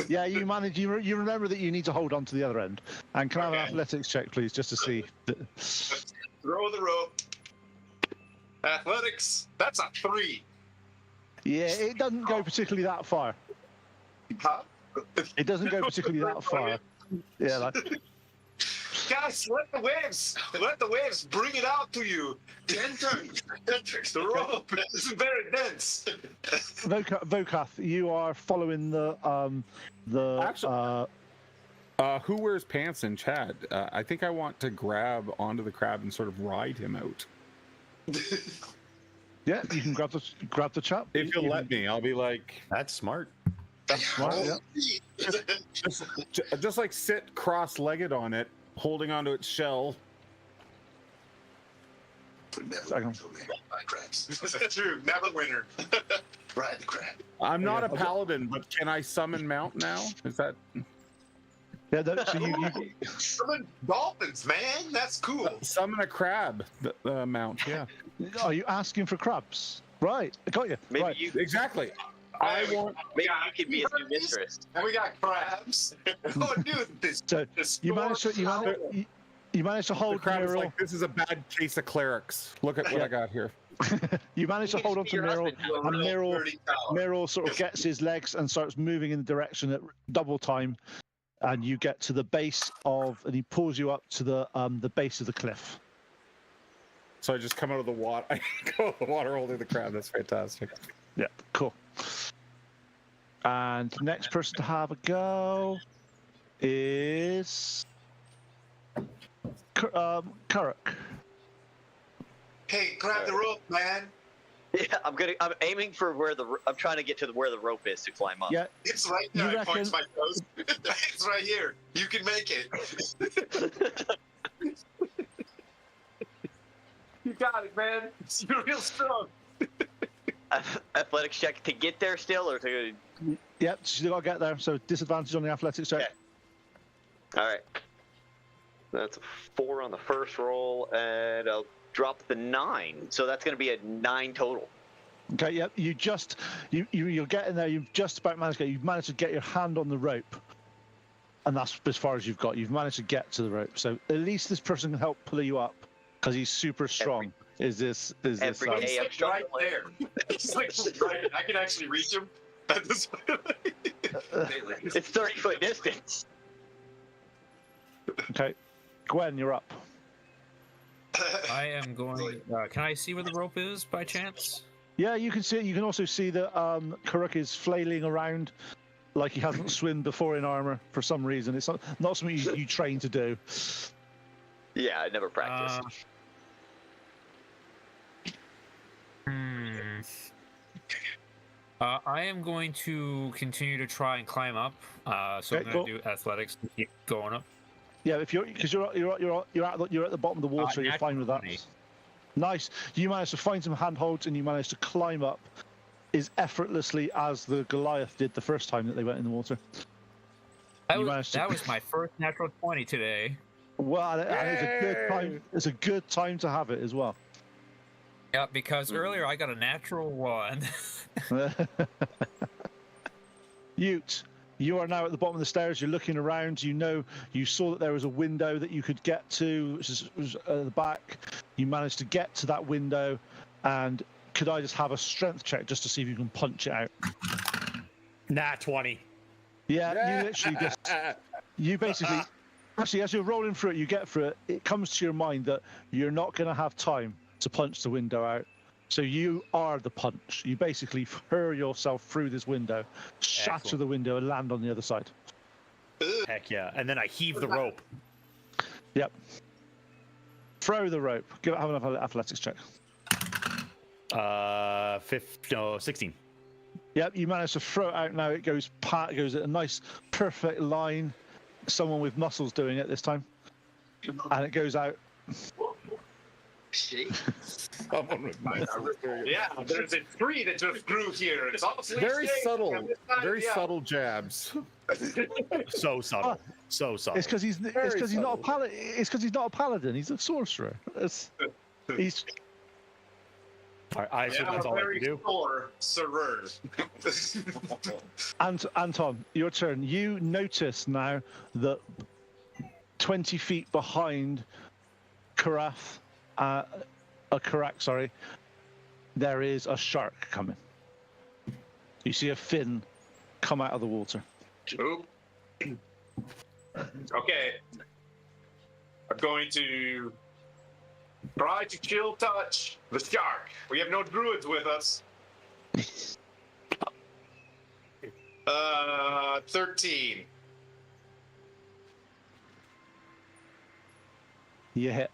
Yeah, you manage. You remember that you need to hold on to the other end. And can I have an Okay. athletics check, please, just to see? Throw the rope. Athletics. That's a 3. Yeah, it doesn't go particularly that far. Huh? It doesn't go particularly that far. Yeah, like, Guys, let the waves bring it out to you. The rope is very dense. Vokath, you are following the Actually- who wears pants in Chad? I think I want to grab onto the crab and sort of ride him out. yeah, you can grab the chap. If you'll let me, I'll be like, That's smart. That's smart. Yeah. just like sit cross-legged on it, holding onto its shell. Second. That's true. Never winner. Ride the crab. I'm not a paladin, but can I summon mount now? Is that? Yeah, so you Summon dolphins, man. That's cool. Summon a crab mount. Yeah, are you asking for crabs? Right, I got you. Maybe right. you, exactly. I want. maybe you could be his new mistress. And we got crabs. Oh, dude, this. So this you managed to you managed to The hold the crab is mural. like, this is a bad case of clerics. Look at what I got here. You managed to hold on to Your Miral, husband, and Miral, Dirty tower. Miral sort of gets his legs and starts moving in the direction at double time, and you get to the base of, and he pulls you up to the base of the cliff. So I just come out of the water. I go out of the water holding the crab. That's fantastic. Yeah, cool. And the next person to have a go is Kuruk. Hey, grab the rope, man. Yeah, I'm aiming for I'm trying to get to where the rope is to climb up. Yeah, It's right You there. I points reckon- my toes. It's right here. You can make it. You got it, man. You're real strong. Athletics check to get there still, or to? yep. So you got to get there. So disadvantage on the athletics check. Okay. All right. That's a 4 on the first roll, and I'll drop the 9. So that's going to be a 9 total. Okay. Yep. You're getting there. You've just about managed to get. You've managed to get your hand on the rope, and that's as far as you've got. You've managed to get to the rope. So at least this person can help pull you up because he's super strong. Every day He's I'm like struggling. right there. He's like right. I can actually reach him at this point. It's 30-foot distance. Okay. Gwen, you're up. I am going. Can I see where the rope is by chance? Yeah, you can see it. You can also see that Kuruk is flailing around like he hasn't swum before in armor for some reason. It's not something you train to do. Yeah, I never practiced. I am going to continue to try and climb up. So Okay, I'm going to do athletics to keep going up. Yeah, if you're because you're at the bottom of the water, you're fine with that. natural 20. Nice. You managed to find some handholds and you managed to climb up as effortlessly as the Goliath did the first time that they went in the water. That was my first natural 20 today. Well, and it's a good time. It's a good time to have it as well. Yeah, because earlier I got a natural 1. Ute, you are now at the bottom of the stairs. You're looking around. You saw that there was a window that you could get to, which was at the back. You managed to get to that window, and could I just have a strength check just to see if you can punch it out? Nat 20. Yeah, you literally just. You basically. Actually, as you're rolling through it, you get through it. It comes to your mind that you're not going to have time to punch the window out. So you are the punch. You basically hurl yourself through this window, shatter Excellent. the window, and land on the other side. Heck yeah. And then I heave the rope. Yep. Throw the rope. Have an athletics check. 16. Yep, you manage to throw it out now. It goes at a nice, perfect line. Someone with muscles doing it this time. And it goes out. Yeah, there's a tree that just grew here. It's obviously Very safe. subtle. I'm just not- Very yeah. subtle jabs. So subtle. So subtle. It's because he's not a paladin. It's because he's not a paladin. He's a sorcerer. He's I assume that's all I can do. Sorcerer. Anton, your turn. You notice now that 20 feet behind Karak, sorry, there is a shark coming. You see a fin come out of the water. Oop. Okay. I'm going to try to chill touch the shark. We have no druids with us. 13. You hit.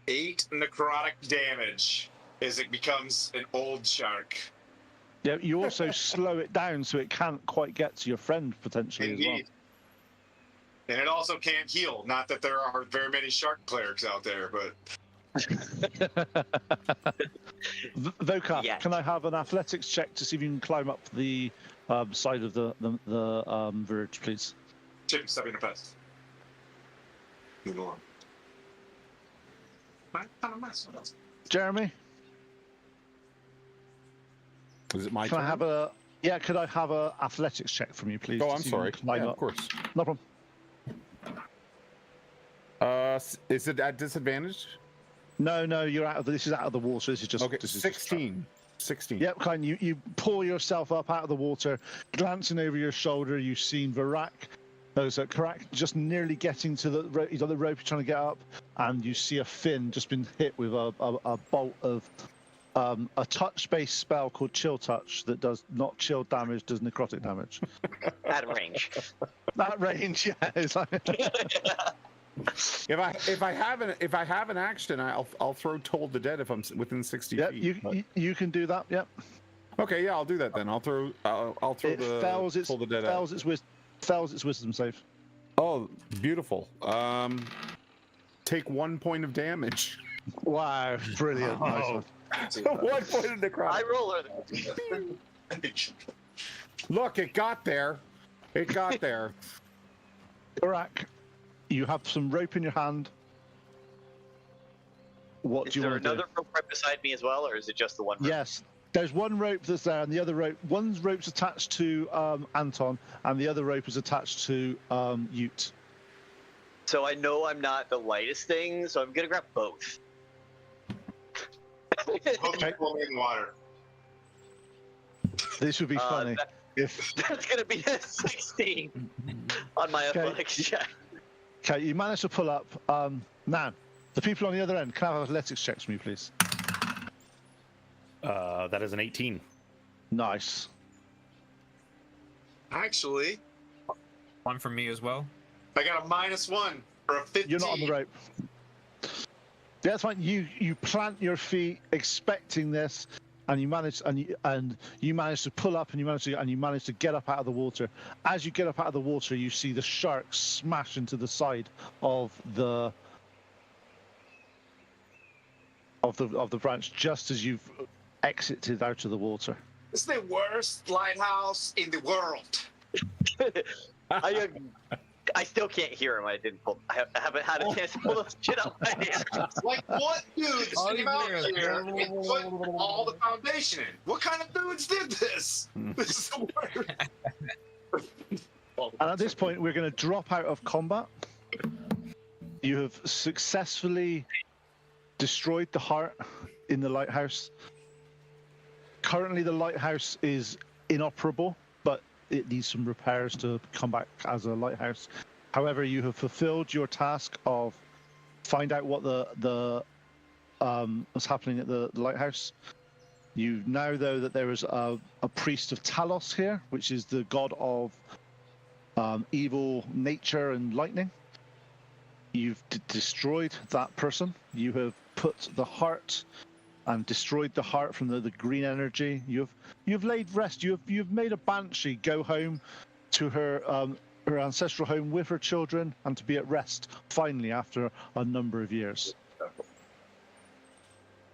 8 necrotic damage as it becomes an old shark. Yeah, you also slow it down so it can't quite get to your friend potentially as well. Indeed. And it also can't heal. Not that there are very many shark clerics out there, but Voka, Yes. can I have an athletics check to see if you can climb up the side of the verge, please? Chip stepping the fast. Move along. Jeremy, Is it my can turn? I have a could I have a athletics check from you, please? Oh, to I'm see if you sorry. can climb Yeah, up? of course. No problem. Is it at disadvantage? No, you're out of this is out of the water. This is just Okay, this is 16. 16. Yep, kind. You pull yourself up out of the water, glancing over your shoulder. You've seen Varak. No, so correct. Just nearly getting to the rope. He's on the rope, trying to get up, and you see a Finn just been hit with a bolt of a touch-based spell called Chill Touch that does not chill damage, does necrotic damage. At range. That range, yeah. It's like If I have an action, I'll throw Toll the Dead if I'm within 60 yep, feet. you can do that. Yep. Okay, yeah, I'll do that then. I'll throw It the fails its Toll the Dead fails its wisdom save. Oh, beautiful. Take 1 point of damage. Wow, brilliant. Nice one. 1 point of necrotic. I roller. Look, it got there. It got there. Varak, you have some rope in your hand. What Is do you there want to do? another rope right beside me as well, or is it just the one rope? Yes, there's one rope that's there, and the other rope. One rope's attached to Anton, and the other rope is attached to Ute. So I know I'm not the lightest thing, so I'm gonna grab both. Hope you pull me in the water. This would be funny if. That's gonna be a 16 on my Okay. athletics check. Okay, you managed to pull up. Now, the people on the other end, can I have athletics checks from you, please? That is an 18. Nice. Actually, One from me as well. I got a -1 for a 15. You're not on the rope. Yeah, that's fine. You plant your feet expecting this, and you manage to pull up, and you manage to get up out of the water. As you get up out of the water, you see the shark smash into the side of the branch just as you've exited out of the water. It's the worst lighthouse in the world. I still can't hear him. I haven't had a chance to pull this shit out my ass. Like, what dudes came out here and put all the foundation in? What kind of dudes did this? This is the worst. And at this point, we're going to drop out of combat. You have successfully destroyed the heart in the lighthouse. Currently, the lighthouse is inoperable, but it needs some repairs to come back as a lighthouse. However, you have fulfilled your task of find out what what's happening at the lighthouse. You now know that there is a priest of Talos here, which is the god of evil nature and lightning. You've destroyed that person. You have put the heart and destroyed the heart from the green energy. You've laid rest. You've made a banshee go home to her ancestral home with her children and to be at rest finally after a number of years.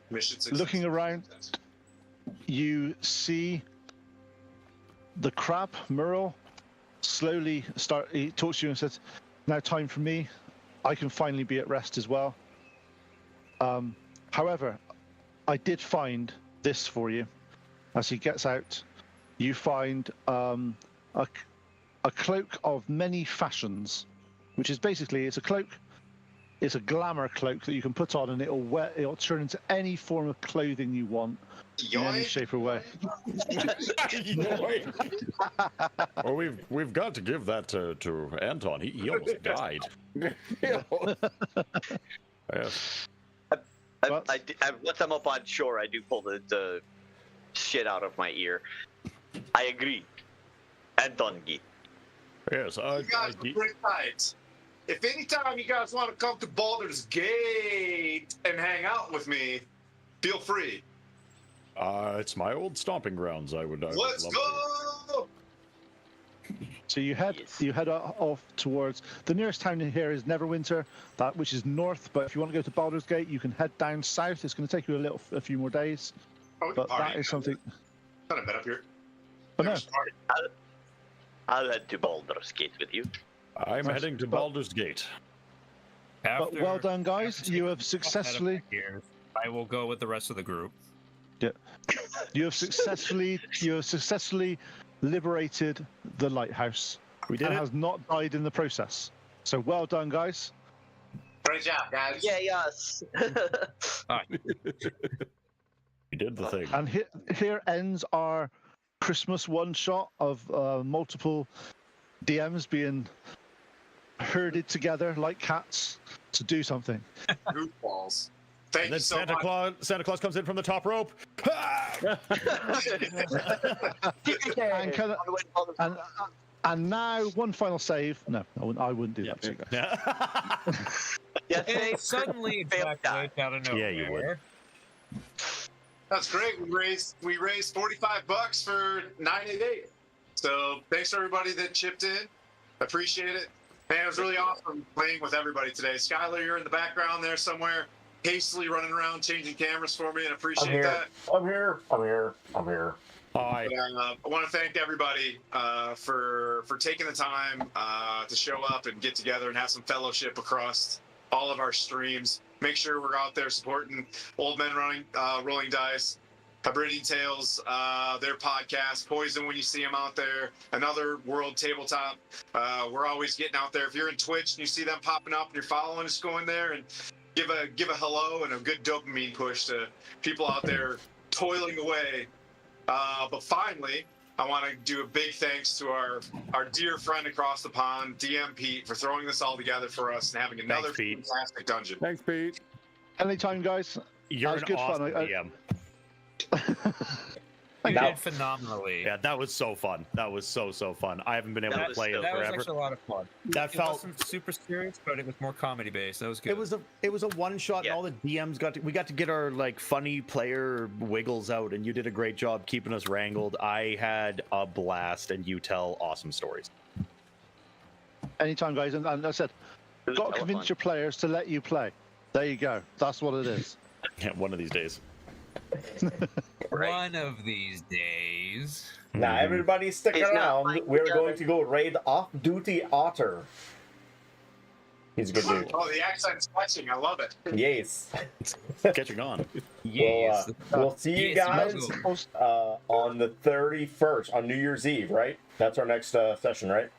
Mission success. Looking around, you see the crab Merle slowly start. He talks to you and says, "Now time for me. I can finally be at rest as well. However, I did find this for you." As he gets out, you find a cloak of many fashions, which is basically it's a cloak. It's a glamour cloak that you can put on, and it'll turn into any form of clothing you want in any Yoink. shape or way. Well, we've got to give that to Anton. He almost died. Yes. Once I'm up on shore, I do pull the shit out of my ear. I agree. Anton Git. Yes. You guys were great times. If anytime you guys want to come to Baldur's Gate and hang out with me, feel free. It's my old stomping grounds. I would Let's love go! So you head off towards the nearest town here is Neverwinter, which is north. But if you want to go to Baldur's Gate, you can head down south. It's going to take you a few more days. But that is something. Kind of been up here. But no. I'll head to Baldur's Gate with you. I'm heading to Baldur's Gate. But well done, guys. You have successfully. I will go with the rest of the group. Yeah. You have successfully liberated the lighthouse. We did and it. has not died in the process. So well done, guys. Great job, guys. Yeah, yes. We did the thing. And here ends our Christmas one-shot of multiple DMs being herded together like cats to do something. Goofballs. Thank And you then so Santa much. Claus comes in from the top rope. And now one final save. No, I wouldn't do that to you guys. Yeah, It suddenly evacuates out of nowhere. Yeah, you would. That's great. We raised $45 for 988. So thanks to everybody that chipped in. Appreciate it. Man, it was really awesome playing with everybody today. Skylar, you're in the background there somewhere, hastily running around changing cameras for me, and appreciate that. I'm here. Hi. I want to thank everybody for taking the time to show up and get together and have some fellowship across all of our streams. Make sure we're out there supporting Old Men Rolling Dice, Hybriding Tales, their podcast, Poison when you see them out there, another World Tabletop. We're always getting out there. If you're in Twitch and you see them popping up and you're following us, go in there and give a hello and a good dopamine push to people out there toiling away. But finally, I want to do a big thanks to our dear friend across the pond, DM Pete, for throwing this all together for us and having another fantastic dungeon. Thanks, Pete. Anytime, guys. You're That was an good awesome fun. DM. You Now- did phenomenally. Yeah, that was so fun. That was so fun. I haven't been able That to was play it dope. That was forever. actually a lot of fun. That It felt. wasn't super serious, but it was more comedy based. That was good. It was a one shot, Yeah. and all the DMs got to get our like funny player wiggles out, and you did a great job keeping us wrangled. I had a blast, and you tell awesome stories. Anytime, guys. And as I said, It was got to hella convince fun. your players to let you play. There you go. That's what it is. Yeah, one of these days. Right. One of these days. Now, everybody stick It's not around. like We're each going other. to go raid off-duty Otter. He's a good dude. Oh, the accent's catching. I love it. Yes. Catching on. Yes. We'll see you Yes, guys Michael. on the 31st, on New Year's Eve, right? That's our next session, right?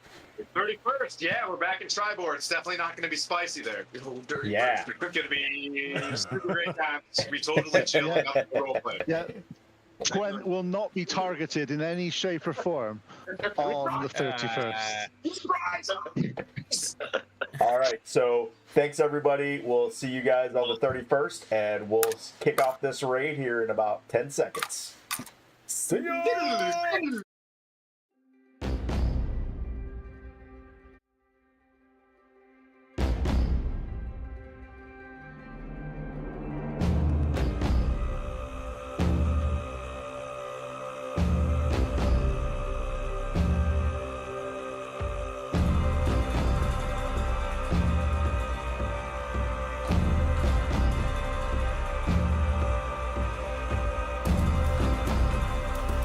31st. Yeah, we're back in Tribord. It's definitely not going to be spicy there. Yeah. It's going to be super great time. It's going to be totally chill and up the role play. Yeah. Gwent will not be targeted in any shape or form on the 31st. All right. So thanks, everybody. We'll see you guys on the 31st, and we'll kick off this raid here in about 10 seconds. See ya!